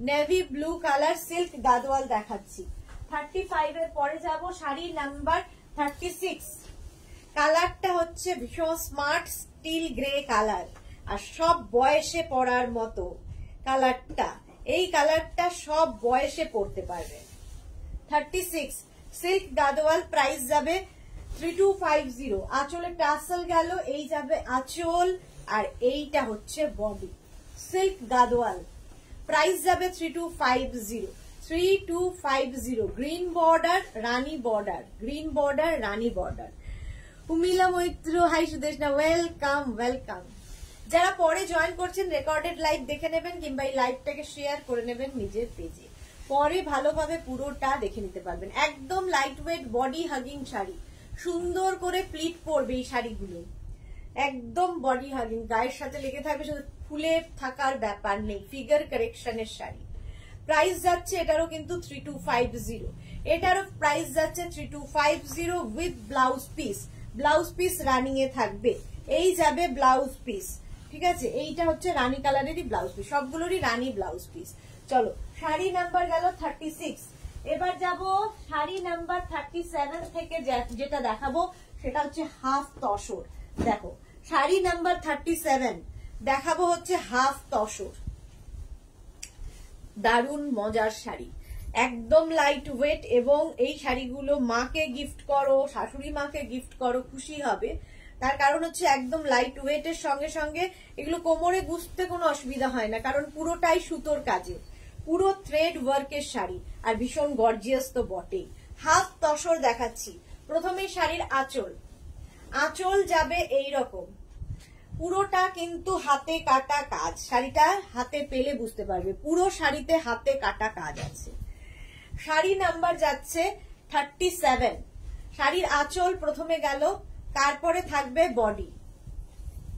navy blue colour silk Gadwal দেখাচ্ছি। 35 এর পরে যাব শাড়ি নাম্বার 36। কালারটা হচ্ছে ভীষণ স্মার্ট স্টিল গ্রে কালার, আর সব বয়সে পরার মতো কালারটা। এই কালারটা সব বয়সে পরতে পারবে। 36 সিল্ক গাদোয়াল, প্রাইস যাবে 3250। আঁচলে টাসেল গেল, এই যাবে আঁচল, আর এইটা হচ্ছে বডি। সিল্ক গাদোয়াল, প্রাইস যাবে 3250। Green border rani border, green border rani border. Urmila Maitra, hi Sudeshna, welcome welcome. যারা পরে জয়েন করছেন রেকর্ডেড লাইভ দেখে নেবেন, কিংবা এই লাইভটাকে শেয়ার করে নেবেন নিজের পেজে, পরে ভালোভাবে পুরোটা দেখে নিতে পারবেন। একদম light weight body hugging sari, সুন্দর করে প্লিট পরবে এই শাড়িগুলো, একদম বডি হাগিং, গায়ের সাথে লেগে থাকবে, শুধু ফুলে থাকার ব্যাপার নেই, ফিগার কারেকশনের শাড়ি। প্রাইস যাচ্ছে এটারও কিন্তু 3250। এটারও প্রাইস যাচ্ছে 3250 with blouse piece. Blouse piece running এ থাকবে, এই যাবে ব্লাউজ পিস, ঠিক আছে। এইটা হচ্ছে রানী কালারেরই ব্লাউজ পিস, সবগুলোরই রানী ব্লাউজ পিস। চলো, শাড়ি নাম্বার গেল 36। এবার যাব শাড়ি নাম্বার 37 থেকে যেটা দেখাবো সেটা হচ্ছে হাফ তসর। দেখো, শাড়ি নাম্বার 37 দেখাবো হচ্ছে হাফ তসর। দারুণ মজার শাড়ি, একদম লাইট ওয়েট, এবং এই শাড়িগুলো মাকে গিফট করো, শাশুড়ি মাকে গিফট করো, খুশি হবে। তার কারণ হচ্ছে একদম লাইট ওয়েটের সঙ্গে সঙ্গে এগুলো কোমরে গুছতে কোনো অসুবিধা হয় না, কারণ পুরোটাই সুতোর কাজে, পুরো থ্রেড ওয়ার্কের শাড়ি, আর ভীষণ গর্জিয়াস তো বটেই। হাফ তসর দেখাচ্ছি। প্রথমে শাড়ির আঁচল, আঁচল যাবে এইরকম, পুরোটা কিন্তু হাতে কাটা কাজ, শাড়িটা হাতে পেলে বুঝতে পারবে, পুরো শাড়িতে হাতে কাটা কাজ আছে। শাড়ি নাম্বার যাচ্ছে 37। শাড়ির আঁচল প্রথমে গেল, তারপরে থাকবে বডি।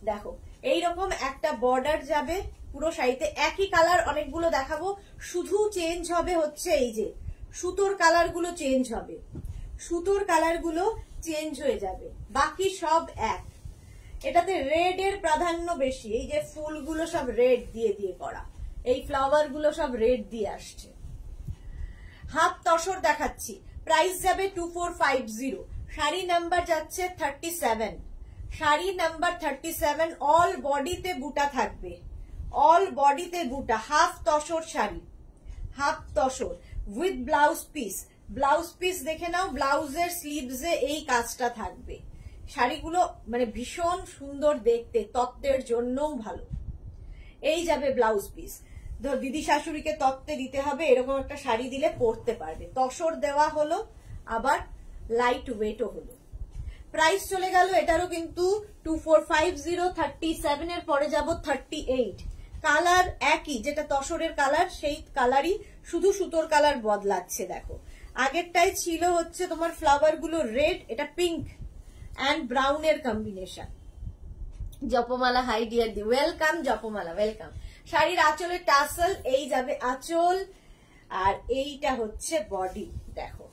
দেখো, এইরকম একটা বর্ডার যাবে পুরো শাড়িতে, একই কালার অনেকগুলো দেখাবো, শুধু চেঞ্জ হবে হচ্ছে এই যে সুতোর কালার গুলো চেঞ্জ হবে, সুতোর কালার গুলো চেঞ্জ হয়ে যাবে, বাকি সব এক। এটাতে রেড এর প্রাধান্য বেশি, এই যে ফুলগুলো সব রেড দিয়ে দিয়ে করা, এই ফ্লাওয়ার গুলো সব রেড দিয়ে আসছে। হাফ তসর দেখাচ্ছি, প্রাইস যাবে 2450। শাড়ি নাম্বার যাচ্ছে 37। শাড়ি নাম্বার 37, অল বডিতে বুটা থাকবে, অল বডিতে বুটা, half tussar sari, half tussar with blouse piece. Blouse piece দেখে নাও, ব্লাউজের স্লিভসে এই কাজটা থাকবে। শাড়িগুলো মানে ভীষণ সুন্দর দেখতে, তত্ত্বের জন্যও ভালো। এই যাবে ব্লাউজ পিস। ধর দিদি শাশুড়িকে তত্ত্বে দিতে হবে, এরকম একটা শাড়ি দিলে পরতে পারবে। তসর দেওয়া হলো, আবার লাইট ওয়েটও হলো। প্রাইস চলে গেল এটারও কিন্তু 2450, 37 এর পরে যাব 38। কালার একই, যেটা তসরের কালার সেই কালারই, শুধু সুতোর কালার বদলাচ্ছে। দেখো আগেরটাই ছিল হচ্ছে তোমার ফ্লাওয়ার গুলো রেড, এটা পিঙ্ক অ্যান্ড ব্রাউন এর কম্বিনেশন। জপমালা হাই ডিয়ার দি, ওয়েলকাম জপমালা, ওয়েলকাম। শাড়ির আঁচলের টাসেল, এই যাবে আঁচল, আর এইটা হচ্ছে বডি। দেখো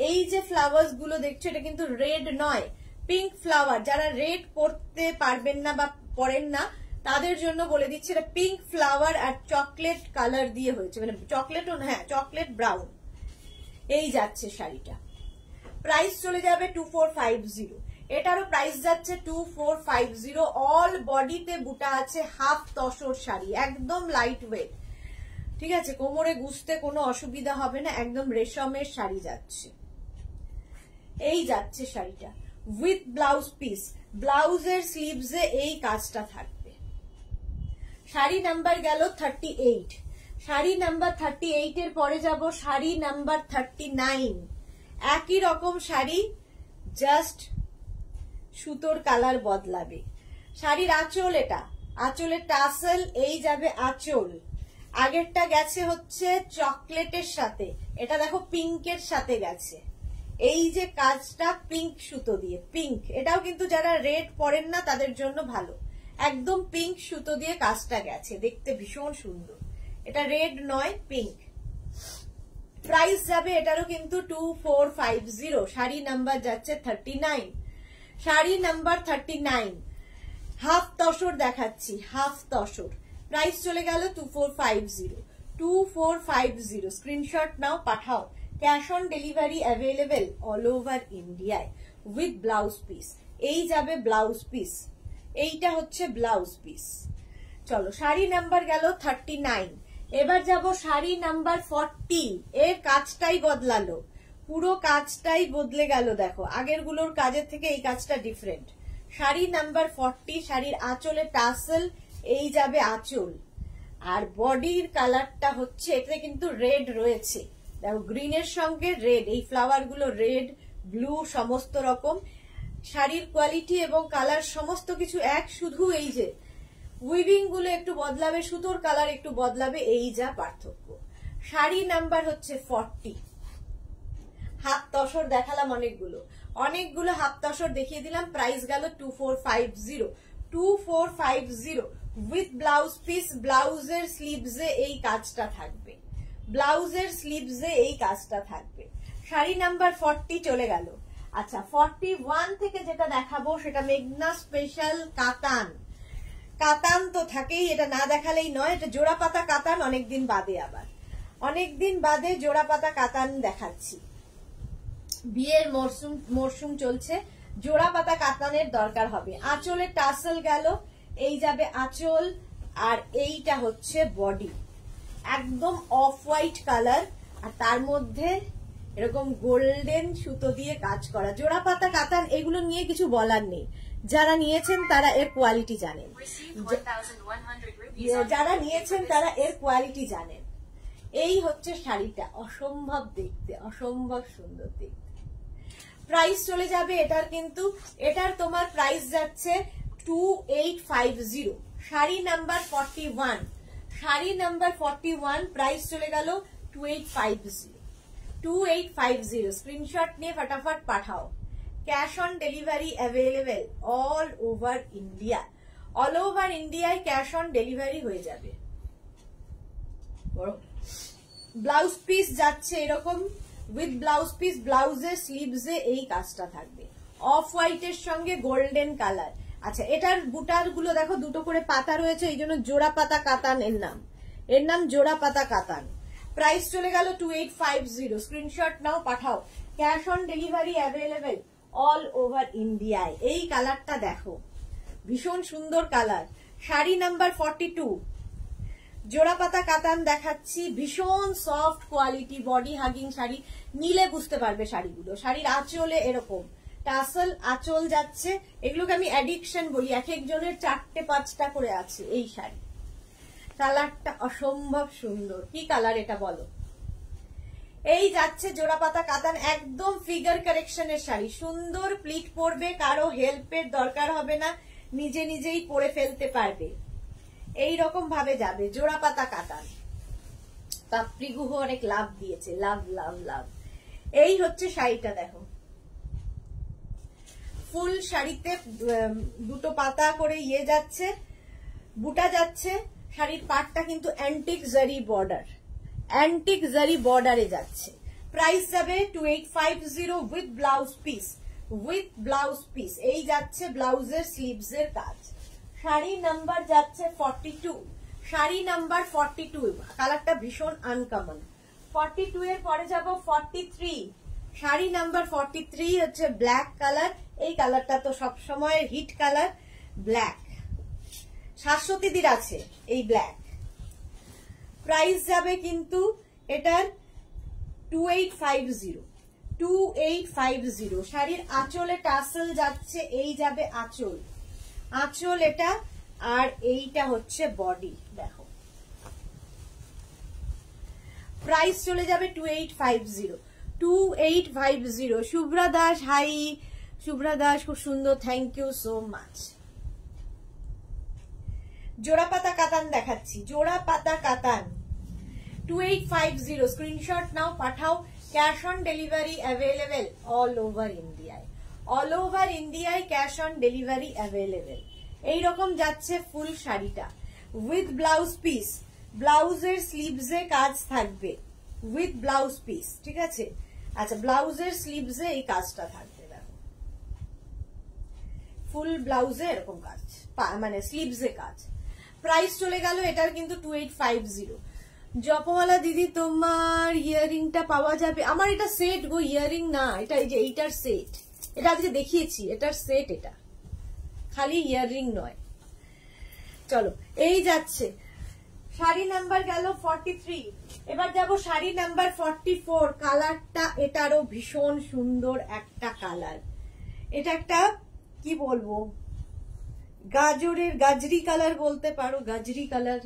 এই যে ফ্লাওয়ার্স গুলো দেখছো, এটা কিন্তু রেড নয়, পিঙ্ক ফ্লাওয়ার। যারা রেড পরতে পারবেন না বা পরেন না তাদের জন্য বলে দিচ্ছি, এটা পিঙ্ক ফ্লাওয়ার আর চকলেট কালার দিয়ে হয়েছে, মানে চকলেটও না, হ্যাঁ চকলেট ব্রাউন। এই যাচ্ছে শাড়িটা। প্রাইস চলে যাবে 2450। এটারও প্রাইস যাচ্ছে 2450। অল বডিতে বুটা আছে, হাফ তসর শাড়ি, একদম লাইট ওয়েট। ঠিক আছে, কোমরে গুছতে কোনো অসুবিধা হবে না, একদম রেশমের শাড়ি যাচ্ছে। এই যাচ্ছে শাড়িটা উইথ ব্লাউজ পিস। ব্লাউজের স্লিভসে এই কাজটা থাকবে। শাড়ি নাম্বার গেল 38। শাড়ি নাম্বার 38 এর পরে যাব শাড়ি নাম্বার 39। একই রকম শাড়ি, জাস্ট সুতোর কালার বদলাবে। শাড়ির আঁচল, এটা আঁচলের টাসেল, এই যাবে আঁচল। আগেরটা গেছে হচ্ছে চকলেটের সাথে, এটা দেখো পিঙ্কের সাথে গেছে। এই যে কাজটা পিঙ্ক সুতো দিয়ে, পিঙ্ক, এটাও কিন্তু যারা রেড পরেন না তাদের জন্য ভালো। একদম পিঙ্ক সুতো দিয়ে কাজটা গেছে, দেখতে ভীষণ সুন্দর। এটা রেড নয়, পিঙ্ক। প্রাইস যাবে এটারও কিন্তু 2450। শাড়ি নাম্বার যাচ্ছে 39। শাড়ি নাম্বার 39, হাফ তসর দেখাচ্ছি, হাফ তসর। প্রাইস চলে গেল 2450। 2450 স্ক্রিনশট নাও, পাঠাও। Cash on delivery available all over ইন্ডিয়ায় উইথ ব্লাউজ পিস। এই যাবে ব্লাউজ পিস, এইটা হচ্ছে ব্লাউজ পিস। চলো শাড়ি নাম্বার গেল 39। এবার যাব শাড়ি নাম্বার 40। এর কাজটাই বদলালো, পুরো কাজটাই বদলে গেল। দেখো আগের গুলোর কাজের থেকে এই কাজটা ডিফারেন্ট। শাড়ি নাম্বার 40, শাড়ির আঁচলে টাসেল, এই যাবে আঁচল, আর বডির কালারটা হচ্ছে, এটাতে কিন্তু রেড রয়েছে। দেখো গ্রিনের সঙ্গে রেড, এই ফ্লাওয়ার গুলো রেড ব্লু সমস্ত রকম। শাড়ির কোয়ালিটি এবং কালার সমস্ত কিছু এক, শুধু এই যে উইভিং গুলো একটু বদলাবে, সুতোর কালার একটু বদলাবে, এই যা পার্থক্য। শাড়ি নাম্বার হচ্ছে 40। হাফ তসর দেখালাম অনেকগুলো হাফ তসর দেখিয়ে দিলাম। প্রাইস গেল 2450। 2450 উইথ ব্লাউজ পিস। ব্লাউজের স্লিভসে এই কাজটা থাকবে, ব্লাউজের স্লিভসে এই কাজটা থাকবে। শাড়ি নাম্বার 40 চলে গেল। আচ্ছা 41 থেকে যেটা দেখাবো সেটা মেঘনা স্পেশাল কাতান। কাতান তো থাকেই, এটা না দেখালেই নয়। এটা জোড়া পাতা কাতান, অনেকদিন বাদে, আবার অনেকদিন বাদে জোড়া পাতা কাতান দেখাচ্ছি। বিয়ের মরশুম চলছে, জোড়া পাতা কাতানের দরকার হবে। আঁচলের টাসেল গেল, এই যাবে আঁচল, আর এইটা হচ্ছে বডি। একদম অফ হোয়াইট কালার, আর তার মধ্যে এরকম গোল্ডেন সুতো দিয়ে কাজ করা। জোড়া পাতা কাতান, এগুলো নিয়ে কিছু বলার নেই। যারা নিয়েছেন তারা এর কোয়ালিটি জানেন, যারা নিয়েছেন তারা এর কোয়ালিটি জানেন। এই হচ্ছে শাড়িটা, অসম্ভব দেখতে, অসম্ভব সুন্দর দেখতে। প্রাইস চলে যাবে এটার কিন্তু, এটার তোমার প্রাইস যাচ্ছে 2850। শাড়ি নাম্বার 41, শাড়ি নাম্বার 41 প্রাইস চলে গেল 2850। 2850 স্ক্রিনশট নিয়ে ফটাফট পাঠাও। Cash on delivery available all over India. All over ইন্ডিয়ায় ক্যাশ অন ডেলিভারি হয়ে যাবে। ব্লাউজ পিস যাচ্ছে এরকম উইথ ব্লাউজ পিস। ব্লাউজের স্লিভসে এই কাজটা থাকবে, অফ হোয়াইটের সঙ্গে গোল্ডেন কালার। আচ্ছা এটার বুটার গুলো দেখো, দুটো করে পাতা রয়েছে, এই জন্য জোড়া পাতা কাতান এর নাম, এর নাম জোড়া পাতা কাতান। প্রাইস চলে গেল 2850। স্ক্রিনশট নাও, পাঠাও। Cash on delivery available all over ইন্ডিয়ায়। এই কালারটা দেখো, ভীষণ সুন্দর কালার। শাড়ি নাম্বার 42 জোড়া পাতা কাতান দেখাচ্ছি, ভীষণ soft quality body hugging sari, নিলে বুঝতে পারবে শাড়িগুলো। শাড়ির আঁচলে এরকম টাসেল আঁচল যাচ্ছে, এগুলোকে আমি অ্যাডিকশন বলি, এক একজনের 4টে 5টা করে আছে। এই শাড়ি কালারটা অসম্ভব সুন্দর, কি কালার এটা বলো? এই যাচ্ছে জোড়া পাতা কাতান, একদম ফিগার কারেকশনের শাড়ি, সুন্দর প্লিট পরবে, কারো হেল্পের দরকার হবে না, নিজে নিজেই পরে ফেলতে পারবে, এই রকম ভাবে যাবে জোড়া পাতা কাতান। পাপড়ি গুহ অনেক লাভ দিয়েছে, লাভ লাভ লাভ। এই হচ্ছে শাড়িটা, দেখো ফুল শাড়িতে দুটো পাতা করে ইয়ে যাচ্ছে, বুটা যাচ্ছে, শাড়ির পাটটা কিন্তু অ্যান্টিক জারি বর্ডার, অ্যান্টিক জারি বর্ডারে যাচ্ছে। প্রাইস যাবে 2850 with blouse piece, with blouse piece. এই যাচ্ছে ব্লাউজের স্লিভস এর কাজ। শাড়ি নাম্বার যাচ্ছে 42, শাড়ি নাম্বার 42, কালারটা ভীষণ আনকমন। 42 এর পরে যাব 43, শাড়ি নাম্বার 43 হচ্ছে ব্ল্যাক কালার, এই কালারটা তো সবসময় হিট কালার, ব্ল্যাক। শাশ্বতীদির আছে এই ব্ল্যাক। প্রাইস যাবে কিন্তু এটার 2850, 2850। শাড়ির আঁচলে টাসেল যাচ্ছে, এই যাবে আঁচল, আঁচল এটা, আর এইটা হচ্ছে বডি। দেখো প্রাইস চলে যাবে 2850, 2850। শুভ্রা দাস, হাই শুভ্রা দাস, খুব সুন্দর, থ্যাংক ইউ সো মাচ। জোড়া পাতা কাতান দেখাচ্ছি, জোড়া পাতা কাতান 2850, স্ক্রিনশট নাও, পাঠাও। Cash on delivery available all over ইন্ডিয়ায়, অল ওভার ইন্ডিয়ায় ক্যাশ অন ডেলিভারি অ্যাভেলেবেল। এইরকম যাচ্ছে ফুল শাড়িটা উইথ ব্লাউজ পিস, ব্লাউজের স্লিভসে কাজ থাকবে উইথ ব্লাউজ পিস, ঠিক আছে? আচ্ছা, ব্লাউজের স্লিভসে এই কাজটা থাকবে, দেখো ফুল ব্লাউজে এরকম কাজ, মানে স্লিভসে কাজ। প্রাইস চলে গেল এটার কিন্তু 2850। জপমালা দিদি তোমার ইয়ারিংটা পাওয়া যাবে? আমার এটা সেট গো, ইয়ারিং না, এটা এই যে এইটার সেট, এটা আজকে দেখিয়েছি, এটার সেট, এটা খালি ইয়ারিং নয়। চলো এই যাচ্ছে শাড়ি নাম্বার গেল 43, এবার যাব শাড়ি নাম্বার 44। কালারটা এটারও ভীষণ সুন্দর একটা কালার, এটা একটা কি বলবো, গাজরের গাজরি কালার বলতে পারো, গাজরি কালার,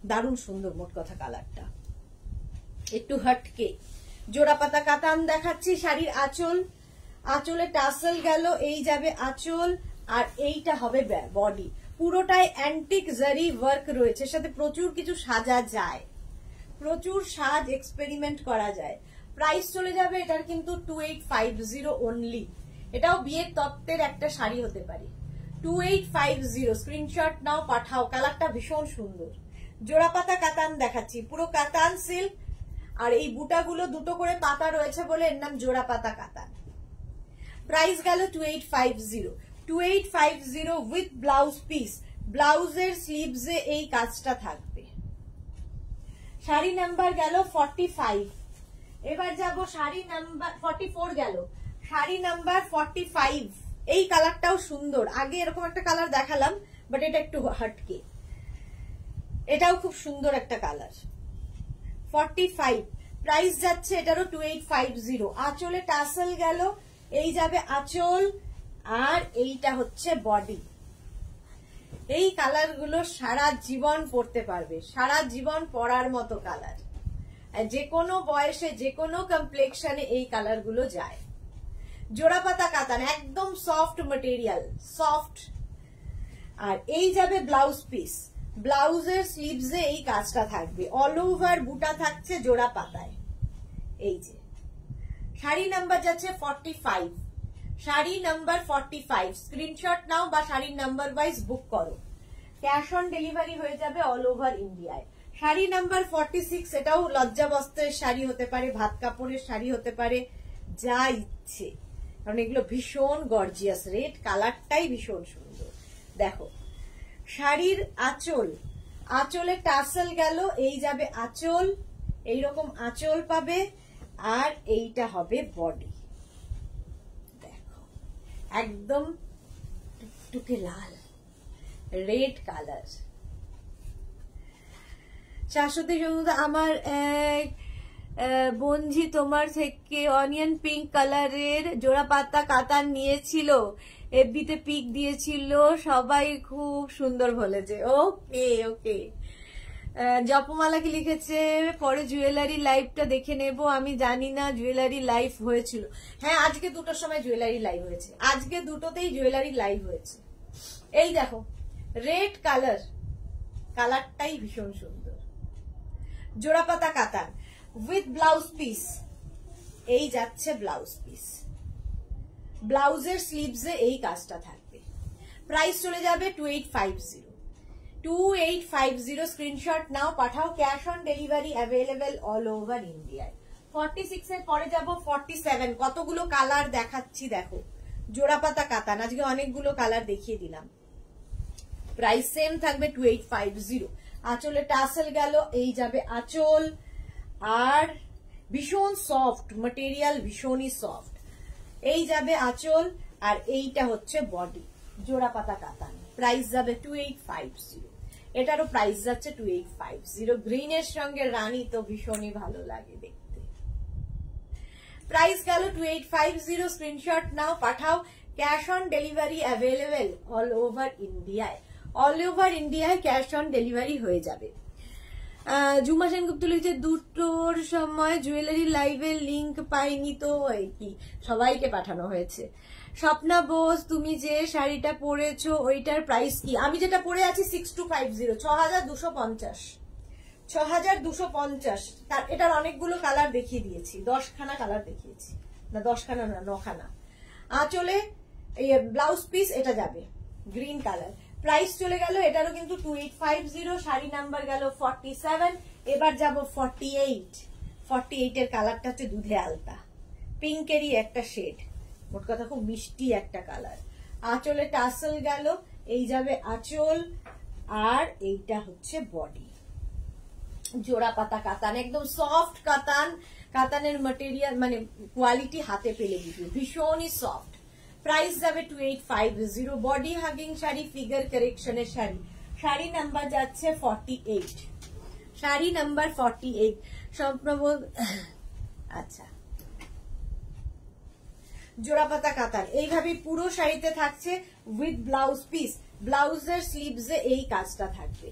দারুণ সুন্দর মোট কথা কালারটা, একটু হটকে। জোড়া পাতা কাতান দেখাচ্ছি, শাড়ির আঁচল, আঁচলে টাসেল গেল, এই যাবে আঁচল, আর এইটা হবে বডি। পুরোটাই অ্যান্টিক জারি ওয়ার্ক রয়েছে, সাথে প্রচুর কিছু সাজা যায়, প্রচুর সাজ এক্সপেরিমেন্ট করা যায়। প্রাইস চলে যাবে এটার কিন্তু 2850 অনলি। এটাও বিয়ের তত্ত্বের একটা শাড়ি হতে পারে। 2850, স্ক্রিনশট নাও, পাঠাও। কালারটা ভীষণ সুন্দর। জোড়া পাতা কাতান দেখাচ্ছি, পুরো কাতান সিল্ক, আর এই বুটাগুলো দুটো করে পাতা রয়েছে বলে এর নাম জোড়া পাতা কাতান। প্রাইস গেল 2850, 2850 উইথ ব্লাউজ পিস, ব্লাউজের স্লিভসে এই কাজটা থাকবে। শাড়ি নাম্বার গেল 45, এবার যাব শাড়ি নাম্বার 44 গেল, শাড়ি নাম্বার 45। এই কালারটাও সুন্দর, আগে এরকম একটা কালার দেখালাম, বাট এটা একটু হটকে, এটাও খুব সুন্দর একটা কালার। 45 প্রাইস যাচ্ছে এটারও 2850। আঁচলে টাসেল গেল, এই যাবে আঁচল, আর এইটা হচ্ছে বডি। এই কালার গুলো সারা জীবন পরতে পারবে, সারা জীবন পরার মতো কালার, যে কোনো বয়সে যে কোনো কমপ্লেক্সনে এই কালার গুলো যায়। জোড়া পাতা কাতান, একদম সফট মেটেরিয়াল, সফট। আর এই যাবে ব্লাউজ পিস, ব্লাউজের স্লিভসে এই কাজটা থাকবে, অল ওভার বুটা থাকছে জোড়া পাতায়। এই যে শাড়ি নাম্বার যাচ্ছে 45, শাড়ি নাম্বার 45, স্ক্রিনশট নাও বা শাড়ির নাম্বার ওয়াইজ বুক করো, ক্যাশ অন ডেলিভারি হয়ে যাবে অল ওভার ইন্ডিয়ায়। শাড়ি নাম্বার 46, এটাও লজ্জা বস্ত্রের শাড়ি হতে পারে, ভাত কাপড়ের শাড়ি হতে পারে, যা ইচ্ছে, কারণ এগুলো ভীষণ গর্জিয়াস, রেড কালারটাই ভীষণ সুন্দর। দেখো শাড়ির আঁচল, আঁচলে টাসেল গেল, এই যাবে আঁচল, এইরকম আঁচল পাবে, আর এইটা হবে বডি। দেখো একদম টুকটুকে লাল, রেড কালার। শাশ্বতী সমুদ্র আমার এক বঞ্জি তোমার থেকে অনিয়ন পিঙ্ক কালারের জোড়া পাতা কাতান নিয়েছিল, এফবিতে পিক দিয়েছিল, সবাই খুব সুন্দর বলেছে। ওকে ওকে। জপমালা কি লিখেছে, পরে জুয়েলারি লাইভটা দেখে নেব। আমি জানি না জুয়েলারি লাইভ হয়েছিল। হ্যাঁ, আজকে 2টোর সময় জুয়েলারি লাইভ হয়েছে, আজকে 2টোতেই জুয়েলারি লাইভ হয়েছে। এই দেখো রেড কালার, কালারটাই ভীষণ সুন্দর। জোড়াপাতা কাতান উইথ ব্লাউজ পিস, এই যাচ্ছে ব্লাউজ পিস। ব্লাউজের স্লিভসে এই কাজটা থাকবে। প্রাইস চলে যাবে 2850। 2850 স্ক্রিনশট নাও, পাঠাও। Cash on delivery available all over ইন্ডিয়ায়। 46 এর পরে যাব 47। কতগুলো কালার দেখাচ্ছি দেখো। জোড়াপাতা কাতান, আজকে অনেকগুলো কালার দেখিয়ে দিলাম। প্রাইস সেম থাকবে 2850। আঁচলে টাসেল গেল, এই যাবে আঁচল। আর ভীষণ সফট মেটেরিয়াল, ভীষণই সফট। এই যাবে আঁচল, আর এইটা হচ্ছে বডি। জোড়াপাতা কাতান, প্রাইস যাবে 2850। এটারও প্রাইস যাচ্ছে 2850। গ্রিনের সঙ্গে রানী তো ভীষণই ভালো লাগে দেখতে। প্রাইস গেল 2850। স্ক্রিনশট নাও, পাঠাও। Cash on delivery available all over ইন্ডিয়ায়। অল ওভার ইন্ডিয়ায় ক্যাশ অন ডেলিভারি হয়ে যাবে। জুমা সেনগুপ্ত লিখছে 2টোর সময় জুয়েলারি লাইভের লিংক পাইনি তো, এই কি সবাইকে পাঠানো হয়েছে। স্বপ্না বোস, তুমি যে শাড়িটা পরেছো ওইটার প্রাইস কি? আমি যেটা পরে আছি 6250, 6250, 6250। এটার অনেকগুলো কালার দেখিয়ে দিয়েছি, 10খানা কালার দেখিয়েছি, না 10খানা না 9খানা। আঁচলে ব্লাউজ পিস এটা যাবে গ্রিন কালার। প্রাইস চলে গেল এটারও কিন্তু 2850। শাড়ি নাম্বার গেল 47। এবার যাব 48। 48 এর কালারটা হচ্ছে দুধে আলতা, পিঙ্কেরই একটা শেড। মোট কথা খুব মিষ্টি একটা কালার। আঁচলে টাসেল গেল, এই যাবে আঁচল, আর এইটা হচ্ছে বডি। জোড়া পাতা কাতান, একদম সফট কাতান। কাতানের ম্যাটেরিয়াল মানে কোয়ালিটি হাতে পেলে দিবে, ভীষণই সফট। প্রাইস যাবে 2850। বডি হাগিং শাড়ি, ফিগার কারেকশনের শাড়ি। শাড়ি নাম্বার যাচ্ছে 48। শাড়ি নাম্বার 48। স্বপ্নবোধ, আচ্ছা। জোড়াপাতা কাতান এইভাবে পুরো শাড়িতে থাকছে উইথ ব্লাউজ পিস। ব্লাউজের স্লিভসে এই কাজটা থাকবে,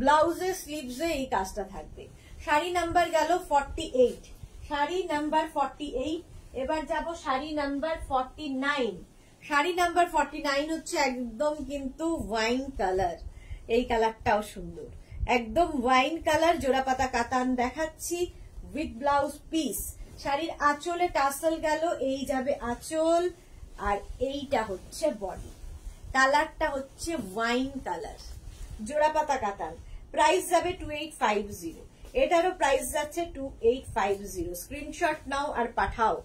ব্লাউজের স্লিভসে এই কাজটা থাকবে। শাড়ি নাম্বার গেল 48। শাড়ি নাম্বার 48। এবার যাব শাড়ি নাম্বার 49। শাড়ি নাম্বার 49 হচ্ছে একদম কিন্তু ওয়াইন কালার। এই কালারটাও সুন্দর, একদম ওয়াইন কালার। জোড়াপাতা কাতান দেখাচ্ছি উইথ ব্লাউজ পিস। শাড়ির আঁচলে টাসেল গেল, এই যাবে আঁচল, আর এইটা হচ্ছে বডি। কালারটা হচ্ছে ওয়াইন কালার। জোড়াপাতা কাতান, প্রাইস যাবে 2850। এটারও প্রাইস যাচ্ছে 2850। স্ক্রিনশট নাও আর পাঠাও।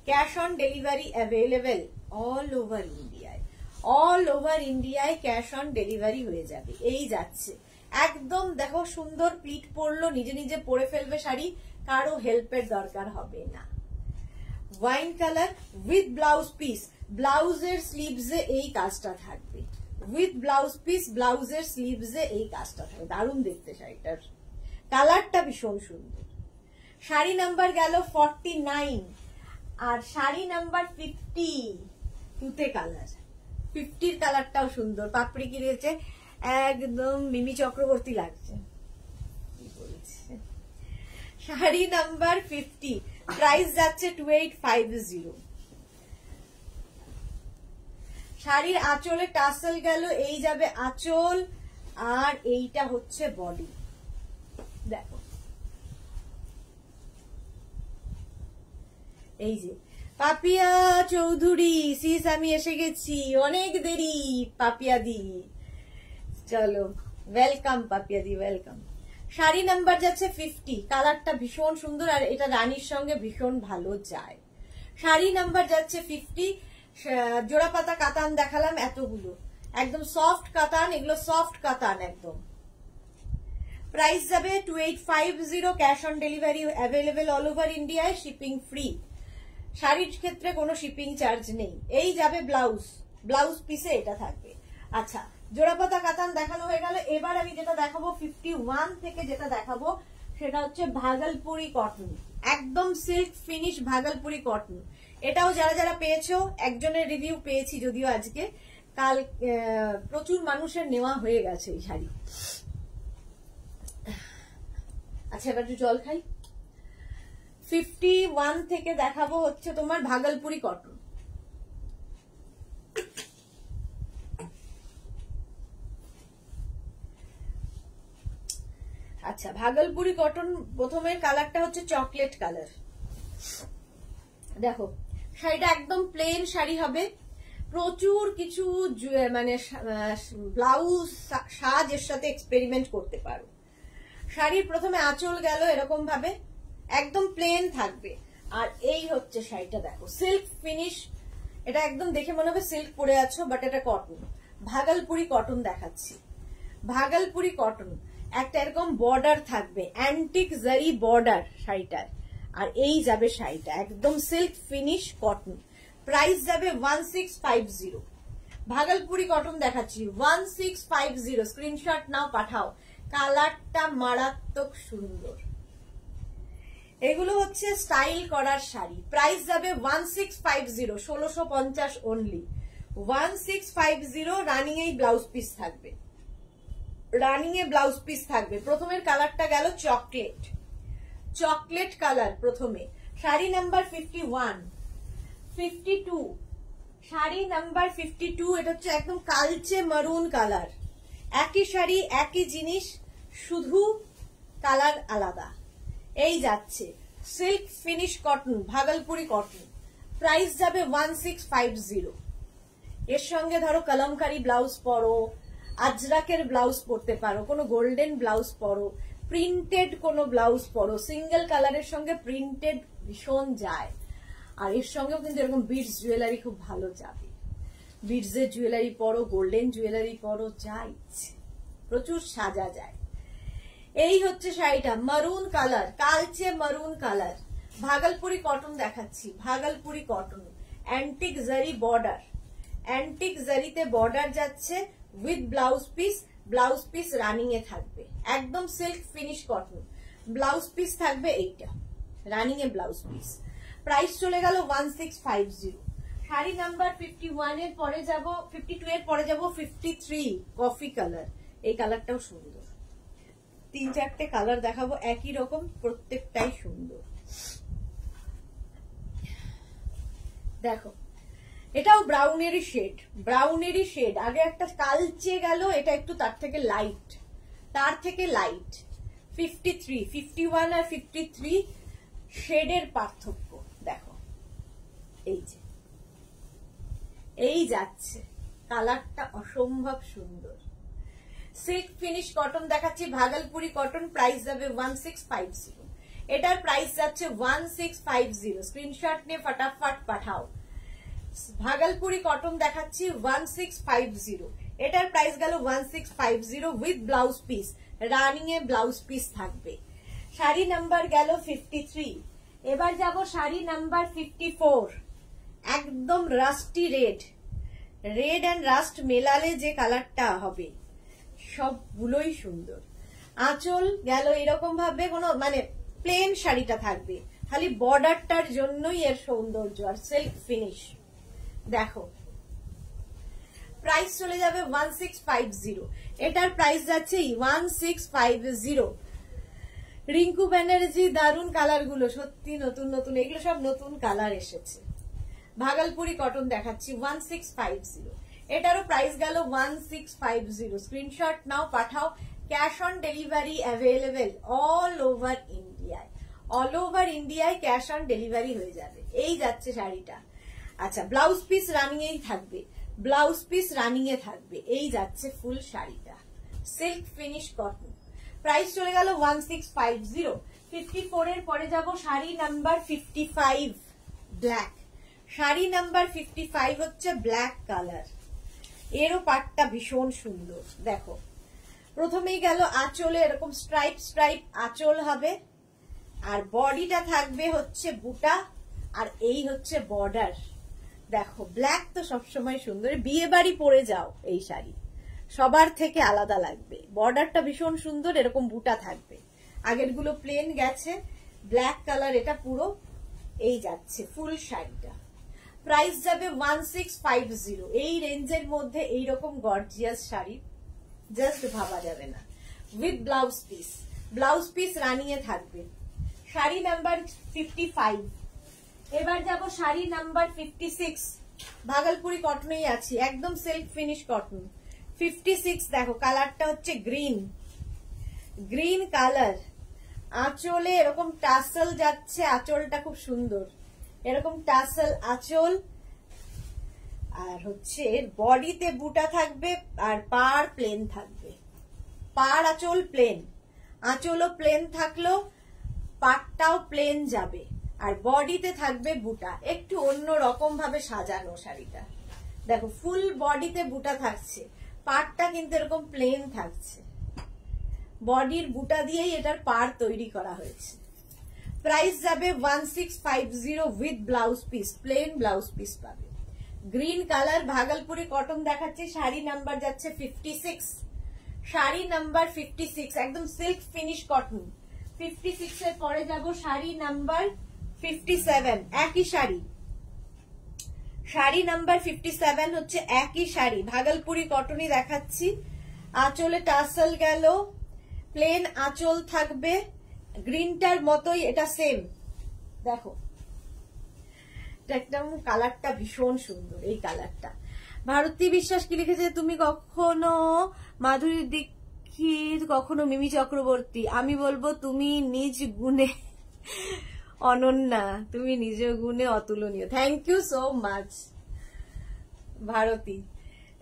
Cash on delivery available all over ইন্ডিয়ায়। অল ওভার ইন্ডিয়ায় ক্যাশ অন ডেলিভারি হয়ে যাবে। এই যাচ্ছে একদম দেখো সুন্দর প্লিট পরলো, নিজে নিজে পরে ফেলবে শাড়ি, কারো হেল্পের দরকার হবে না। Wine colour with blouse piece. ব্লাউজের স্লিভসে এই কাজটা থাকবে, উইথ ব্লাউজ পিস। ব্লাউজের স্লিভসে এই কাজটা থাকবে, দারুণ দেখতে শাড়িটার। কালারটা ভীষণ সুন্দর। শাড়ি নাম্বার গেল 49। আর শাড়ি নাম্বার 50 তুতে কালার। 50 কালারটাও সুন্দর, পাপড়ি কি রয়েছে, একদম মিমি চক্রবর্তী লাগছে। শাড়ি নাম্বার 50, প্রাইস যাচ্ছে 2850। শাড়ির আঁচলে টাসেল গেল, এই যাবে আঁচল, আর এইটা হচ্ছে বডি। দেখো এই যে পাপিয়া চৌধুরী সিস, আমি এসে গেছি, অনেক দেরি পাপিয়া দি। চলো ওয়েলকাম পাপিয়া দি, ওয়েলকাম। শাড়ি নাম্বার যাচ্ছে 50। কালারটা ভীষণ সুন্দর, আর এটা রানীর সঙ্গে ভীষণ ভালো যায়। শাড়ি নাম্বার যাচ্ছে 50। জোড়া পাতা কাতান দেখালাম এতগুলো, একদম সফট কাতান, এগুলো সফট কাতান একদম। প্রাইস যাবে 2850। Cash on delivery available all over ইন্ডিয়ায়, শিপিং ফ্রি। শাড়ির ক্ষেত্রে কোনো শিপিং চার্জ নেই। এই যাবে ব্লাউজ, ব্লাউজ পিসে এটা থাকবে। আচ্ছা, জোড়াপাতা কাতান দেখানো হয়ে গেল। এবার আমি যেটা দেখাবো 51 থেকে যেটা দেখাবো সেটা হচ্ছে ভাগলপুরি কটন, একদম সিল্ক ফিনিশ ভাগলপুরি কটন। এটাও যারা যারা পেয়েছো, একজনের রিভিউ পেয়েছি যদিও আজকে, কাল প্রচুর মানুষের নেওয়া হয়ে গেছে এই শাড়ি। আচ্ছা এবার একটু জল খাই। 51 থেকে দেখাবো হচ্ছে তোমার ভাগলপুরি কটন। আচ্ছা ভাগলপুরি কটন প্রথমের কালারটা হচ্ছে চকলেট কালার। দেখো শাড়িটা একদম প্লেন শাড়ি হবে, প্রচুর কিছু মানে ব্লাউজ সাজ এর সাথে এক্সপেরিমেন্ট করতে পারো। শাড়ির প্রথমে আঁচল গেল এরকম ভাবে, একদম প্লেন থাকবে। আর এই হচ্ছে শাড়িটা, দেখো সিল্ক ফিনিশ, এটা একদম দেখে মনে হবে সিল্ক পরে আছো, বাট এটা কটন, ভাগলপুরি কটন দেখাচ্ছি। ভাগলপুরি কটন, একটা এরকম বর্ডার থাকবে, অ্যান্টিক জারি বর্ডার শাড়িটার। আর এই যাবে শাড়িটা একদম সিল্ক ফিনিশ কটন। প্রাইস যাবে 1650। ভাগলপুরি কটন দেখাচ্ছি 1650। স্ক্রিনশট নাও, পাঠাও। কালারটা মারাত্মক সুন্দর। এগুলো হচ্ছে স্টাইল করার শাড়ি। প্রাইস যাবে 1650, 1650 অনলি। 1650। রানিং এই ব্লাউজ পিস থাকবে, রানিং এ ব্লাউজ পিস থাকবে। প্রথমের কালারটা গেল চকলেট, চকলেট কালার প্রথমে। Sari number 51, 52, sari number 52। এটা হচ্ছে একদম কালচে মারুন কালার। একই শাড়ি একই জিনিস, শুধু কালার আলাদা। এই যাচ্ছে silk finish cotton, Bhagalpuri cotton. Price যাবে 1650। এর সঙ্গে ধরো কলমকারি ব্লাউজ পরো, আজরাকের ব্লাউজ পরতে পারো, কোনো গোল্ডেন ব্লাউজ পরো, প্রিন্টেড কোনো ব্লাউজ পরো। সিঙ্গেল কালারের সঙ্গে প্রিন্টেড ভীষণ যায়। আর এর সঙ্গেও কিন্তু এরকম বিডস জুয়েলারি খুব ভালো যাবে। বিডসের জুয়েলারি পরো, গোল্ডেন জুয়েলারি পরো, যা ইচ্ছে, প্রচুর সাজা যায়। এই হচ্ছে শাড়িটা, মারুন কালার, কালচে মারুন কালার। ভাগলপুরি কটন দেখাচ্ছি, Bhagalpuri cotton, antique zari border, antique জারিতে বর্ডার যাচ্ছে with blouse piece. Blouse piece running এ থাকবে, একদম silk finish cotton. Blouse piece থাকবে এইটা, রানিং এ ব্লাউজ পিস। প্রাইস চলে গেল 1650। শাড়ি নাম্বার 51 এর পরে যাব, 52 এর পরে যাব 53, কফি কালার। এই কালারটাও সুন্দর। 3-4টে কালার দেখাবো একই রকম, প্রত্যেকটাই সুন্দর। দেখো এটাও ব্রাউনেরই শেড, ব্রাউনেরই শেড। আগে একটা কালচে গেল, এটা একটু তার থেকে লাইট, তার থেকে লাইট। 53, 51 আর 53 শেডের পার্থক্য দেখো। এই যে এই যাচ্ছে, কালারটা অসম্ভব সুন্দর। সিল্ক ফিনিশ কটন দেখাচ্ছি, ভাগলপুরি কটন। প্রাইস যাবে 1650। এটার প্রাইস যাচ্ছে 1650। স্ক্রিনশট নিয়ে ফটাফট পাঠাও। ভাগলপুরি কটন দেখাচ্ছি 1650। এটার প্রাইস গেল 1650 উইথ ব্লাউজ পিস, রানিং এ ব্লাউজ পিস থাকবে। শাড়ি নাম্বার গেল 53। এবার যাব শাড়ি নাম্বার 54। একদম rusty red, red and rust মেলালে যে কালারটা হবে, সবগুলোই সুন্দর। আঁচল গেল এরকম ভাবে, কোনো মানে প্লেন শাড়িটা থাকবে, খালি বর্ডারটার জন্যই এর সৌন্দর্য। আর সিল্ক ফিনিশ দেখো। প্রাইস চলে যাবে 1650। এটার প্রাইস যাচ্ছে 1650। রিঙ্কু ব্যানার্জি, দারুন কালার গুলো, সত্যি নতুন নতুন, এগুলো সব নতুন কালার এসেছে। ভাগলপুরি কটন দেখাচ্ছি 1650। এটারও প্রাইস গেল 1650। স্ক্রিনশট নাও, পাঠাও। Cash on delivery available all over ইন্ডিয়ায়, অল ওভার ইন্ডিয়ায় ক্যাশ অন ডেলিভারি হয়ে যাবে। এই যাচ্ছে শাড়িটা। আচ্ছা ব্লাউজ পিস রানিং এই থাকবে, ব্লাউজ পিস রানিং এ থাকবে। এই যাচ্ছে ফুল শাড়িটা, সিল্ক ফিনিশ কটন। প্রাইস চলে গেল 1650। 54 এর পরে যাব sari number 55, black. Sari number 55 হচ্ছে ব্ল্যাক কালার। এরও পাটটা ভীষণ সুন্দর। দেখো প্রথমেই গেল আঁচলে এরকম স্ট্রাইপ স্ট্রাইপ আঁচল হবে, আর বডিটা থাকবে হচ্ছে বুটা, আর এই হচ্ছে বর্ডার। দেখো ব্ল্যাক তো সবসময় সুন্দর, বিয়ে বাড়ি পরে যাও এই শাড়ি, সবার থেকে আলাদা লাগবে। বর্ডারটা ভীষণ সুন্দর, এরকম বুটা থাকবে। আগের গুলো প্লেন গেছে, ব্ল্যাক কালার, এটা পুরো এই যাচ্ছে ফুল শাড়িটা। প্রাইস যাবে 1650। এই রেঞ্জের মধ্যে এইরকম গর্জিয়াস শাড়ি জাস্ট ভাবা যাবে না। With blouse piece, blouse piece রানিয়ে থাকবে। শাড়ি নাম্বার 55। এবার যাব শাড়ি নাম্বার 56। ভাগলপুরি কটনেই আছি, একদম সিল্ক ফিনিশ কটন। 56 দেখো, কালারটা হচ্ছে গ্রিন, গ্রিন কালার। আঁচলে এরকম টাসেল যাচ্ছে, আঁচলটা খুব সুন্দর, এরকম টাসেল আঁচল। আর হচ্ছে বডিতে বুটা থাকবে, আর পাড় প্লেন থাকবে। পাড় আঁচল প্লেন, আঁচলও প্লেন থাকলো, পাটটাও প্লেন যাবে, আর বডিতে থাকবে বুটা। একটু অন্য রকম ভাবে সাজানো শাড়িটা। দেখো ফুল বডিতে বুটা থাকছে, পাটটা কিন্তু এরকম প্লেন থাকছে। বডির বুটা দিয়েই এটার পাড় তৈরি করা হয়েছে। প্রাইস যাবে 1650 with blouse piece, plain blouse piece পাবে। গ্রিন কালার ভাগলপুরি কটন দেখাচ্ছে। শাড়ি নাম্বার যাচ্ছে 56। শাড়ি নাম্বার 56 একদম সিল্ক ফিনিশ কটন। 56 এর পরে যাব শাড়ি নাম্বার 57। একই শাড়ি, শাড়ি নাম্বার 57 হচ্ছে একই শাড়ি, ভাগলপুরি কটনই দেখাচ্ছি। আঁচলে টাসেল গেল, প্লেন আঁচল থাকবে, গ্রিনটার মতোই এটা সেম। দেখো একদম কালারটা ভীষণ সুন্দর, এই কালারটা। ভারতী বিশ্বাস কি লিখেছে, তুমি কখনো মাধুরী দীক্ষিত, কখনো মিমি চক্রবর্তী। আমি বলবো তুমি নিজ গুণে অনন্যা, তুমি নিজ গুণে অতুলনীয়। Thank you so much Bharati,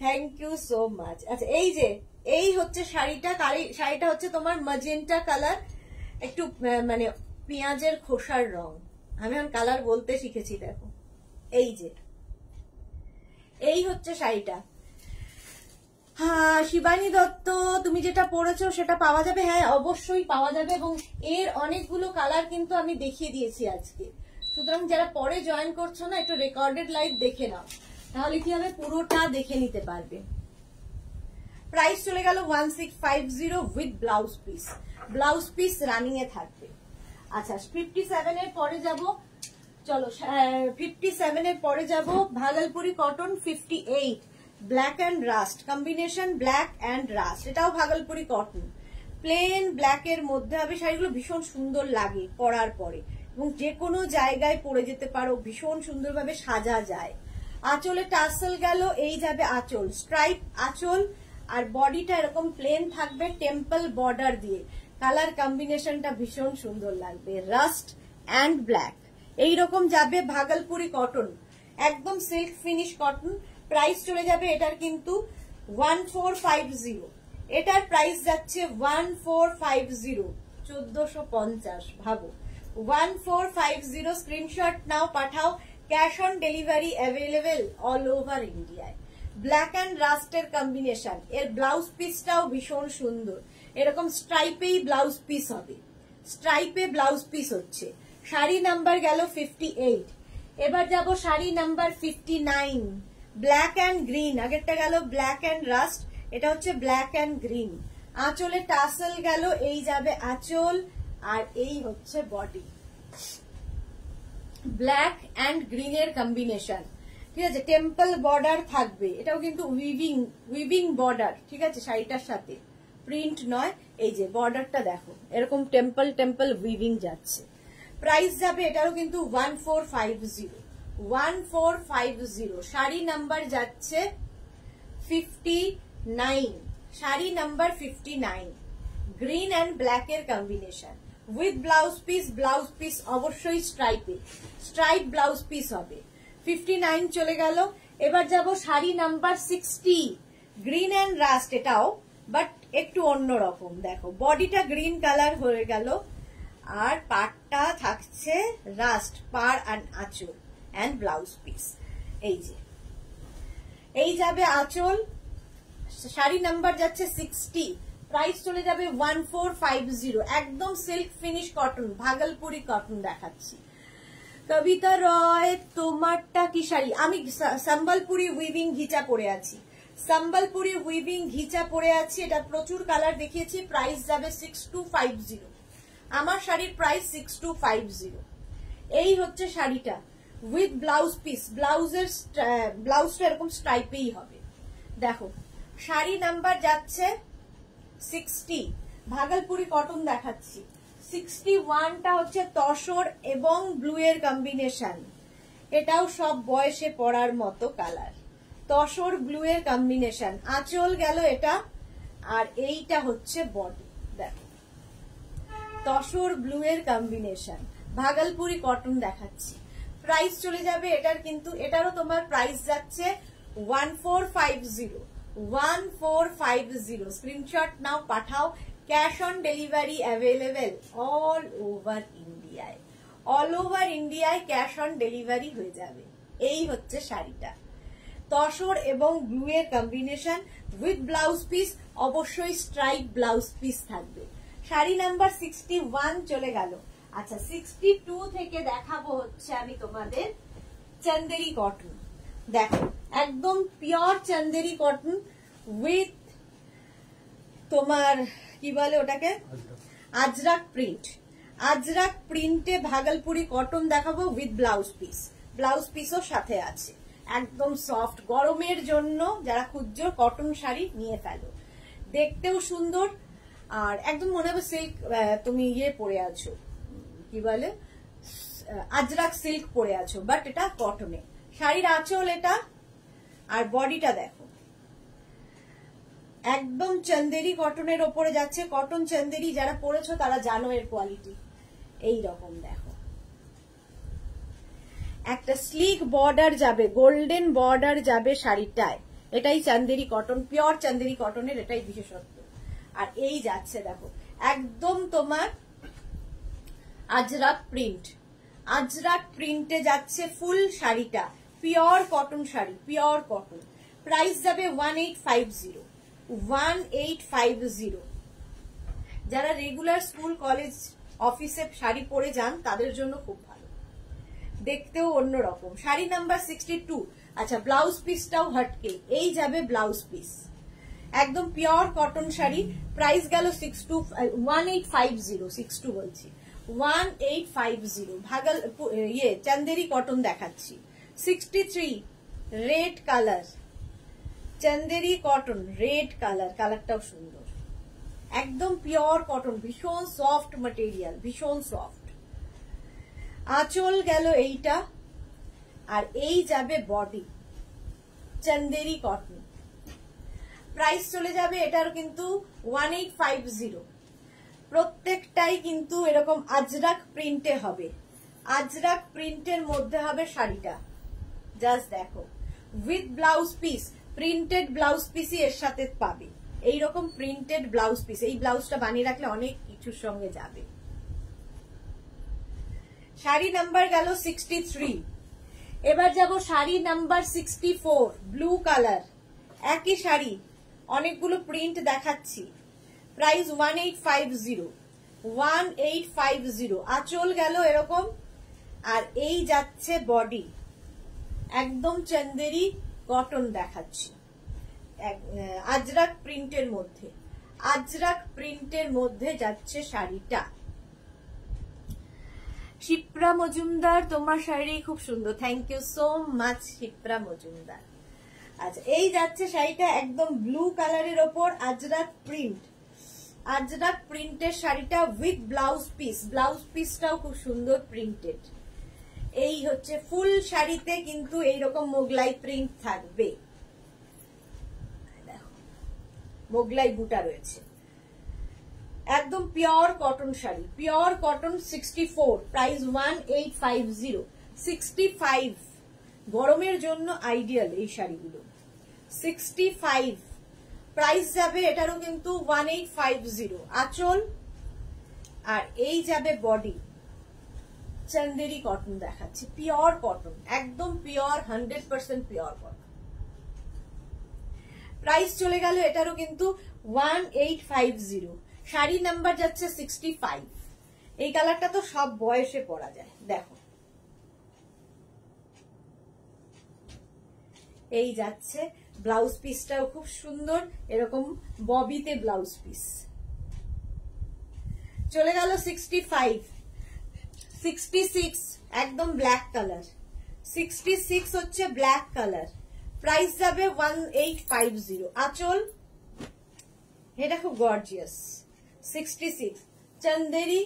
thank you so much. আচ্ছা এই যে এই হচ্ছে শাড়িটা, শাড়িটা হচ্ছে তোমার ম্যাজেন্টা কালার, একটু মানে পেঁয়াজের খোসার রং। আমি এখন কালার বলতে শিখেছি। দেখো এই যে এই হচ্ছে শাড়িটা। হ্যাঁ শিবানী দত্ত, তুমি যেটা পরেছো সেটা পাওয়া যাবে? হ্যাঁ অবশ্যই পাওয়া যাবে, এবং এর অনেকগুলো কালার কিন্তু আমি দেখিয়ে দিয়েছি আজকে। সুতরাং যারা পরে জয়েন করছো না, একটু রেকর্ডেড লাইভ দেখে নাও, তাহলে কি হবে পুরোটা দেখে নিতে পারবে। প্রাইস চলে গেল 1650 with blouse piece, blouse piece running এ থাকবে। আচ্ছা 57 এর পরে যাব, চলো 57 এর পরে যাব Bhagalpuri cotton 58 black and rust combination, black and rust, এটাও ভাগলপুরি কটন, প্লেন ব্ল্যাক এর মধ্যে হবে। শাড়িগুলো ভীষণ সুন্দর লাগে পরার পরে, এবং যে কোনো জায়গায় পরে যেতে পারো, ভীষণ সুন্দরভাবে সাজা যায়। আঁচলে টাসেল গেল, এই যাবে আঁচল, স্ট্রাইপ আঁচল, আর বডিটা এরকম প্লেন থাকবে টেম্পল বর্ডার দিয়ে। কালার কম্বিনেশনটা ভীষণ সুন্দর লাগবে, রাস্ট অ্যান্ড ব্ল্যাক। এইরকম যাবে ভাগলপুরি কটন, একদম সিল্ক ফিনিশ কটন। প্রাইস চলে যাবে এটার কিন্তু 1450, এটার প্রাইস যাচ্ছে 1450, 1450। ভাবো 1450, স্ক্রিনশট নাও, পাঠাও। Cash on delivery available all over ইন্ডিয়ায়। ব্ল্যাক অ্যান্ড রাস্টের কম্বিনেশন, এর ব্লাউজ পিসটাও ভীষণ সুন্দর, এরকম স্ট্রাইপেই ব্লাউজ পিস হবে, স্ট্রাইপে ব্লাউজ পিস হচ্ছে। শাড়ি নাম্বার গেল 58। এবার যাব sari number 59, black and green. আগেরটা গেল ব্ল্যাক অ্যান্ড রাস্ট, এটা হচ্ছে ব্ল্যাক অ্যান্ড গ্রিন। আঁচলে টাসেল গেল, এই যাবে আঁচল, আর এই হচ্ছে বডি। ব্ল্যাক অ্যান্ড গ্রিনের কম্বিনেশন, ঠিক আছে। টেম্পল বর্ডার থাকবে, এটাও কিন্তু উইভিং বর্ডার, ঠিক আছে, শাড়িটার সাথে প্রিন্ট নয়। এই যে বর্ডারটা দেখো, এরকম টেম্পল টেম্পল উইভিং যাচ্ছে। প্রাইস যাবে এটারও কিন্তু 1450, 1450। শাড়ি নাম্বার যাচ্ছে 59, sari number 59, green and black এর combination with blouse piece. Blouse piece অবশ্যই স্ট্রাইপে, স্ট্রাইপ ব্লাউজ পিস হবে। 59 চলে গেল। এবার যাব sari number 60, green and rust, এটাও বাট একটু অন্যরকম। দেখো বডিটা গ্রিন কালার হয়ে গেল, আর পাটটা থাকছে রাস্ট, পাড় অ্যান্ড আঁচল অ্যান্ড ব্লাউজ পিস। এই যে এই যাবে আঁচল। শাড়ি নাম্বার যাচ্ছে 60, প্রাইস চলে যাবে 1450, একদম silk finish cotton, Bhagalpuri cotton দেখাচ্ছি। কবিতা রয়, তোমারটা কি শাড়ি? আমি সম্বলপুরি উইভিং ঘিচা পরে আছি, সম্বলপুরি উইভিং ঘিচা পরে আছি, এটা প্রচুর কালার দেখিয়েছি। প্রাইস যাবে 6250। আমার শাড়ির প্রাইস 6250। এই হচ্ছে শাড়িটা উইথ ব্লাউজ পিস। ব্লাউজটা এরকম স্ট্রাইপেই হবে। দেখো শাড়ি নাম্বার যাচ্ছে 60। ভাগলপুরি কটন দেখাচ্ছি। 61টা হচ্ছে তসর এবং ব্লু এর কম্বিনেশন। এটাও সব বয়সে পরার মতো কালার। তসর ব্লু এর কম্বিনেশন। আঁচল গেল এটা, আর এইটা হচ্ছে বডি। দেখো তসর ব্লু এর কম্বিনেশন। ভাগলপুরি কটন দেখাচ্ছি। প্রাইস চলে যাবে এটার, কিন্তু এটারও তোমার প্রাইস যাচ্ছে 1450। 1450। স্ক্রিনশট নাও, পাঠাও। Cash on delivery available all over ইন্ডিয়ায়। অল ওভার ইন্ডিয়ায় ক্যাশ অন ডেলিভারি হয়ে যাবে। এই হচ্ছে শাড়িটা, তসর এবং ব্লু এর কম্বিনেশন উইথ ব্লাউজ পিস। অবশ্যই স্ট্রাইপ ব্লাউজ পিস থাকবে। শাড়ি নাম্বার 61 চলে গেল। আচ্ছা 62 থেকে দেখাবো হচ্ছে আমি তোমাদের চন্দেরি কটন। দেখো একদম পিওর চন্দেরি কটন উইথ তোমার কি বলে ওটাকে, আজরাক প্রিন্ট। আজরাক প্রিন্টে ভাগলপুরি কটন দেখাবো উইথ ব্লাউজ পিস। ব্লাউজ পিসও সাথে আছে। একদম সফট, গরমের জন্য যারা খুঁজছো কটন শাড়ি নিয়ে ফেলো। দেখতেও সুন্দর, আর একদম মনে হবে সিল্ক, তুমি ইয়ে পরে আছো, কি বলে আজরাক সিল্ক পরে আছো, বাট এটা কটনে। শাড়ির আঁচল এটা, আর বডিটা দেখো একদম চন্দেরি কটনের ওপরে যাচ্ছে। কটন চন্দেরি যারা পরেছো তারা জানো এর কোয়ালিটি। এই রকম দেখো একটা স্লিক বর্ডার যাবে, গোল্ডেন বর্ডার যাবে শাড়িটায়। এটাই চান্দেরি কটন, পিওর চান্দেরি কটনের এটাই বিশেষত্ব। আর এই যাচ্ছে দেখো একদম তোমার আজরাক প্রিন্ট। আজরাক প্রিন্টে যাচ্ছে ফুল শাড়িটা, pure cotton sari, pure cotton. Price যাবে 1850। 1850। যারা রেগুলার স্কুল কলেজ অফিসে শাড়ি পরে যান তাদের জন্য খুব ভালো, দেখতেও অন্যরকম। শাড়ি নাম্বার 62। আচ্ছা ব্লাউজ পিসটাও হটকে, এই যাবে ব্লাউজ পিস। একদম পিওর কটন শাড়ি। প্রাইস গেল 1850। 62 বলছি, 1850। ভাগল ইয়ে চন্দেরি কটন দেখাচ্ছি। 63 red colour, Chanderi cotton red colour. কালারটাও সুন্দর, একদম পিওর কটন, ভীষণ সফট ম্যাটেরিয়াল, ভীষণ সফট। আঁচল গেল এইটা, আর এই যাবে বডি চন্দেরি কটন। প্রাইস চলে যাবে এটার কিন্তু 1850। প্রত্যেকটাই কিন্তু এরকম আজরাক প্রিন্টে হবে। আজরাক প্রিন্টের মধ্যে হবে শাড়িটা। জাস্ট দেখো with blouse piece, printed blouse পিসই এর সাথে পাবে। এইরকম প্রিন্টেড ব্লাউজ পিস, এই ব্লাউজটা বানিয়ে রাখলে অনেক কিছুর সঙ্গে যাবে। শাড়ি নাম্বার গেল 63। এবার যাব শাড়ি নাম্বার 64, ব্লু কালার। একই শাড়ি, অনেকগুলো প্রিন্ট দেখাচ্ছি। প্রাইস 1850। 1850। আঁচল গেল এরকম, আর এই যাচ্ছে বডি। একদম চন্দেরি কটন দেখাচ্ছি, আজরাক প্রিন্টের মধ্যে। আজরাক প্রিন্টের মধ্যে যাচ্ছে শাড়িটা। শিপ্রা মজুমদার, তোমার শাড়ি খুব সুন্দর, thank you so much Shipra Majumdar. আচ্ছা এই যাচ্ছে শাড়িটা একদম ব্লু কালারের ওপর আজরাক প্রিন্ট। আজরাক প্রিন্টের শাড়িটা উইথ ব্লাউজ পিস। ব্লাউজ পিসটাও খুব সুন্দর প্রিন্টেড। এই হচ্ছে ফুল শাড়িতে কিন্তু এইরকম মোগলাই প্রিন্ট থাকবে। দেখো মোগলাই বুটা রয়েছে। একদম pure cotton sari, pure cotton. 64, price 1850। 65 গরমের জন্য আইডিয়াল এই শাড়িগুলো। 65 প্রাইস যাবে এটারও কিন্তু 1850। আঁচল, আর এই যাবে বডি। চন্দেরি কটন দেখাচ্ছি, পিওর কটন, একদম পিওর, 100% পিওর কটন। প্রাইস চলে গেল এটারও কিন্তু 1850। শাড়ি নাম্বার যাচ্ছে 65। এই কালারটা তো সব বয়সে পরা যায়। দেখো এই যাচ্ছে ব্লাউজ পিসটাও খুব সুন্দর, এরকম ববিতে ব্লাউজ পিস। চলে গেল 65, 66 একদম ব্ল্যাক কালার, 66 হচ্ছে ব্ল্যাক কালার, প্রাইস যাবে 1850। আঁচল এটা খুব গর্জিয়াস, 66 চন্দেরি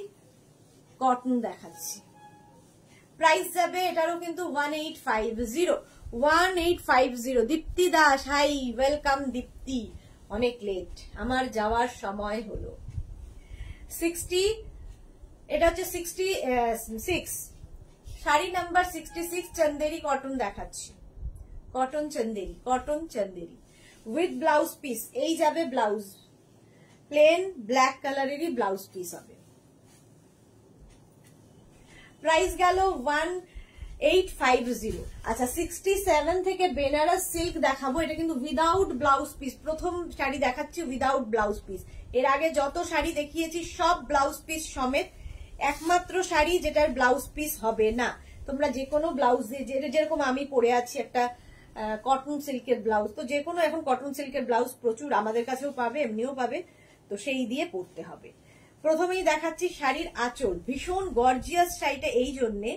কটন দেখাচ্ছি, প্রাইস যাবে এটারও কিন্তু 1850, 1850। দীপ্তি দাস, হাই, ওয়েলকাম দীপ্তি, অনেক লেট, আমার যাওয়ার সময় হলো। 60, এটা হচ্ছে 66, শাড়ি নাম্বার 66 চন্দেরি কটন দেখাচ্ছি, cotton Chanderi, cotton Chanderi with blouse piece. এই যাবে ব্লাউজ, প্লেন ব্ল্যাক কালারেরই ব্লাউজ পিস হবে, প্রাইস গেল 1850। আচ্ছা 67 থেকে বেনারস সিল্ক দেখাবো, এটা কিন্তু উইদাউট ব্লাউজ পিস, প্রথম শাড়ি দেখাচ্ছি উইদাউট ব্লাউজ পিস। এর আগে যত শাড়ি দেখিয়েছি সব ব্লাউজ পিস সমেত, একমাত্র শাড়ি যেটার ব্লাউজ পিস হবে না। তোমরা যে কোনো ব্লাউজ দিয়ে, যেরকম আমি পরে আছি একটা কটন সিল্কের ব্লাউজ, তো যে কোনো এখন কটন সিল্কের ব্লাউজ প্রচুর আমাদের কাছেও পাবে, এমনিও পাবে, তো সেই দিয়ে পরতে হবে। প্রথমেই দেখাচ্ছি শাড়ির আঁচল, ভীষণ গর্জিয়াস শাড়িটা এই জন্যে,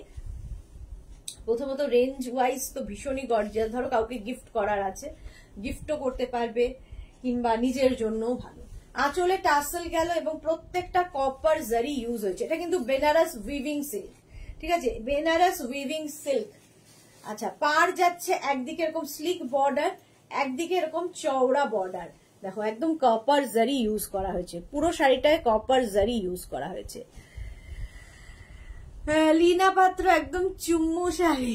প্রথমত রেঞ্জ ওয়াইজ তো ভীষণই গর্জিয়াস, ধরো কাউকে গিফট করার আছে, গিফটও করতে পারবে, কিংবা নিজের জন্যও ভালো। আঁচলে টাসেল গেল এবং প্রত্যেকটা কপার জারি ইউজ হয়েছে, এটা কিন্তু বেনারস উইভিং সিল্ক, ঠিক আছে, বেনারস উইভিং সিল্ক। আচ্ছা পার যাচ্ছে একদিকে এরকম স্লিক বর্ডার, একদিকে এরকম চওড়া বর্ডার, দেখো একদম কপার জারি ইউজ করা হয়েছে, পুরো শাড়িটায় কপার জারি ইউজ করা হয়েছে। লীনা পাত্র একদম চুম্মু শাড়ি,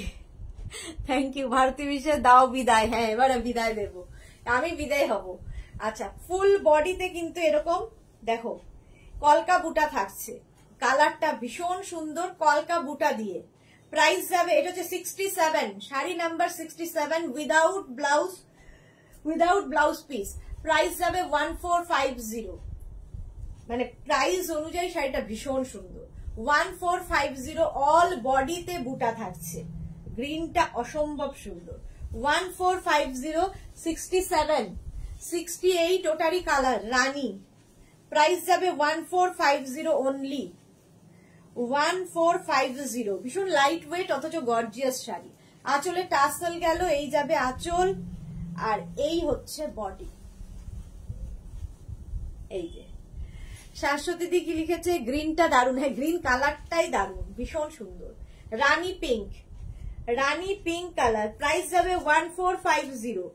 থ্যাংক ইউ। ভারতী বিশ্বের দাও বিদায়, হ্যাঁ এবার বিদায় দেব, আমি বিদায় হব। আচ্ছা ফুল বডিতে কিন্তু এরকম দেখো কলকা বুটা থাকছে, কালারটা ভীষণ সুন্দর কলকা বুটা দিয়ে। প্রাইস যাবে, এটা হচ্ছে 67, sari number 67 without blouse piece, price যাবে 1450। মানে প্রাইস অনুযায়ী শাড়িটা ভীষণ সুন্দর, 1450। অল বডিতে বুটা থাকছে, গ্রিনটা অসম্ভব সুন্দর, 1450। 67, 68 ওটারই কালার রানী, প্রাইস যাবে 1450 অনলি, 1450। ভীষণ লাইট ওয়েট অথচ গর্জিয়াস শাড়ি। আঁচলে টাসেল গেল, এই যাবে আঁচল, আর এই হচ্ছে বডি। এই যে শাশ্বতী দি কি লিখেছে, গ্রিনটা দারুণ, হ্যাঁ গ্রিন কালারটাই দারুণ, ভীষণ সুন্দর। রানী পিঙ্ক কালার, প্রাইস যাবে 1450,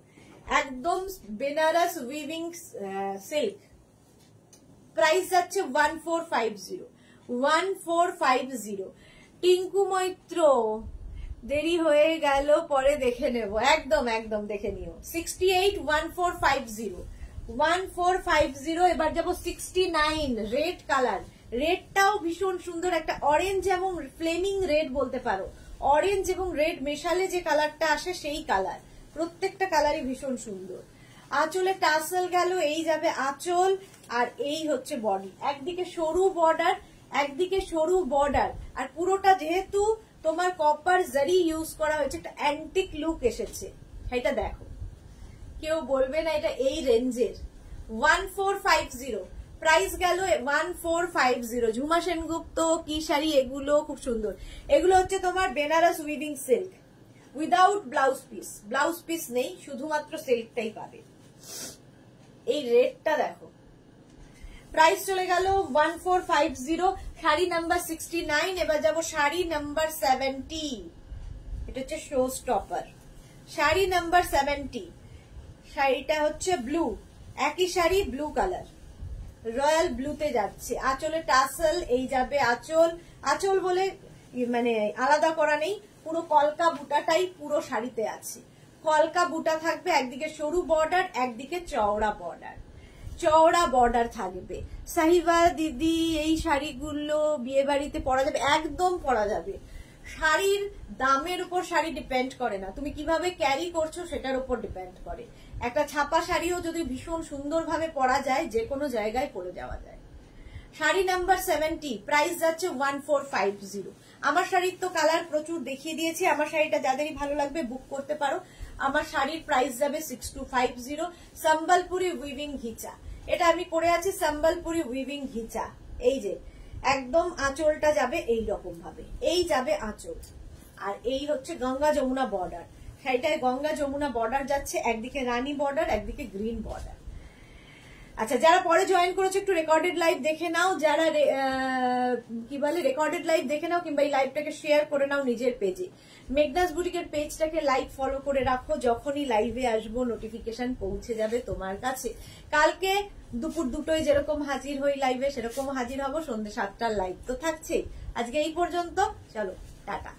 একদম বেনারস উইভিং সিল্ক, প্রাইস যাচ্ছে 1450। টিঙ্কু মৈত্র, দেরি হয়ে গেল, পরে দেখে নেব, একদম একদম দেখে নিও। 68, 1450। এবার যাবো 69, রেড কালার, রেডটাও ভীষণ সুন্দর, একটা অরেঞ্জ এবং ফ্লেমিং রেড বলতে পারো, অরেঞ্জ এবং রেড মেশালে যে কালারটা আসে সেই কালার, প্রত্যেকটা কালারই ভীষণ সুন্দর। আঁচলে টাসেল গেল, এই যাবে আঁচল, আর এই হচ্ছে বডি, একদিকে সরু বর্ডার, একদিকে সরু বর্ডার, আর পুরোটা যেহেতু তোমার কপার জারি ইউজ করা হয়েছে, একটা অ্যান্টিক লুক এসেছে, এটা দেখো, কেউ বলবে না এটা এই রেঞ্জের। 1450, প্রাইস গেল 1450। ঝুমা সেনগুপ্ত কি শাড়ি এগুলো, খুব সুন্দর, এগুলো হচ্ছে তোমার Banaras weaving silk without blouse piece নেই, শুধুমাত্র সিল্কটাই পাবে। এই রেডটা দেখো, প্রাইস চলে গেল 1450। শাড়ি নাম্বার 69। এবার যাবো শাড়ি নাম্বার 70, এটা হচ্ছে শো স্টপার, শাড়ি নাম্বার 70। শাড়িটা হচ্ছে ব্লু, একই শাড়ি ব্লু কালার, রয়্যাল ব্লুতে যাচ্ছে। আঁচলে টাসেল, এই যাবে আঁচল, আঁচল বলে মানে আলাদা করা নেই, পুরো কলকা বুটাটাই পুরো শাড়িতে আছে, কলকা বুটা থাকবে, একদিকে সরু বর্ডার, একদিকে চওড়া বর্ডার থাকবে। সাহিবা দিদি, এই শাড়িগুলো বিয়ে বাড়িতে পরা যাবে, একদম পরা যাবে। শাড়ির দামের উপর শাড়ি ডিপেন্ড করে না, তুমি কিভাবে ক্যারি করছো সেটার উপর ডিপেন্ড করে। একটা ছাপা শাড়িও যদি ভীষণ সুন্দরভাবে পরা যায়, যে কোনো জায়গায় পরে যাওয়া যায়। শাড়ি নাম্বার 70, প্রাইস যাচ্ছে 1450। আমার শাড়ির তো কালার প্রচুর দেখিয়ে দিয়েছি, আমার শাড়িটা যাদেরই ভালো লাগবে বুক করতে পারো। আমার শাড়ির প্রাইস যাবে 6250। সম্বলপুরি উইভিং ঘিচা, এটা আমি পরে আছি সম্বলপুরি উইভিং ঘিচা। এই যে একদম আঁচলটা যাবে এই রকম ভাবে, এই যাবে আঁচল, আর এই হচ্ছে গঙ্গা যমুনা বর্ডার। শাড়িটায় গঙ্গা যমুনা বর্ডার যাচ্ছে, একদিকে রানী বর্ডার, একদিকে গ্রিন বর্ডার। আচ্ছা, যারা পরে জয়েন করেছো একটু রেকর্ডেড লাইভ দেখে নাও, যারা কি বলে রেকর্ডেড লাইভ দেখে নাও, কিংবা এই লাইভটাকে শেয়ার করে নাও নিজের পেজে। মেঘনাস বুটিকের পেজটাকে লাইক ফলো করে রাখো, যখনই লাইভে আসবো নোটিফিকেশন পৌঁছে যাবে তোমার কাছে। কালকে দুপুর 2টোয় যেরকম হাজির হই লাইভে, সেরকম হাজির হব সন্ধ্যে 7টার লাইভ তো থাকছে। আজকে এই পর্যন্ত, চলো টাটা।